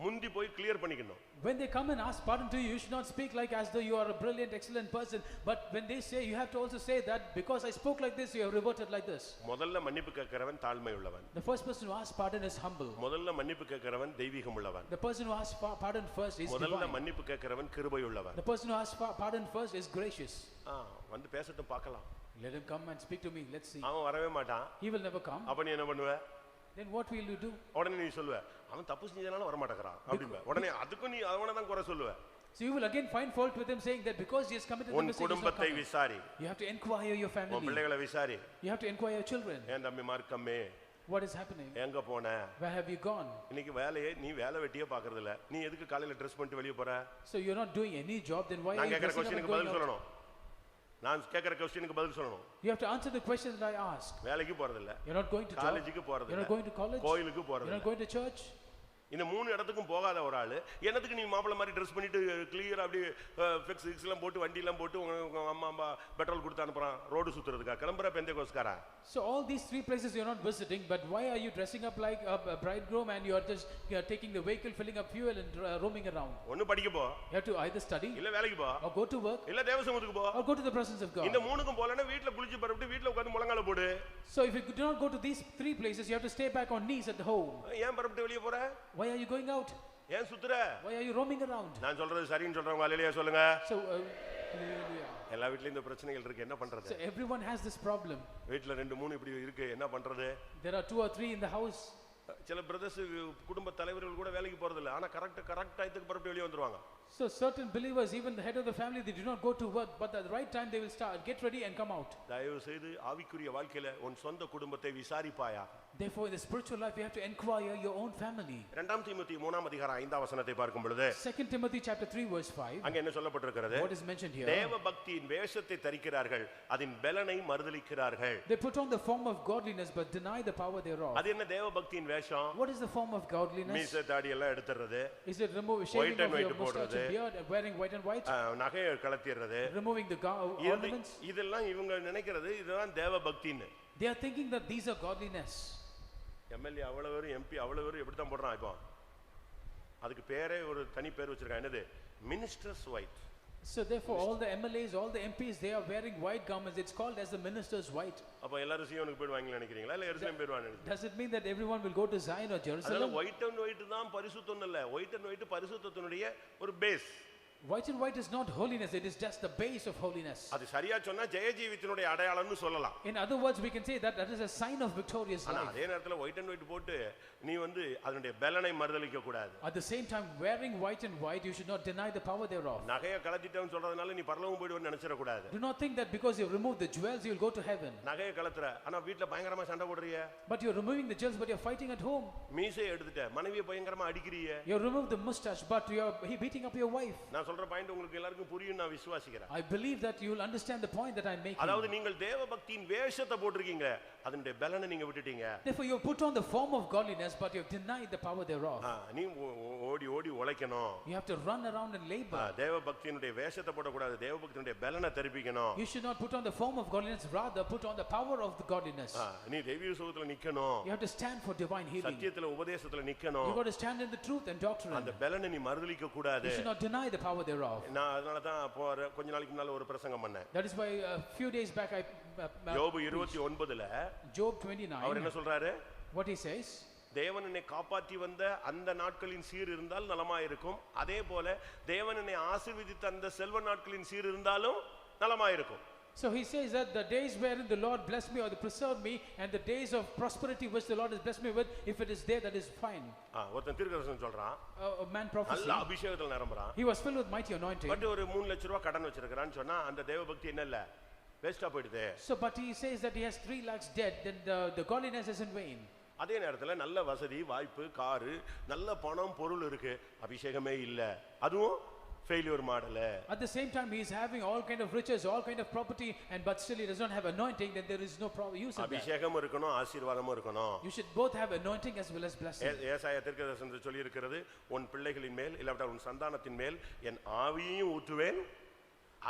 முந்தி போய் கிளியர் பண்ணிக்கணும். When they come and ask pardon to you, you should not speak like as though you are a brilliant excellent person, but when they say, you have to also say that because I spoke like this you have reverted like this. முதல்ல மன்னிப்பு கேட்கிறவன் தாழ்மை உள்ளவன். The first person who asks pardon is humble. முதல்ல மன்னிப்பு கேட்கிறவன் தெய்வீகம் உள்ளவன். The person who asks pardon first is divine. முதல்ல மன்னிப்பு கேட்கிறவன் கிருபை உள்ளவன். The person who asks pardon first is gracious. வந்து பேசட்டும் பார்க்கலாம். Let him come and speak to me, let's see. அவன் வரவே மாட்டான். He will never come. அப்ப நீ என்ன பண்ணுவ? Then what will you do? உடனே நீ சொல்லுவ, அவன் தப்பு செஞ்சதனால வர மாட்டேங்கறான் அப்படிம்பே. உடனே அதுக்கு நீ அவனை தான் குறை சொல்லுவ. So you will again find fault with him, saying that because he has committed the mistake. உன் குடும்பத்தை விசாரி. You have to inquire your family. உன் பிள்ளைகளை விசாரி. You have to inquire your children. என் தம்பி மார்க்கமே, what is happening? எங்க போன? Where have you gone? இன்னைக்கு நீ வேலை வெட்டியே பார்க்கறது இல்ல. நீ எதுக்கு காலையில Dress பண்ணிட்டு வெளிய போற? So you are not doing any job, then why are you dressing up and going out? நான் கேக்குற क्वेश्चனுக்கு பதில் சொல்லணும். You have to answer the questions that I ask. வேலைக்கு போறது இல்ல. You're not going to job. காலேஜுக்கு போறது இல்ல. You're not going to college. கோயிலுக்கு போறது இல்ல. You're not going to church. இந்த மூணு இடத்துக்கும் போகாத ஒரு ஆளு என்னத்துக்கு நீ மாப்பிள்ளை மாதிரி ட்ரெஸ் பண்ணிட்டு கிளியரா அப்படி ஃபிக்ஸ் எல்லாம் போட்டு வண்டி எல்லாம் போட்டு உங்க அம்மா பெட்ரோல் கொடுத்து அனுப்புறான் ரோடு சுத்துறதுக்கா கிளம்புற பெந்தேகோஸ்காரா? So all these three places you're not visiting, but why are you dressing up like a bridegroom and you are just taking the vehicle, filling up fuel and roaming around? ஒன்னு படிக்க போ. You have to either study இல்ல வேலைக்கு போ or go to work இல்ல தேவசமூகத்துக்கு போ or go to the presence of God. இந்த மூணுக்கும் போலனா வீட்ல குளிச்சு பரப்பிட்டு வீட்ல உட்கார்ந்து முழங்கால போடு. So if you do not go to these three places, you have to stay back on knees at home. ஏன் பரப்பிட்டு வெளிய போற? Why are you going out? ஏன் சுத்துற? Why are you roaming around? நான் சொல்றது சரின்னு சொல்றவங்க ஹalleluya சொல்லுங்க. So hallelujah. எல்லா வீட்லயும் இந்த பிரச்சனைகள் இருக்கு, என்ன பண்றது? So everyone has this problem. வீட்ல 2 3 இப்படி இருக்கு, என்ன பண்றது? There are 2 or 3 in the house. சில பிரதர்ஸ் குடும்ப தலைவர்கள் கூட வேலைக்கு போறது இல்ல, ஆனா கரெக்ட் டைத்துக்கு பரப்பிட்டு வெளிய வந்துருவாங்க. So certain believers, even the head of the family, they do not go to work, but at the right time they will start, get ready and come out. தயவு செய்து ஆவிக்குரிய வாழ்க்கையில உன் சொந்த குடும்பத்தை விசாரிப்பாயா. Therefore, in the spiritual life, you have to inquire your own family. 2 தீமோத்தேயு 3 அதிகாரம் 5 வசனத்தை பார்க்கும் பொழுது 2 Timothy chapter 3 verse 5. அங்க என்ன சொல்லப்பட்டிருக்கிறது? What is mentioned here? தேவ பக்தியின் வேஷத்தை தரிக்கிறார்கள், அதின் பலனை மறுதலிக்கிறார்கள். They put on the form of godliness but deny the power thereof. அது என்ன தேவ பக்தியின் வேஷம்? What is the form of godliness? மீசை தாடி எல்லாம் எடுத்துறது. Is it shaving of your mustache and beard and wearing white and white? நகையை கலத்திறது. Removing the ornaments? இதெல்லாம் இவங்க நினைக்கிறது இதுதான் தேவ பக்தின்னு. They are thinking that these are godliness. MLA அவ்வளவு பேர், எம்பி அவ்வளவு பேர் எப்படி தான் போடுறான் இப்போ? அதுக்கு பேரே ஒரு தனி பேர் வச்சிருக்காங்க. என்னது? Ministers white. So therefore all the MLAs, all the MPs, they are wearing white garments. It's called as the ministers white. அப்ப எல்லாரும் சியோனுக்கு போய்டுவாங்கன்னு நினைக்கிறீங்களா? இல்ல எருசலேம் போய்டுவாங்க? Does it mean that everyone will go to Zion or Jerusalem? அதனால white and white தான் பரிசுத்தம் இல்ல. White and white பரிசுத்தத்தினுடைய ஒரு base. White and white is not holiness, it is just the base of holiness. அது சரியா சொன்னா ஜெயஜீவிதனுடைய அடையாளம்னு சொல்லலாம். In other words, we can say that that is a sign of victorious life. அதே நேரத்துல white and white போட்டு நீ வந்து அதனுடைய பலனை மறுதலிக்க கூடாது. At the same time, wearing white and white, you should not deny the power thereof. நகையை கலத்திட்டேன்னு சொல்றதுனால நீ பரலோகம் போய்டுவேன்னு நினைச்சிர கூடாது. Do not think that because you remove the jewels, you will go to heaven. நகையை கலத்துற, ஆனா வீட்ல பயங்கரமா சண்டை போடுறியே. But you are removing the jewels, but you are fighting at home. மீசை எடுத்துட்ட, மனைவியை பயங்கரமா அடிக்கிறியே. You remove the mustache, but you are beating up your wife. நான் சொல்ற பாயிண்ட் உங்களுக்கு எல்லாருக்கும் புரியும் நான் விசுவாசிக்கிறேன். I believe that you will understand the point that I am making. அதாவது நீங்கள் தேவ பக்தியின் வேஷத்தை போட்டுருக்கீங்க, அதனுடைய பலனை நீங்க விட்டுட்டீங்க. Therefore you put on the form of godliness, but you have denied the power thereof. நீ ஓடி ஓடி உழைக்கணும். You have to run around and labor. தேவ பக்தியினுடைய வேஷத்தை போட கூடாது, தேவ பக்தியினுடைய பலனை தெரிவிக்கணும். You should not put on the form of godliness, rather put on the power of the godliness. நீ தெய்வீக சுகத்துல நிக்கணும். You have to stand for divine healing. சத்தியத்துல உபதேசத்துல நிக்கணும். You got to stand in the truth and doctrine. அந்த பலனை நீ மறுதலிக்க கூடாது. You should not deny the power thereof. நான் அதனால தான் கொஞ்ச நாளைக்கு முன்னால ஒரு பிரசங்கம் பண்ணேன். That is why a few days back I யோபு 29ல Job 29 அவர் என்ன சொல்றாரு? what he says, தேவன் என்னை காப்பாற்றி வந்த அந்த நாட்களின் சீர் இருந்தால் நலமாயிருக்கும், அதே போல தேவன் என்னை ஆசீர்வதித்த அந்த செல்வ நாட்களின் சீர் இருந்தாலும் நலமாயிருக்கும். so he says that the days wherein the Lord blessed me or preserved me, and the days of prosperity which the Lord has blessed me with, if it is there, that is fine. ஒருத்தன் தீர்க்கதரிசனம் சொல்றான், A man prophesied, நல்ல அபிஷேகத்துல நிரம்புறான், he was filled with mighty anointing, but ஒரு 3 லட்சம் ரூபாய் கடன் வச்சிருக்கான்னு சொன்னா அந்த தேவ பக்தி என்ன இல்ல, வேஸ்டா போயிடுது. so but he says that he has 3 lakhs debt, then the godliness is in vain. அதே நேரத்துல நல்ல வசதி வாய்ப்பு காரு நல்ல பணம் பொருள் இருக்கு, அபிஷேகமே இல்ல, அதுவும் failure model. At the same time he is having all kind of riches, all kind of property, and but still he does not have anointing, then there is no use of that. அபிஷேகம் இருக்கணும், ஆசீர்வாதமும் இருக்கணும். You should both have anointing as well as blessing. ஏசாயா தீர்க்கதரிசனத்தில் சொல்லி இருக்கிறது, உன் பிள்ளைகளின் மேல் இல்லாவிட்டால் உன் சந்தானத்தின் மேல் என் ஆவியையும் ஊற்றுவேன்,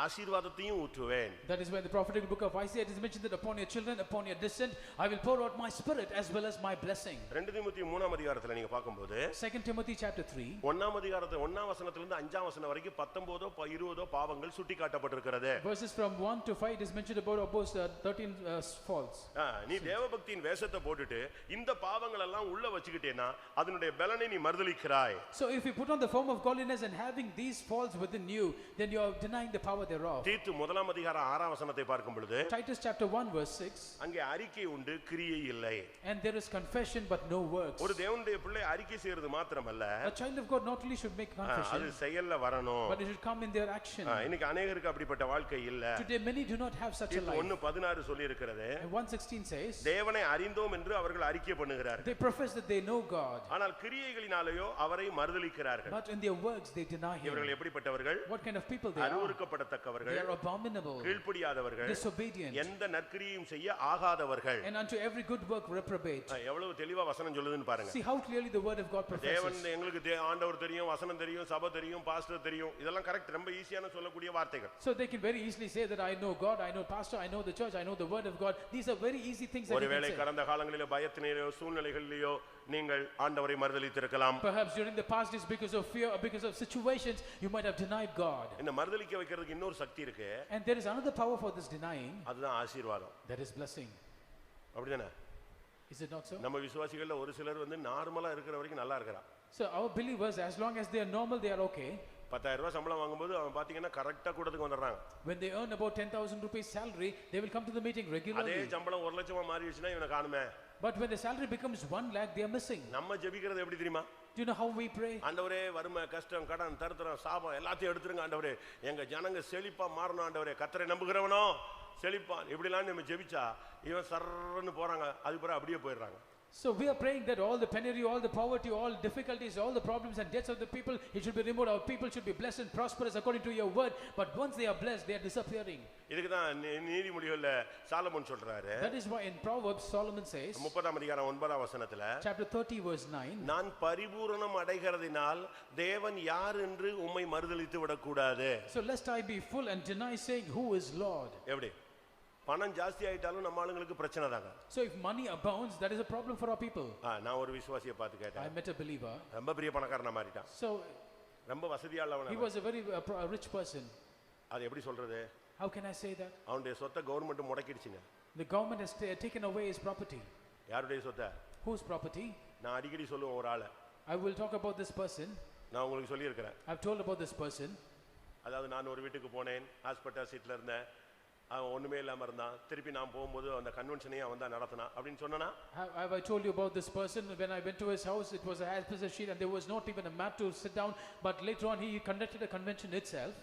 ஆசீர்வாதத்தையும் ஊற்றுவேன். That is why the prophetic book of Isaiah it is mentioned that upon your children, upon your descent, I will pour out my spirit as well as my blessing. 2 தீமோத்தேயு 3 அதிகாரத்துல நீங்க பாக்கும்போது 2 Timothy chapter 3 1 அதிகாரத்துல 1 வசனத்துல இருந்து 5 வசனம் வரைக்கும் 19 20 பாவங்கள் சுட்டிக்காட்டப்பட்டிருக்கிறது. verses from 1 to 5 it is mentioned about 13 faults. நீ தேவபக்தியின் வேஷத்தை போட்டுட்டு இந்த பாவங்கள் எல்லாம் உள்ள வச்சுக்கிட்டேனா அதனுடைய பலனை நீ மறுதலிக்கிறாய். So if you put on the form of godliness and having these faults within you, then you are denying the power thereof. தீத்து 1 அதிகாரம் 6 வசனத்தை பார்க்கும் பொழுது Titus chapter 1 verse 6 அங்கே அறிக்கை உண்டு, கிரியை இல்லை. and there is confession but no works. ஒரு தேவனுடைய பிள்ளை அறிக்கை செய்யறது மாத்திரமல்ல, a child of God not only should make confession, அது செயல்ல வரணும், but it should come in their action. இன்னைக்கு अनेகருக்கு அப்படிப்பட்ட வாழ்க்கை இல்ல. Today many do not have such a life. 1:16 சொல்லி இருக்கிறது, and 1:16 says தேவனை அறிந்தோம் என்று அவர்கள் அறிக்கை பண்ணுகிறார்கள், they profess that they know God, ஆனால் கிரியைகளினாலேயோ அவரை மறுதலிக்கிறார்கள். but in their works they deny him. இவர்கள் எப்படிப்பட்டவர்கள்? what kind of people they are? அருவருக்கப்படத்தக்கவர்கள், they are abominable, கீழ்ப்படியாதவர்கள், disobedient, எந்த நற்கிரியையும் செய்ய ஆகாதவர்கள், and unto every good work reprobate. எவ்வளவு தெளிவா வசனம் சொல்லுதுன்னு பாருங்க. see how clearly the word of God தேவன் professes. எங்களுக்கு ஆண்டவர் தெரியும், வசனம் தெரியும், சபை தெரியும், பாஸ்டர் தெரியும், இதெல்லாம் கரெக்ட், ரொம்ப ஈஸியான சொல்லக்கூடிய வார்த்தைகள். so they can very easily say that I know God, I know pastor, I know the church, I know the word of God. These are very easy things that you ஒருவேளை can say. கடந்த காலங்களிலே பயத்தினோ சூழ்நிலைகளிலோ நீங்கள் ஆண்டவரை மறுதலித்திருக்கலாம். perhaps during the past is because of fear or because of situations you might have denied God. இந்த மறுதலிக்க வைக்கிறதுக்கு இன்னொரு சக்தி இருக்கு, and there is another power for this denying, அதுதான் ஆசீர்வாதம். that is blessing. அப்படிதானே? is it not so? நம்ம விசுவாசிகள்ல ஒரு சிலர் வந்து நார்மலா இருக்கிற வரைக்கும் நல்லா இருக்கறா. so our believers, as long as they are normal, they are okay. 10,000 ரூபாய் சம்பளம் வாங்கும்போது அவன் பாத்தீங்கன்னா கரெக்ட்டா கூடத்துக்கு வந்துறாங்க. when they earn about 10,000 rupees salary, they will come to the meeting regularly. அதே சம்பளம் 1 லட்சமா மாறிடுச்சுனா இவனை காணுமே. But when the salary becomes 1 lakh, they are missing. நம்ம ஜெபிக்கிறது எப்படி தெரியுமா? Do you know how we pray? ஆண்டவரே வறுமை கஷ்டம் கடன் தரித்திரம் சாபம் எல்லாத்தையும் எடுத்துருங்க ஆண்டவரே, எங்க ஜனங்க செழிப்பா மாறணும் ஆண்டவரே, கர்த்தரை நம்புகிறவனோ செழிப்பான். இப்படிலாம் நம்ம ஜெபிச்சா இவன் சர்றன்னு போறாங்க, அதுக்கு பிறகு அப்படியே போயிடுறாங்க. So we are praying that all the penury, all the poverty, all difficulties, all the problems and debts of the people, it should be removed. Our people should be blessed and prosperous according to your word. But once they are blessed, they are disappearing. இதுக்கு தான் நீதிமொழிகள்ல Solomon சொல்றாரு. That is why in Proverbs Solomon says, 30ஆம் அதிகாரம் 9ஆம் வசனத்துல, chapter 30 verse 9, நான் பரிபூரணம் அடைகிறதினால் தேவன் யார் என்று உம்மை மறுதலித்து விடக்கூடாது. So lest I be full and deny saying, who is Lord? எப்படி? பணம் ஜாஸ்தி ஆயிட்டாலும் நம்ம ஆளுங்களுக்கு பிரச்சனை தாங்க. So if money abounds, that is a problem for our people. நான் ஒரு விசுவாசியை பார்த்து I கேட்டேன். met a believer. ரொம்ப பெரிய பணக்காரனா மாறிட்டான். So ரொம்ப வசதியானவனா. he was a very rich person. அது எப்படி சொல்றது? How can I say that? அவனுடைய சொத்தை government முடக்கிடுச்சுங்க. The government has taken away his property. யாருடைய சொத்தை? Whose property? நான் அடிக்கடி சொல்லுவேன் ஒரு ஆளை. I will talk about this person. நான் உங்களுக்கு சொல்லி இருக்கிறேன். I've told about this person. அதாவது நான் ஒரு வீட்டுக்கு போனேன், ஹாஸ்பிட்டல் சீட்ல இருந்தேன், அவன் ஒண்ணுமே இல்லாம இருந்தான், திருப்பி நான் போகும்போது அந்த கன்வென்ஷனையும் அவன் தான் நடத்தினான் அப்படின்னு சொன்னா. Have I told you about this person? When I went to his house, it was a hospital sheet and there was not even a mat to sit down, but later on he conducted a convention itself.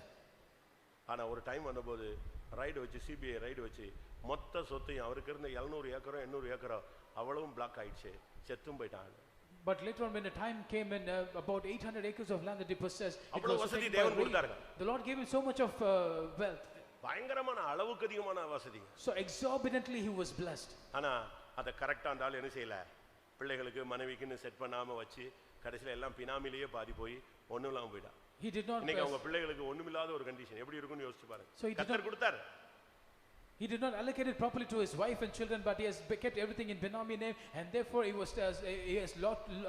ஆனா ஒரு time வந்தபோது ride வச்சு, CBI ride வச்சு மொத்த சொத்தையும், அவருக்கு இருந்த 700 ஏக்கரோ 800 ஏக்கரோ அவ்வளவும் பிளாக் ஆயிடுச்சு, செத்தும் போயிட்டான். But later on when the time came in, about 800 acres of land that he possessed, it அவ்வளவு was வசதி taken by தேவன் raid. கொடுத்தாருங்க. The Lord gave him so much of wealth. பயங்கரமான அளவுக்கு அதிகமான வசதி. So exorbitantly he was blessed. ஆனா அத கரெக்ட்டா இருந்தாலும் என்ன செய்யல, பிள்ளைகளுக்கு மனைவிக்குன்னு செட் பண்ணாம வச்சு கடைசில எல்லாம் பினாமிலேயே பாதி போய் ஒண்ணும் இல்லாம போயிட்டான். He did not இன்னைக்கு அவங்க பிள்ளைகளுக்கு ஒண்ணுமில்லாத ஒரு கண்டிஷன் எப்படி இருக்கும்னு யோசிச்சு பாருங்க. So he did கர்த்தர் கொடுத்தாரு. He did not allocate it properly to his wife and children, but he has kept everything in Benami name, and therefore he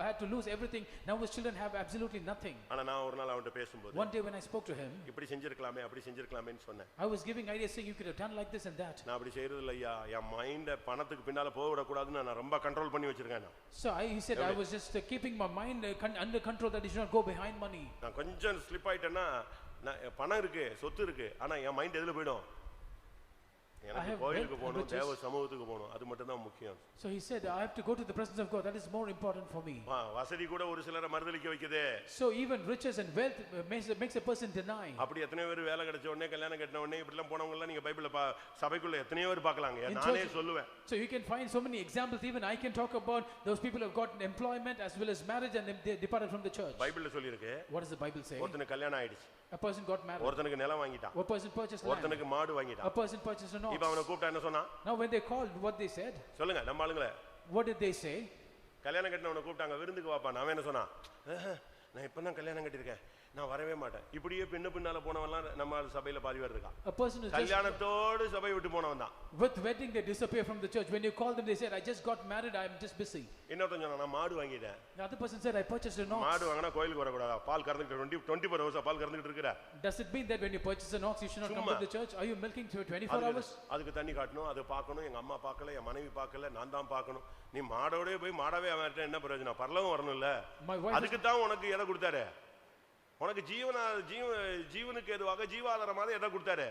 had to lose everything. Now his children have absolutely nothing. ஆனா நான் ஒரு நாள் அவன்கிட்ட பேசும்போது, One day when I spoke to him, இப்படி செஞ்சிருக்கலாமே அப்படி செஞ்சிருக்கலாமேன்னு சொன்னேன். I was giving ideas saying you could have done like this and that. நான் அப்படி செய்யறது இல்லையா, என் மைண்ட பணத்துக்கு பின்னால போக விடக்கூடாதுன்னு நான் ரொம்ப கண்ட்ரோல் பண்ணி வச்சிருக்கேன். So he said I was just keeping my mind under control, that he should not go behind money. நான் கொஞ்சம் ஸ்லிப் ஆயிட்டேன்னா, பணம் இருக்கு, சொத்து இருக்கு, ஆனா என் மைண்ட் எதுல போயிடும்? எனக்கு கோயிலுக்கு போகணும், தேவ சமூகத்துக்கு போகணும், அது மட்டும் தான் முக்கியம். So he said I have to go to the presence of God, that is more important for me. வசதி கூட ஒரு சிலரை மறுதலிக்க வைக்குது. So even riches and wealth makes a person deny. அப்படி எத்தனை பேர் வேலை கிடைச்ச உடனே கல்யாணம் கட்டின உடனே இப்படி எல்லாம் போனவங்க எல்லாம் நீங்க பைபிள்ல சபைக்குள்ள எத்தனை பேர் பார்க்கலாங்க, நானே சொல்லுவேன். So you can find so many examples, even I can talk about those people who have gotten employment as well as marriage and they departed from the church. பைபிள்ல சொல்லி இருக்கு. What does the Bible say? ஒருத்தனுக்கு கல்யாணம் ஆயிடுச்சு, A person got married, ஒருத்தனுக்கு நிலம் வாங்கிட்டான், a person purchased land, ஒருத்தனுக்கு மாடு வாங்கிட்டான், a person purchased an ox. இப்ப அவனை கூப்பிட்டா என்ன சொன்னா? Now when they called, what they said? சொல்லுங்க நம்ம ஆளுங்களே. What did they say? கல்யாணம் கட்டினவனை கூப்பிட்டாங்க, விருந்துக்கு வாப்பா. நான் என்ன சொன்னா, நான் இப்பதான் கல்யாணம் கட்டியிருக்கேன், நான் வரவே மாட்டேன். இப்படியே பின்னால போனவன்லாம் நம்ம சபையில பாதி பேர் இருக்கான். A person is கல்யாணத்தோடு சபை விட்டு போனவன் தான். with wedding they disappear from the church. When you call them they said I just got married, I am just busy. இன்னொருத்தன் சொன்னா நான் மாடு வாங்கிட்டேன். The other person said I purchased an ox. மாடு வாங்கினா கோயிலுக்கு வரக்கூடாதா? பால் கறந்துட்டு 24 hours பால் கறந்துட்டு இருக்கற. Does it mean that when you purchase an ox you should not come to the church? Are you milking 24 hours? அதுக்கு தண்ணி காட்டணும், அது பார்க்கணும், எங்க அம்மா பார்க்கல, என் மனைவி பார்க்கல, நான் தான் பார்க்கணும். நீ மாடோடே போய் மாடவே அவர்ட்ட என்ன பிரயோஜனம்? பரலோகம் வரணும்ல. அதுக்கு தான் உனக்கு எதை கொடுத்தாரு? உனக்கு ஜீவனுக்கு எதுவாக ஜீவாதாரமாக எதை கொடுத்தாரு?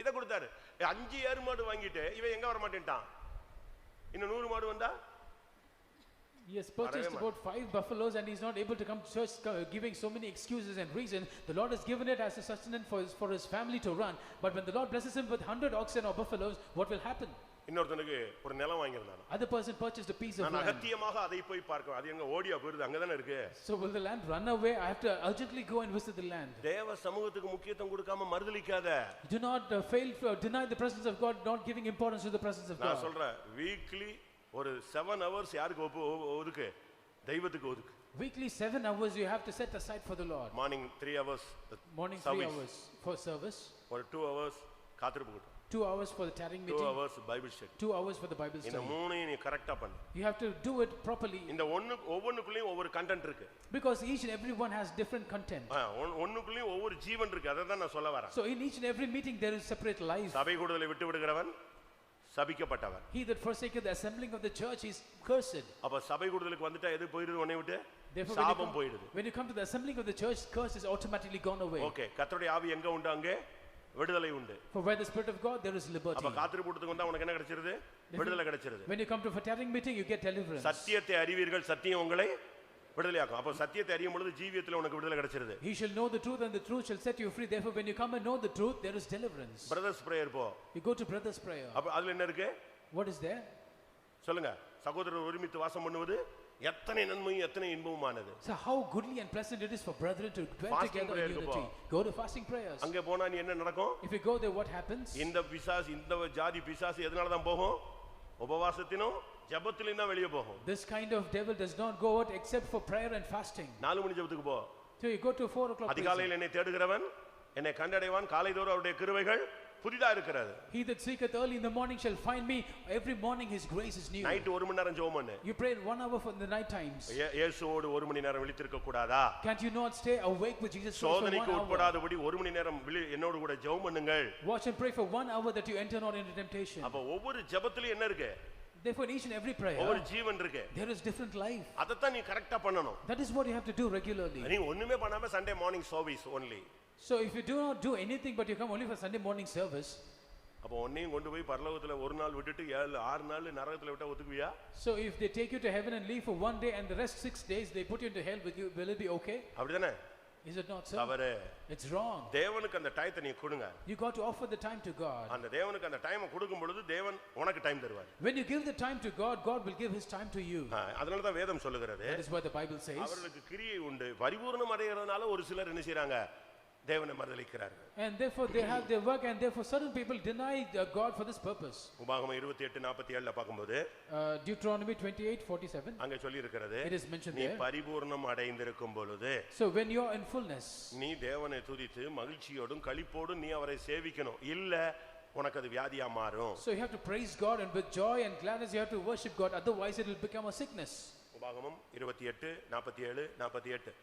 இதை கொடுத்தாரு. 5 ஏறு மாடு வாங்கிட்டு இவன் எங்க வர மாட்டேன்ட்டான். இன்னும் 100 மாடு வந்தா? He has purchased about 5 buffaloes and he's not able to come to church, giving so many excuses and reasons. The Lord has given it as a sustenance for his family to run. But when the Lord blesses him with 100 oxen or buffaloes, what will happen? இன்னொருத்தனுக்கு ஒரு நிலம் வாங்கியிருந்தான். Other person purchased a piece of land. நான் அகத்தியமாக அதை போய் பார்க்க, அது எங்க ஓடியா போயிடுது, அங்க தானே இருக்கு. So will the land run away? I have to urgently go and visit the land. தேவ சமூகத்துக்கு முக்கியத்துவம் கொடுக்காம மறுதலிக்காத. Do not deny the presence of God, not giving importance to the presence of God. நான் சொல்றேன், வீக்லி ஒரு 7 hours யாருக்கு ஒதுக்கு? தெய்வத்துக்கு ஒதுக்கு. Weekly 7 hours you have to set aside for the Lord. Morning 3 hours. Morning 3 hours for service. ஒரு 2 hours காத்திருப்பு. 2 hours for the tarrying meeting. 2 hours Bible study. 2 hours for the Bible study. இந்த மூணையும் நீ கரெக்ட்டா பண்ணு. You have to do it properly. இந்த ஒவ்வொண்ணுக்குள்ளேயும் ஒவ்வொரு content இருக்கு. Because each and every one has different content. ஒவ்வொன்னுக்குள்ளேயும் ஒவ்வொரு ஜீவன் இருக்கு. அத தான் நான் சொல்ல வரேன். So in each and every meeting there is separate life. சபை கூடுதலை விட்டு விடுகிறவன் சபிக்கப்பட்டவன். He that forsaketh the assembling of the church is cursed. அப்ப சபை கூடுதலுக்கு வந்துட்டா எது போயிடுது உன்னை விட்டு? Therefore சாபம் போயிடுது. when you come to the assembling of the church, curse is automatically gone away. Okay, கர்த்தருடைய ஆவி எங்க உண்டு அங்கே விடுதலை உண்டு. For where the Spirit of God, there is liberty. அப்ப காத்திருப்பு கூட்டத்துக்கு வந்தா உனக்கு என்ன கிடைச்சிருது? விடுதலை கிடைச்சிருது. When you come to a tarrying meeting, you get deliverance. சத்தியத்தை அறிவீர்கள், சத்தியம் உங்களை விடுதலையாக்கும். அப்ப சத்தியத்தை அறியும் பொழுது ஜீவியத்துல உனக்கு விடுதலை கிடைச்சிருது. He shall know the truth and the truth shall set you free. Therefore when you come and know the truth, there is deliverance. Brothers prayer போ. You go to brother's prayer. அப்ப அதுல என்ன இருக்கு? What is there? சொல்லுங்க. சகோதரர் ஒருமித்து வாசம் பண்ணுவது எத்தனை நன்மையும் எத்தனை இன்பமானது. So how goodly and pleasant it is for brethren to dwell together in unity. Go to fasting prayers. அங்க போனா நீ என்ன நடக்கும்? If you go there, what happens? இந்த பிசாசு, இந்த ஜாதி பிசாசு எதனால தான் போகும்? உபவாசத்திலும் ஜெபத்திலும் தான் வெளிய போகும். This kind of devil does not go out except for prayer and fasting. 4 மணி ஜெபத்துக்கு போ. So you go to 4 o'clock. அதிகாலையில் என்னை தேடுகிறவன் என்னை கண்டடைவான், காலைதோறும் அவருடைய கிருபைகள் புதிதா இருக்கிறது. He that seeketh early in the morning shall find me. Every morning his grace is new. Night 1 மணி நேரம் ஜெபம் பண்ணு. You pray 1 hour for the night times. இயேசுவோடு 1 மணி நேரம் விழித்திருக்க கூடாதா? Can't you not stay awake with Jesus for 1 hour? சோதனைக்கு உட்படாதபடி 1 மணி நேரம் என்னோடு கூட ஜெபம் பண்ணுங்கள். Watch and pray for 1 hour that you enter not into temptation. அப்ப ஒவ்வொரு ஜெபத்திலும் என்ன இருக்கு? Therefore in each and every prayer ஒவ்வொரு ஜீவன் இருக்கு. there is different life. அத தான் நீ கரெக்ட்டா பண்ணணும். That is what you have to do regularly. நீ ஒண்ணுமே பண்ணாம Sunday morning service only. So if you do not do anything but you come only for Sunday morning service, அப்ப ஒன்னையும் கொண்டு போய் பரலோகத்துல ஒரு நாள் விட்டுட்டு 6 நாள் நரகத்துல விட்டா ஒத்துக்குவியா? so if they take you to heaven and leave for 1 day and the rest 6 days they put you into hell, will it be okay? அப்படிதானே? Is it not so? தவறு. It's wrong. தேவனுக்கு அந்த டைத்தை நீ கொடுங்க. You got to offer the time to God. அந்த தேவனுக்கு அந்த டைமை கொடுக்கும் பொழுது தேவன் உனக்கு டைம் தருவார். When you give the time to God, God will give his time to you. அதனால தான் வேதம் சொல்லுகிறது. That is what the Bible says. அவர்களுக்கு கிரியை உண்டு. பரிபூரணம் அடையறதுனால ஒரு சிலர் என்ன செய்றாங்க? தேவனை மறுதலிக்கிறார்கள். And therefore they have their work and therefore certain people deny God for this purpose. உபாகமம் 28:47ல பாக்கும்போது Deuteronomy 28:47 அங்க சொல்லி இருக்கிறது. it is mentioned நீ there. பரிபூரணம் அடைந்திருக்கும் பொழுது So when you are in fullness, நீ தேவனை துதித்து மகிழ்ச்சியோடும் களிப்போடும் நீ அவரை சேவிக்கணும். இல்ல உனக்கு அது வியாதியா மாறும். so you have to praise God and with joy and gladness you have to worship God, otherwise it will become a sickness. உபாகமம் 28:47-48.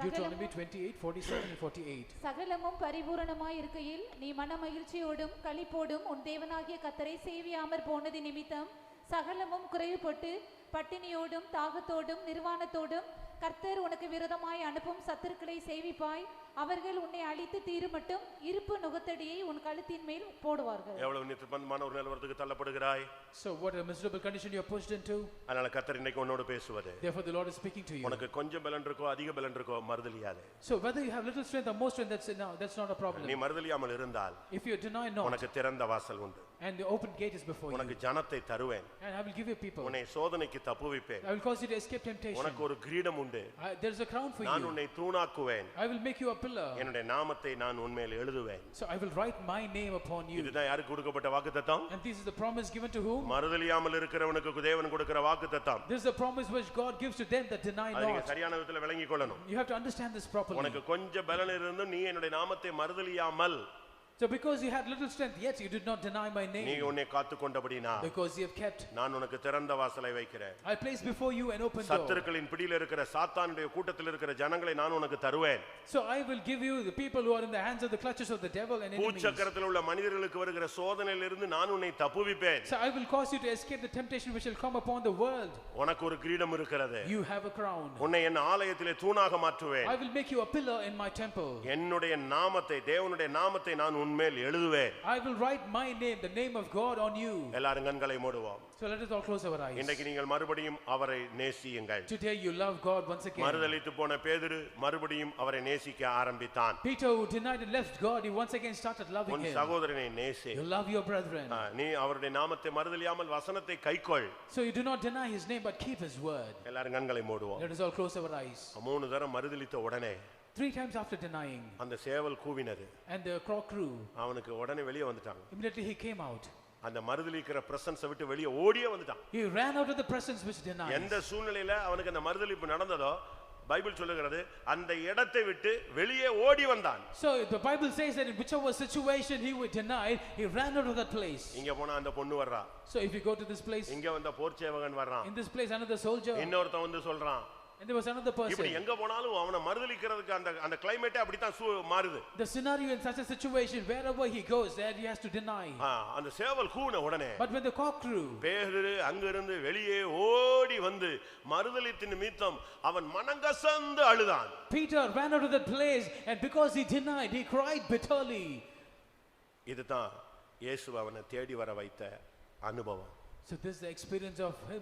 Deuteronomy 28:47 and 48. சகலமும் பரிபூரணமாய் இருக்கையில் நீ மன மகிழ்ச்சியோடும் களிப்போடும் உன் தேவனாகிய கர்த்தரை சேவியாமற் போனது நிமித்தம் சகலமும் குறைவுபட்டு பட்டினியோடும் தாகத்தோடும் நிர்வாணத்தோடும் கர்த்தர் உனக்கு விரோதமாய் அனுப்பும் சத்துருக்களை சேவிப்பாய். அவர்கள் உன்னை அழித்து தீரும் மட்டும் இருப்பு நுகத்தடியை உன் கழுத்தின் மேல் போடுவார்கள். எவ்வளவு நிர்பந்தமான ஒரு நிலவரத்துக்கு தள்ளப்படுகிறாய். So what a miserable condition you are pushed into. அதனால கர்த்தர் இன்னைக்கு உன்னோடு பேசுவது. Therefore the Lord is speaking to you. உனக்கு கொஞ்சம் பலன் இருக்கோ அதிக பலன் இருக்கோ மறுதலியாதே. So whether you have little strength or more strength, that's not a problem. நீ மறுதலியாமல் இருந்தால் if you deny not, உனக்கு திறந்த வாசல் உண்டு. and the open gate is before உனக்கு you, ஜனத்தை தருவேன். and I will give you people. உன்னை சோதனைக்கு தப்புவிப்பேன். I will cause you to escape temptation. உனக்கு ஒரு கிரீடம் உண்டு. There is a crown for நான் you. உன்னை தூணாக்குவேன். I will make you a pillar. என்னுடைய நாமத்தை நான் உன்மேல் எழுதுவேன். So I will write my name upon you. இதுதான் யாருக்கு கொடுக்கப்பட்ட வாக்குத்தத்தம்? And this is the promise given to whom? மறுதலியாமல் இருக்கிறவனுக்கு தேவன் கொடுக்கிற வாக்குத்தத்தம். This is the promise which God gives to them that deny அதை நீங்க not. சரியான விதத்துல விளங்கிக் கொள்ளணும். You have to understand this properly. உனக்கு கொஞ்சம் பலன் இருந்தும் நீ என்னுடைய நாமத்தை மறுதலியாமல், So because you had little strength, yet you did not deny my நீ name. உன்னை காத்துக்கொண்டபடினா Because you have kept, நான் உனக்கு திறந்த வாசலை வைக்கிறேன். I place before you an open door. சத்துருக்களின் பிடியில் இருக்கிற சாத்தானுடைய கூட்டத்தில் இருக்கிற ஜனங்களை நான் உனக்கு தருவேன். So I will give you the people who are in the hands of the clutches of the devil and enemies. பூச்சக்கரத்தில் உள்ள மனிதர்களுக்கு வருகிற சோதனையிலிருந்து நான் உன்னை தப்புவிப்பேன். So I will cause you to escape the temptation which will come upon the world. உனக்கு ஒரு கிரீடம் இருக்கிறது. You have a crown. உன்னை என் ஆலயத்திலே தூணாக மாற்றுவேன். I will make you a pillar in my temple. என்னுடைய நாமத்தை, தேவனுடைய நாமத்தை நான் உன்மேல் எழுதுவேன். I will write my name, the name of God, on you. எல்லாரும் கண்களை மூடுவோம். So let us all close our eyes. இன்றைக்கு நீங்கள் மறுபடியும் அவரை நேசியுங்கள். Today you love God once again. மறுதலித்து போன பேதுரு மறுபடியும் அவரை நேசிக்க ஆரம்பித்தான். Peter, who denied and left God, he once again started loving உன் him. சகோதரனை நேசி. You love your brethren. நீ அவருடைய நாமத்தை மறுதலியாமல் வசனத்தை கைக்கொள். So you do not deny his name but keep his word. எல்லாரும் கண்களை மூடுவோம். Let us all close our eyes. 3 தரம் மறுதலித்த உடனே 3 times after denying, அந்த சேவல் கூவினது. and the crow crew, அவனுக்கு உடனே வெளியே வந்துட்டாங்க. immediately he came out. அந்த மறுதலிக்கிற பிரசன்ஸை விட்டு வெளியே ஓடியே வந்துட்டான். He ran out of the presence which denied. எந்த சூழ்நிலையில அவனுக்கு அந்த மறுதலிப்பு நடந்ததோ பைபிள் சொல்லுகிறது அந்த இடத்தை விட்டு வெளியே ஓடி வந்தான். So the Bible says that in whichever situation he would deny, he ran out of that place. இங்க போனா அந்த பொண்ணு வர்றா. So if you go to this place, இங்க வந்த போர்ச்சேவகன் வர்றான். in this place another soldier, இன்னொருத்தன் வந்து சொல்றான். and there was another இப்படி person. எங்க போனாலும் அவனை மறுதலிக்கிறதுக்கு அந்த கிளைமேட் அப்படிதான் மாறுது. The scenario in such a situation, wherever he goes, there he has to deny. அந்த சேவல் கூன உடனே But when the cock crew, பேதுரு அங்கிருந்து வெளியே ஓடி வந்து மறுதலித்த நிமித்தம் அவன் மனங்கசந்து அழுதான். Peter ran out of that place, and because he denied, he cried bitterly. இதுதான் இயேசு அவனை தேடி வர வைத்த அனுபவம். So this is the experience of him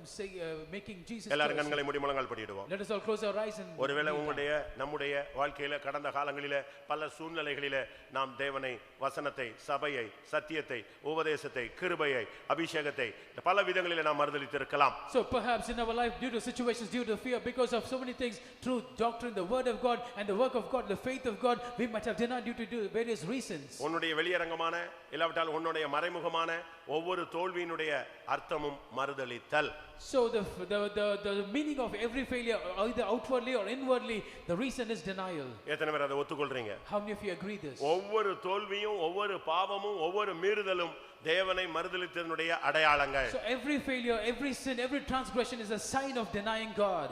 making Jesus. எல்லாரும் கண்களை மூடி முழங்கால் படிடுவோம். Let us all close our eyes and ஒருவேளை உங்களுடைய நம்முடைய வாழ்க்கையில கடந்த காலங்களிலே பல சூழ்நிலைகளிலே நாம் தேவனை, வசனத்தை, சபையை, சத்தியத்தை, உபதேசத்தை, கிருபையை, அபிஷேகத்தை பல விதங்களிலே நாம் மறுதலித்திருக்கலாம். So perhaps in our life, due to situations, due to fear, because of so many things, truth, doctrine, the word of God and the work of God, the faith of God, we might have denied due to various reasons. உன்னுடைய வெளியரங்கமான இல்லாவிட்டால் உன்னுடைய மறைமுகமான ஒவ்வொரு தோல்வியினுடைய அர்த்தமும் மறுதலித்தல். So the meaning of every failure, either outwardly or inwardly, the reason is denial. எத்தனை பேர் அதை ஒத்துக்கொள்றீங்க? How many of you agree this? ஒவ்வொரு தோல்வியும், ஒவ்வொரு பாவமும், ஒவ்வொரு மீறுதலும் தேவனை மறுதலித்ததனுடைய அடையாளங்கள். So every failure, every sin, every transgression is a sign of denying God.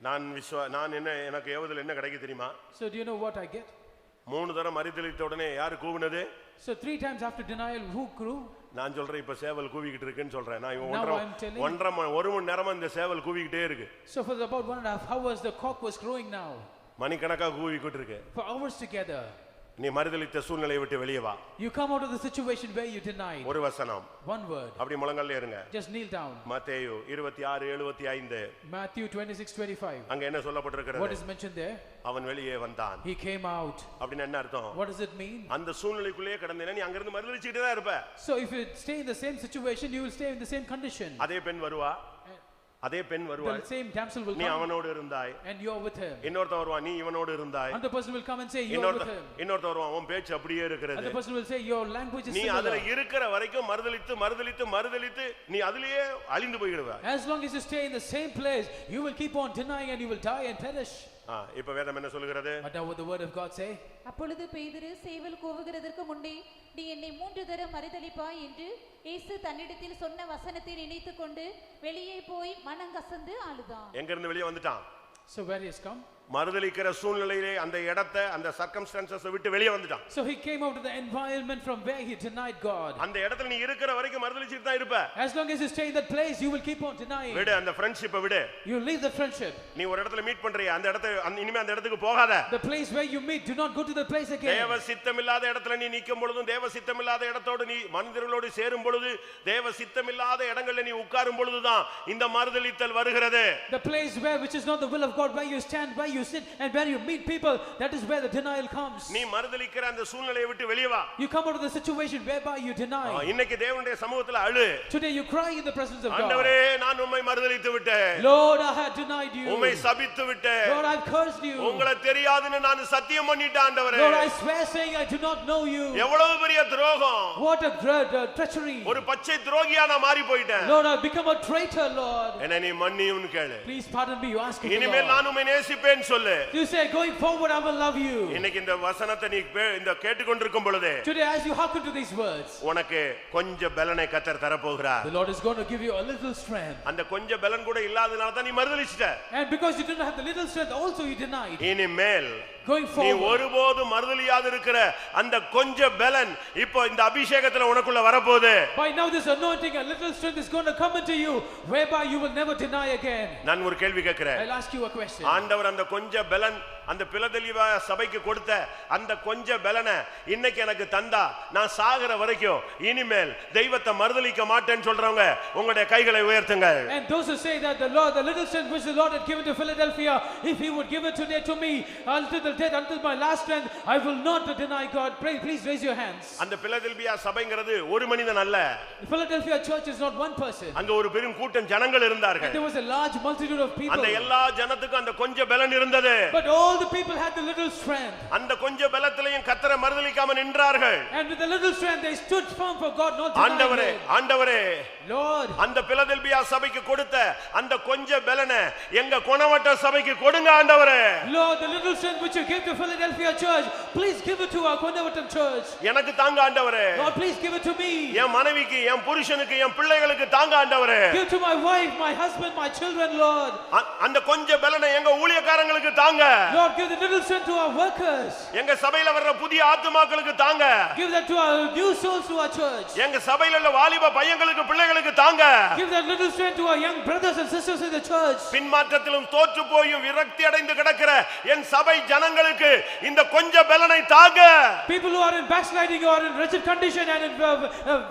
நான் எனக்கு ஏவுதல் என்ன கிடைக்கும் தெரியுமா? So do you know what I get? 3 தரம் மறுதலித்த உடனே யாரு கூவுனது? So 3 times after denial, who grew? நான் சொல்றேன், இப்ப சேவல் கூவிக்கிட்டு இருக்குன்னு சொல்றேன். நான் Now 1 மணி நேரமா இந்த சேவல் கூவிக்கிட்டே இருக்கு. So for about 1.5 hours the cock was crowing now. மணிக்கணக்கா கூவிக்கிட்டு இருக்கு. For hours together. நீ மறுதலித்த சூழ்நிலையை விட்டு வெளியே வா. You come out of the situation where you denied. ஒரு வசனம். One word. அப்படி முழங்கால்ல இருங்க. Just kneel down. மத்தேயு 26:75. Matthew 26:25. அங்க என்ன சொல்லப்பட்டிருக்கிறது? What is mentioned there? அவன் வெளியே வந்தான். He came out. அப்படினா என்ன அர்த்தம்? What does it mean? அந்த சூழ்நிலைக்குள்ளே கடந்தேனா நீ அங்க இருந்து மறுதலிச்சிட்டே தான் இருப்ப. So if you stay in the same situation, you will stay in the same condition. அதே பெண் வருவா. அதே பெண் வருவாள். The same damsel will நீ come. அவனோடு இருந்தாய். And you are with him. இன்னொருத்தன் வருவான், நீ இவனோடு இருந்தாய். Another person will come and say you are with him. இன்னொருத்தன் வருவான், உன் பேச்சு அப்படியே இருக்குது. Another person will say your language is நீ similar. அதுல இருக்கிற வரைக்கும் மறுதலித்து நீ அதிலேயே அழிந்து போய்டுவாய். As long as you stay in the same place, you will keep on denying and you will die and perish. இப்ப வேதம் என்ன சொல்கிறது? But now what the word of God say? அப்பொழுது பேதுரு சேவல் கூவுகிறதற்கு முன்னே நீ என்னை 3 தரம் மறுதலிப்பாய் என்று இயேசு தன்னிடத்தில் சொன்ன வசனத்தை நினைத்துக்கொண்டு வெளியே போய் மனங்கசந்து அழுதான். எங்க இருந்து வெளியே வந்துட்டான்? So where he has come? மறுதலிக்கிற சூழ்நிலையிலே அந்த இடத்தை, அந்த சர்க்கம்ஸ்டான்சஸ் விட்டு வெளியே வந்துட்டான். So he came out of the environment from where he denied God. அந்த இடத்துல நீ இருக்கிற வரைக்கும் மறுதலிச்சிட்டு தான் இருப்ப. As long as you stay in that place, you will keep on denying. விடு அந்த ஃப்ரெண்ட்ஷிப்பை விடு. You leave the friendship. நீ ஒரு இடத்துல மீட் பண்றியே, அந்த இடத்தை இனிமே அந்த இடத்துக்கு போகாத. The place where you meet, do not go to the place again. தேவ சித்தமில்லாத இடத்துல நீ நிக்கும் பொழுதும், தேவ சித்தமில்லாத இடத்தோடு நீ மனிதர்களோடு சேரும் பொழுது, தேவ சித்தமில்லாத இடங்கள்ல நீ உட்காரும் பொழுதுதான் இந்த மறுதலித்தல் வருகிறது. The place where which is not the will of God, where you stand, where you sit and where you meet people, that is where the denial comes. நீ மறுதலிக்கிற அந்த சூழ்நிலையை விட்டு வெளியே வா. You come out of the situation whereby you deny. இன்னைக்கு தேவனுடைய சமூகத்துல அழு. Today you cry in the presence of God. ஆண்டவரே, நான் உம்மை மறுதலித்து விட்டேன். Lord, I had denied you. உம்மை சபித்து விட்டேன். Lord, I cursed you. உங்களை தெரியாதுன்னு நான் சத்தியம் பண்ணிட்டேன் ஆண்டவரே. Lord, I swear saying I do not know you. எவ்வளவு பெரிய துரோகம். What a treachery. ஒரு பச்சை துரோகியா நான் மாறி போயிட்டேன். Lord, I become a traitor, Lord. என்ன நீ மன்னியும் கேளு. Please pardon me, you ask me. இனிமேல் நான் உம்மை நேசிப்பேன் சொல்லு. You say going forward I will love you. இன்னைக்கு இந்த வசனத்தை நீ இந்த கேட்டுக்கொண்டிருக்கும் பொழுது, today as you hearken to these words, உனக்கு கொஞ்சம் பலனை கர்த்தர் தர போகிறார். the Lord is going to give you a little strength. அந்த கொஞ்சம் பலன் கூட இல்லாதனால தான் நீ மறுதலிச்சிட்ட. And because you didn't have the little strength also you denied. இனிமேல் going நீ forward, ஒருபோதும் மறுதலியாத இருக்கிற அந்த கொஞ்சம் பலன் இப்போ இந்த அபிஷேகத்துல உனக்குள்ள வரப்போகுது. by now this anointing, a little strength is going to come into you whereby you will never deny again. நான் ஒரு கேள்வி கேட்கிறேன். I'll ask you a question. ஆண்டவர் அந்த கொஞ்சம் பலன் அந்த பிலதெல்பியா சபைக்கு கொடுத்த அந்த கொஞ்சம் பலனை இன்னைக்கு எனக்கு தந்தா, நான் சாகிற வரைக்கும் இனிமேல் தெய்வத்தை மறுதலிக்க மாட்டேன்னு சொல்றவங்க உங்களுடைய கைகளை உயர்த்துங்க. And those who say that the Lord, the little strength which the Lord had given to Philadelphia, if he would give it today to me until the death, until my last strength, I will not deny God. Please raise your hands. அந்த Philadelphia சபைங்கிறது ஒரு மனிதன் அல்ல. The Philadelphia church is not one person. அங்க ஒரு பெரும் கூட்டம் ஜனங்கள் இருந்தார்கள். There was a large multitude of people. அந்த எல்லா ஜனத்துக்கும் அந்த கொஞ்சம் பலன் இருந்தது. But all the people had the little strength. அந்த கொஞ்சம் பலத்திலேயும் கர்த்தரை மறுதலிக்காம நின்றார்கள். And with the little strength they stood firm for God, not denying him. ஆண்டவரே, Lord, அந்த பிலதெல்பியா சபைக்கு கொடுத்த அந்த கொஞ்சம் பலனை எங்க குணவட்ட சபைக்கு கொடுங்க ஆண்டவரே. Lord, the little strength which you gave to Philadelphia church, please give it to our Konavatam church. எனக்கு தாங்க ஆண்டவரே. Lord, please give it to me. என் மனைவிக்கு, என் புருஷனுக்கு, என் பிள்ளைகளுக்கு தாங்க ஆண்டவரே. Give to my wife, my husband, my children, Lord. அந்த கொஞ்சம் பலனை எங்க ஊழியக்காரங்களுக்கு தாங்க. Lord, give the little strength to our workers. எங்க சபையில வர்ற புதிய ஆத்துமாக்களுக்கு தாங்க. Give that to our new souls to our church. எங்க சபையில உள்ள வாலிப பையங்களுக்கு பிள்ளைகளுக்கு தாங்க. Give that little strength to our young brothers and sisters in the church. பின்மாற்றத்திலும் தோற்று போயும் விரக்தி அடைந்து கிடக்கிற என் சபை ஜனங்கள் ஜனங்களுக்கு இந்த கொஞ்ச பலனை தாங்க. People who are in backsliding or in wretched condition and in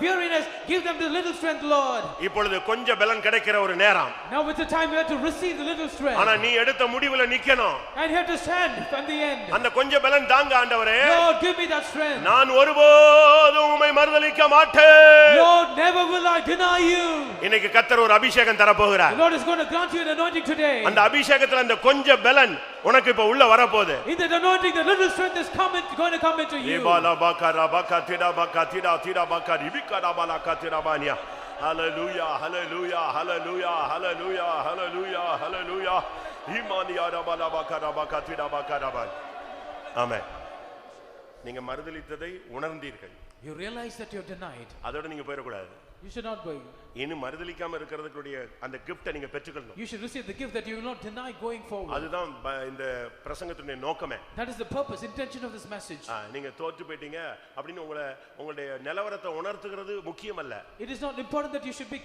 weariness, give them the little strength, Lord. இப்பொழுது கொஞ்ச பலன் கிடைக்கிற ஒரு நேரம். Now it's the time we have to receive the little strength. ஆனா நீ எடுத்த முடிவுல நிக்கணும். And you have to stand at the end. அந்த கொஞ்ச பலன் தாங்க ஆண்டவரே. Lord, give me that strength. நான் ஒருபோதும் உம்மை மறுதலிக்க மாட்டேன். Lord, never will I deny you. இன்னைக்கு கர்த்தர் ஒரு அபிஷேகம் தர போகிறார். The Lord is going to grant you an anointing today. அந்த அபிஷேகத்துல அந்த கொஞ்ச பலன் உனக்கு இப்ப உள்ள வர போகுது. In that anointing, the little strength is going to come into you. ஏபாலா Baqarah பக்கதிடா பக்கதிடா திடா Bakri விக்கடா பலகதிடா Bania. Hallelujah, hallelujah, hallelujah, hallelujah, hallelujah, hallelujah. Imaniya rabala bakara bakatira bakaraban. Amen. நீங்க மறுதலித்ததை உணர்ந்தீர்கள். You realize that you are denied. அதோட நீங்க போயிர கூடாது. You should not go. இன்னும் மறுதலிக்காம இருக்கிறதுக்குரிய அந்த கிஃப்ட்டை நீங்க பெற்றுக்கணும். You should receive the gift that you will not deny going forward. அதுதான் இந்த பிரசங்கத்தினுடைய நோக்கமே. That is the purpose, intention of this message. நீங்க தோற்று போய்ட்டீங்க அப்படினு உங்களுடைய நிலவரத்தை உணர்த்துகிறது முக்கியமல்ல. It is not important that you should be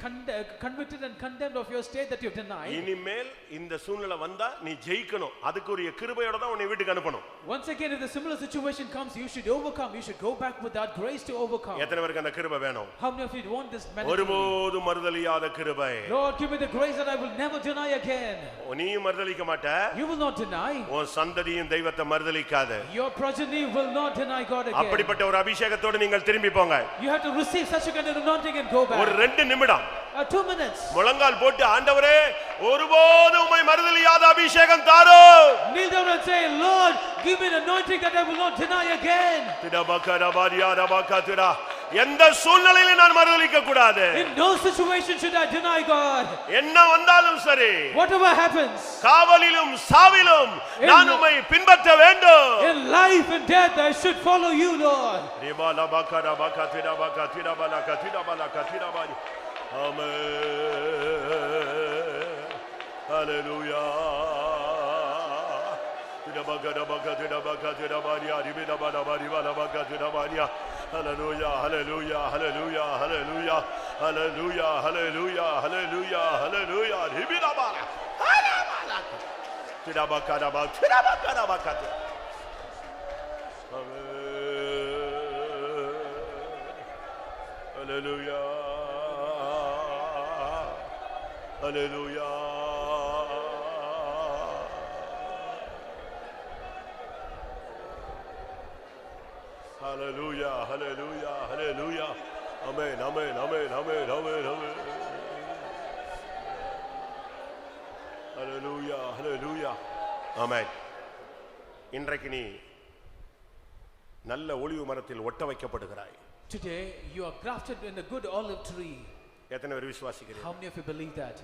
convicted and condemned of your state that you have denied. இனிமேல் இந்த சூழ்நிலை வந்தா நீ ஜெயிக்கணும். அதுக்குரிய கிருபையோட தான் உன்னை வீட்டுக்கு அனுப்பணும். Once again, if the similar situation comes, you should overcome. You should go back with that grace to overcome. எத்தனை பேருக்கு அந்த கிருபை வேணும்? How many of you want this? ஒருபோதும் மறுதலியாத கிருபை. Lord, give me the grace that I will never deny again. நீயும் மறுதலிக்க மாட்ட. You will not deny. உன் சந்ததியும் தெய்வத்தை மறுதலிக்காத. Your progeny will not deny God again. அப்படிப்பட்ட ஒரு அபிஷேகத்தோடு நீங்கள் திரும்பி போங்க. You have to receive such a kind of anointing and go back. ஒரு 2 நிமிடம். 2 minutes. முழங்கால் போட்டு ஆண்டவரே ஒருபோதும் உம்மை மறுதலியாத அபிஷேகம் தாரும். Kneel down and say, Lord, give me an anointing that I will not deny again. எந்த சூழ்நிலையிலும் நான் மறுதலிக்க கூடாது. In no situation should I deny God. என்ன வந்தாலும் சரி. Whatever happens. காவலிலும் சாவிலும் நான் உம்மை பின்பற்ற வேண்டும். In life and death I should follow you, Lord. Amen. Hallelujah. Hallelujah, hallelujah, hallelujah, hallelujah, hallelujah, hallelujah, hallelujah, hallelujah. Hallelujah, hallelujah. Hallelujah, hallelujah, hallelujah. Amen, amen, amen, amen, amen, amen. Hallelujah, hallelujah. Amen. இன்றைக்கு நீ நல்ல ஒலிவ மரத்தில் ஒட்ட வைக்கப்படுகிறாய். Today you are grafted in a good olive tree. எத்தனை பேர் விசுவாசிக்கிறீர்கள்? How many of you believe that?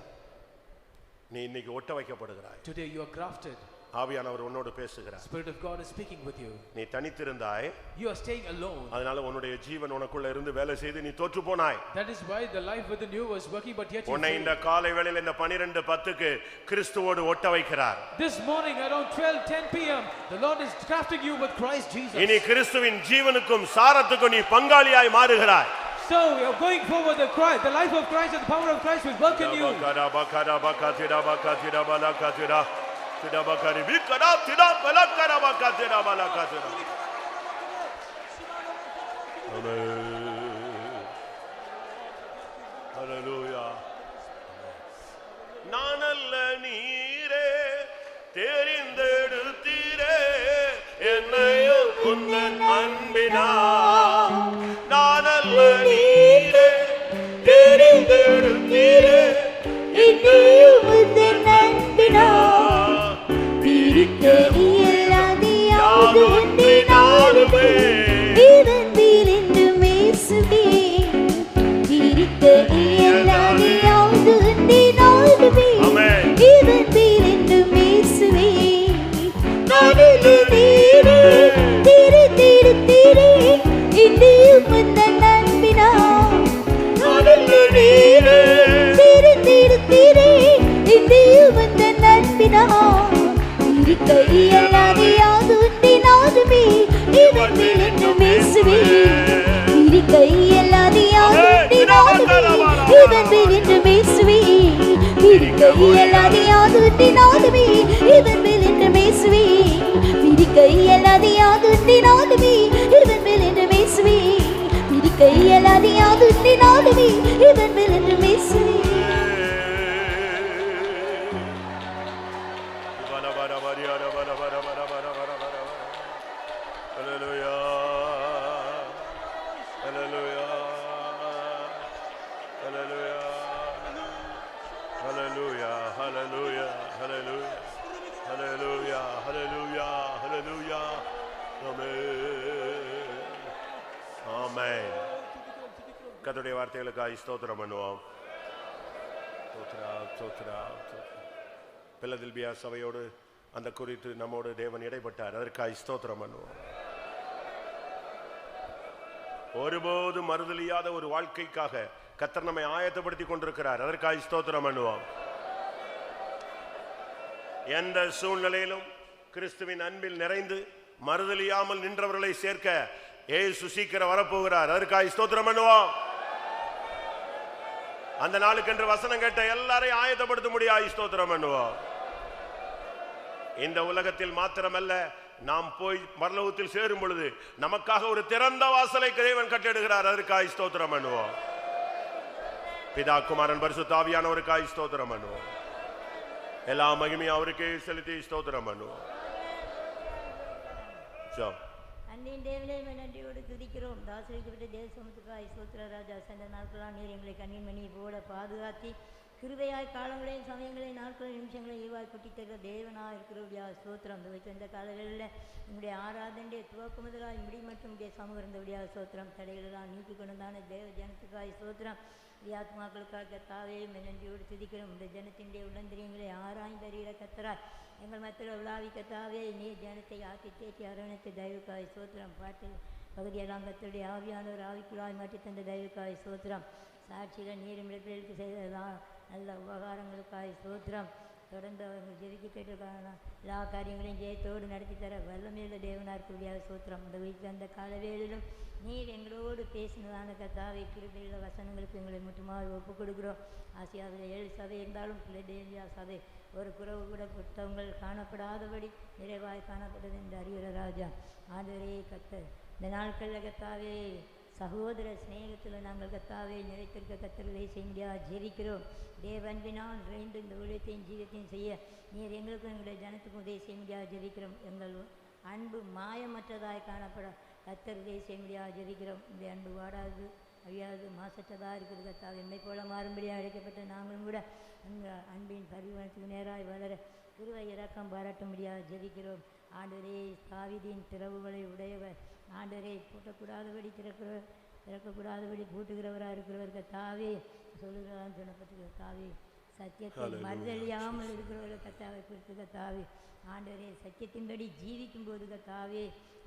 நீ இன்னைக்கு ஒட்ட வைக்கப்படுகிறாய். Today you are grafted. ஆவியானவர் உன்னோடு பேசுகிறார். Spirit of God is speaking with you. நீ தனித்திருந்தாய். You are staying alone. அதனால உன்னுடைய ஜீவன் உனக்குள்ள இருந்து வேலை செய்து நீ தோற்று போனாய். That is why the life within you was working, but yet you உன்னை இந்த காலை வேளையில இந்த 12:10க்கு கிறிஸ்துவோடு ஒட்ட வைக்கிறார். This morning around 12:10 p.m. the Lord is grafting you with Christ Jesus. இனி கிறிஸ்துவின் ஜீவனுக்கும் சாரத்துக்கும் நீ பங்காளியாய் மாறுகிறாய். So we are going forward the life of Christ and the power of Christ will work in you. Hallelujah. நானல்ல நீரே தெரிந்தெடுத்தீரே என்னையும் உந்தன் அன்பினால். நானல்ல நீரே தெரிந்தெடுத்தீரே என்னையும் உந்தன் அன்பினால். பிரிக்க இயலாது யாது ஒன்றினாலுமே இவந்திலிருந்து மேசுவே. பிரிக்க இயலாது யாது ஒன்றினாலுமே இவந்திலிருந்து மேசுவே. நானல்ல நீரே தெரிந்தெடுத்தீரே என்னையும் உந்தன் அன்பினால். நானல்ல நீரே தெரிந்தெடுத்தீரே என்னையும் உந்தன் அன்பினால். இருக்க இயலாது யாது ஒன்றினாலுமே இவன் மேல் என்றும் இயேசுவே. இருக்க இயலாது யாது ஒன்றினாலுமே இவன் மேல் என்றும் இயேசுவே. இருக்க இயலாது யாது ஒன்றினாலுமே இவன் மேல் என்றும் இயேசுவே. இருக்க இயலாதியாதுண்டினாலுமே இவன் மேல் என்று பேசுவே பிரிக்க இயலாதியாதுண்டினாலுமே இவன் மேல் என்று பேசுவே கர்த்தருடைய வார்த்தைகளுக்காக ஸ்தோத்திரம் பண்ணுவோம். பிலதெல்பியா சபையோடு அந்த குறித்து நம்மோடு தேவன் இடைப்பட்டார். அதற்காக ஸ்தோத்திரம் பண்ணுவோம். ஒருபோதும் மறுதலியாத ஒரு வாழ்க்கைக்காக கர்த்தர் நம்மை ஆயத்தப்படுத்தி கொண்டிருக்கிறார். அதற்காக ஸ்தோத்திரம் பண்ணுவோம். எந்த சூழ்நிலையிலும் கிறிஸ்துவின் அன்பில் நிறைந்து மறுதலியாமல் நின்றவர்களை சேர்க்க இயேசு சீக்கிரம் வரப்போகிறார். அதற்காக ஸ்தோத்திரம் பண்ணுவோம். அந்த நாளுக்கென்று வசனம் கேட்ட எல்லாரையும் ஆயத்தப்படுத்த முடியாது. ஸ்தோத்திரம் பண்ணுவோம். இந்த உலகத்தில் மாத்திரமல்ல, நாம் போய் பரலோகத்தில் சேரும் பொழுது நமக்காக ஒரு திறந்த வாசலை தேவன் கட்டிடுகிறார். அதற்காக ஸ்தோத்திரம் பண்ணுவோம். பிதா குமாரன் பரிசுத்த ஆவியானவருக்காக ஸ்தோத்திரம் பண்ணுவோம். எல்லா மகிமையும் அவருக்கே செலுத்தி ஸ்தோத்திரம் பண்ணுவோம். அன்னையின் தேவனே நன்றியோடு துதிக்கிறோம். தாசரிக்கப்பட்ட தேசமுத்துக்காய் ஸ்தோத்திர ராஜா. சென்ற நாட்களாக நீர் எங்களை கண்ணின் மணி போல பாதுகாத்தி கிருபையாய் காலங்களையும் சமயங்களையும் நாட்களையும் நிமிஷங்களையும் ஈவாய் குட்டி தருகிற தேவனாக இருக்கிறபடியா ஸ்தோத்திரம். இந்த காலங்களில் நம்முடைய ஆராதனுடைய துவக்க முதலாய் முடி மற்றும் சமூகம் இருந்தபடியா ஸ்தோத்திரம். தடைகளெல்லாம் நீக்கி கொண்டுதான தேவ ஜனத்துக்காய் ஸ்தோத்திரம். ஆத்மாக்களுக்காக தாவே நன்றியோடு துதிக்கிறோம். இந்த ஜனத்தினுடைய உள்ளந்திரியங்களை ஆராய்ந்து அறிகிற கத்தராய் எங்கள் மத்தியில் உலாவி கத்தாவே நீர் ஜனத்தை ஆக்கி தேக்கி அரவணைத்து தயவுக்காய் ஸ்தோத்திரம். பாட்டில் பகுதியெல்லாம் கத்தருடைய ஆவியானவர் ஆவிக்குள்ளாய் மாற்றி தந்த தயவுக்காய் ஸ்தோத்திரம். சாட்சியில் நீரும் இடப்பிற்கு செய்ததான் நல்ல உபகாரங்களுக்காய் ஸ்தோத்திரம். தொடர்ந்து அவங்க ஜெபிக்க கேட்டிருக்காங்க. எல்லா காரியங்களையும் ஜெயத்தோடு நடத்தி தர வல்லமையுள்ள தேவனாக இருக்கக்கூடிய ஸ்தோத்திரம். அந்த வீட்டில் அந்த காலவேளிலும் நீர் எங்களோடு பேசினதான கத்தாவை கிருபையுள்ள வசனங்களுக்கு எங்களை மட்டுமாக ஒப்புக் கொடுக்குறோம். ஆசியாவில் 7 சபை இருந்தாலும் பிலதெல்பியா சபை ஒரு குறவு கூட புத்தகங்கள் காணப்படாதபடி நிறைவாய் காணப்பட்டது என்று அறிகிற ராஜா. ஆண்டவரே கத்தர் இந்த நாட்களில் கத்தாவே சகோதர ஸ்நேகத்தில் நாங்கள் கத்தாவே நிலைத்திருக்க கத்தர்களை செய்யா ஜெபிக்கிறோம். தேவன்பினால் நிறைந்து இந்த ஊழியத்தையும் ஜீவத்தையும் செய்ய நீர் எங்களுக்கும் எங்களுடைய ஜனத்துக்கும் உதவி செய்ய முடியாது ஜெபிக்கிறோம். எங்கள் அன்பு மாயமற்றதாய் காணப்பட கத்தர் உதவி செய்ய முடியாது ஜெபிக்கிறோம். இந்த அன்பு வாடாது அழியாது மாசற்றதாக இருக்கிறது கத்தாவை எம்மை போல மாறும்படியாக அழைக்கப்பட்ட நாங்களும் கூட அந்த அன்பின் பரிவனத்துக்கு நேராய் வளர கிருபை இரக்கம் பாராட்ட முடியாது ஜெபிக்கிறோம். ஆண்டவரே தாவீதின் திறவுகளை உடையவர். ஆண்டவரே பூட்டக்கூடாதபடி திறக்கக்கூடாதபடி பூட்டுகிறவராக இருக்கிறவர் கத்தாவே சொல்லுகிறான்னு சொன்னப்பட்டு கத்தாவே சத்தியத்தை மறுதலியாமல் இருக்கிறவர்கள் கத்தாவை குறித்து கத்தாவே ஆண்டவரே சத்தியத்தின்படி ஜீவிக்கும் போது கத்தாவே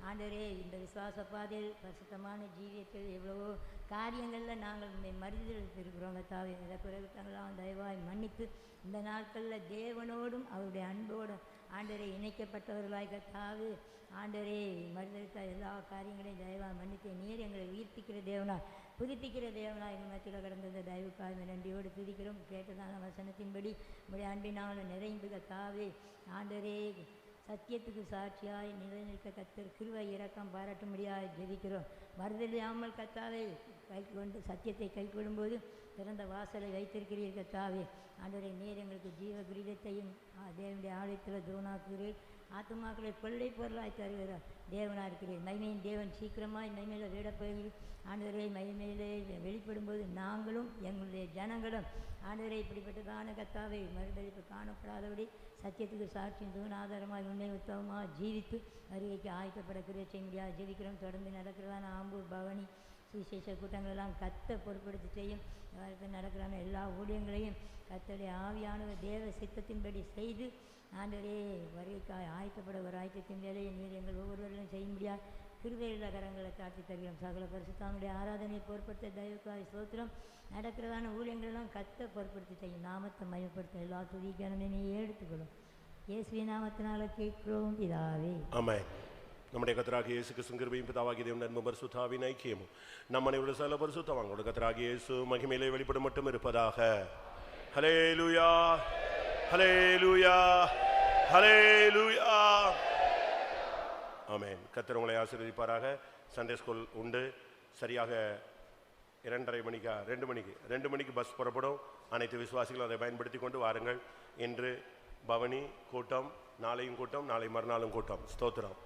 ஆண்டவரே இந்த விசுவாச பாதையில் பரிசுத்தமான ஜீவியத்தில் எவ்வளவோ காரியங்களில் நாங்கள் மறுதல் இருக்கிறோம் கத்தாவே. இதை குறைவிட்டங்களாம் தயவாய் மன்னித்து இந்த நாட்களில் தேவனோடும் அவருடைய அன்போடும் ஆண்டவரை இணைக்கப்பட்டவர்களாய் கத்தாவே ஆண்டவரே மறுதலித்த எல்லா காரியங்களையும் தயவாய் மன்னித்து நீர் எங்களை உயிர்ப்பிக்கிற தேவனா புதுப்பிக்கிற தேவனா எங்கள் மத்தியில் கடந்த தயவுக்காக நன்றியோடு துதிக்கிறோம். கேட்டதான வசனத்தின்படி உடைய அன்பினால் நிறைந்து கத்தாவே ஆண்டவரே சத்தியத்துக்கு சாட்சியாய் நிலைநிற்க கத்தர் கிருபை இரக்கம் பாராட்ட முடியாது ஜெபிக்கிறோம். மறுதலியாமல் கத்தாவே கை கொண்டு சத்தியத்தை கை கொள்ளும்போது திறந்த வாசலை வைத்திருக்கிறீர் கத்தாவே. ஆண்டவரை நீர் எங்களுக்கு ஜீவ கிரீடத்தையும் தேவனுடைய ஆலயத்தில் தூணாக்குகிறீர். ஆத்மாக்களை கொள்ளை பொருளாய் தருகிறார் தேவனாக இருக்கிறீர். மகிமையின் தேவன் சீக்கிரமாய் மகிமையில் விடப்போகிறீர். ஆண்டவரை மகிமையிலே வெளிப்படும்போது நாங்களும் எங்களுடைய ஜனங்களும் ஆண்டவரை இப்படிப்பட்டதான கத்தாவை மறுதளிப்பு காணப்படாதபடி சத்தியத்துக்கு சாட்சியும் தூணாதாரமாக உண்மை உத்தவமாக ஜீவித்து வருகைக்கு ஆயத்தப்பட கிரியை செய்ய முடியாது ஜெபிக்கிறோம். தொடர்ந்து நடக்கிறதான ஆம்பூர் பவனி சுவிசேஷ கூட்டங்களெல்லாம் கத்த பொறுப்படுத்தி செய்யும். நடக்கிறான எல்லா ஊழியங்களையும் கத்தருடைய ஆவியானவர் தேவ சித்தத்தின்படி செய்து ஆண்டவரே வருகைக்காய் ஆயத்தப்பட ஒரு ஆயத்தத்தின் வேலையை நீர் எங்கள் ஒவ்வொருவர்களும் செய்ய முடியாது கிருபையுள்ள கரங்களை தாழ்த்தி தருகிறோம். சகல பரிசுத்தங்களுடைய ஆராதனையை பொறுப்படுத்த தயவுக்காய் ஸ்தோத்திரம். நடக்கிறதான ஊழியங்களெல்லாம் கத்த பொறுப்படுத்தி செய்யும். நாமத்தை மயப்படுத்த எல்லா துதிக்கான நீ எடுத்துக்கொள்ளும். இயேசுவின் நாமத்தினால கேட்கிறோம் பிதாவே. ஆமென். നമ്മുടെ കർത്താവായ യേശു ക്രിസ്തു കൃപയും പിതാവാകിയ ദൈവത്തിന്റെ അൻപും പരിശുദ്ധാവിൻ ഐക്യവും നമ്മളുടെ സകല പരിശുദ്ധവാങ്ങളുടെ കർത്താവായ യേശു മഹിമയിലെ വെളിപ്പെടും மட்டும் இருப்பதாக. ஹல்லேலூயா ஹல்லேலூயா ஹல்லேலூயா. ஆமென். கர்த்தர் உங்களை ஆசீர்வதிப்பாராக. சண்டே ஸ்கூல் உண்டு. சரியாக 2 மணிக்கு பஸ் புறப்படும். அனைத்து விசுவாசிகளும் அதை பயன்படுத்தி கொண்டு வாருங்கள். இன்று பவனி கூட்டம், நாளையும் கூட்டம், நாளை மறுநாளும் கூட்டம். ஸ்தோத்திரம்.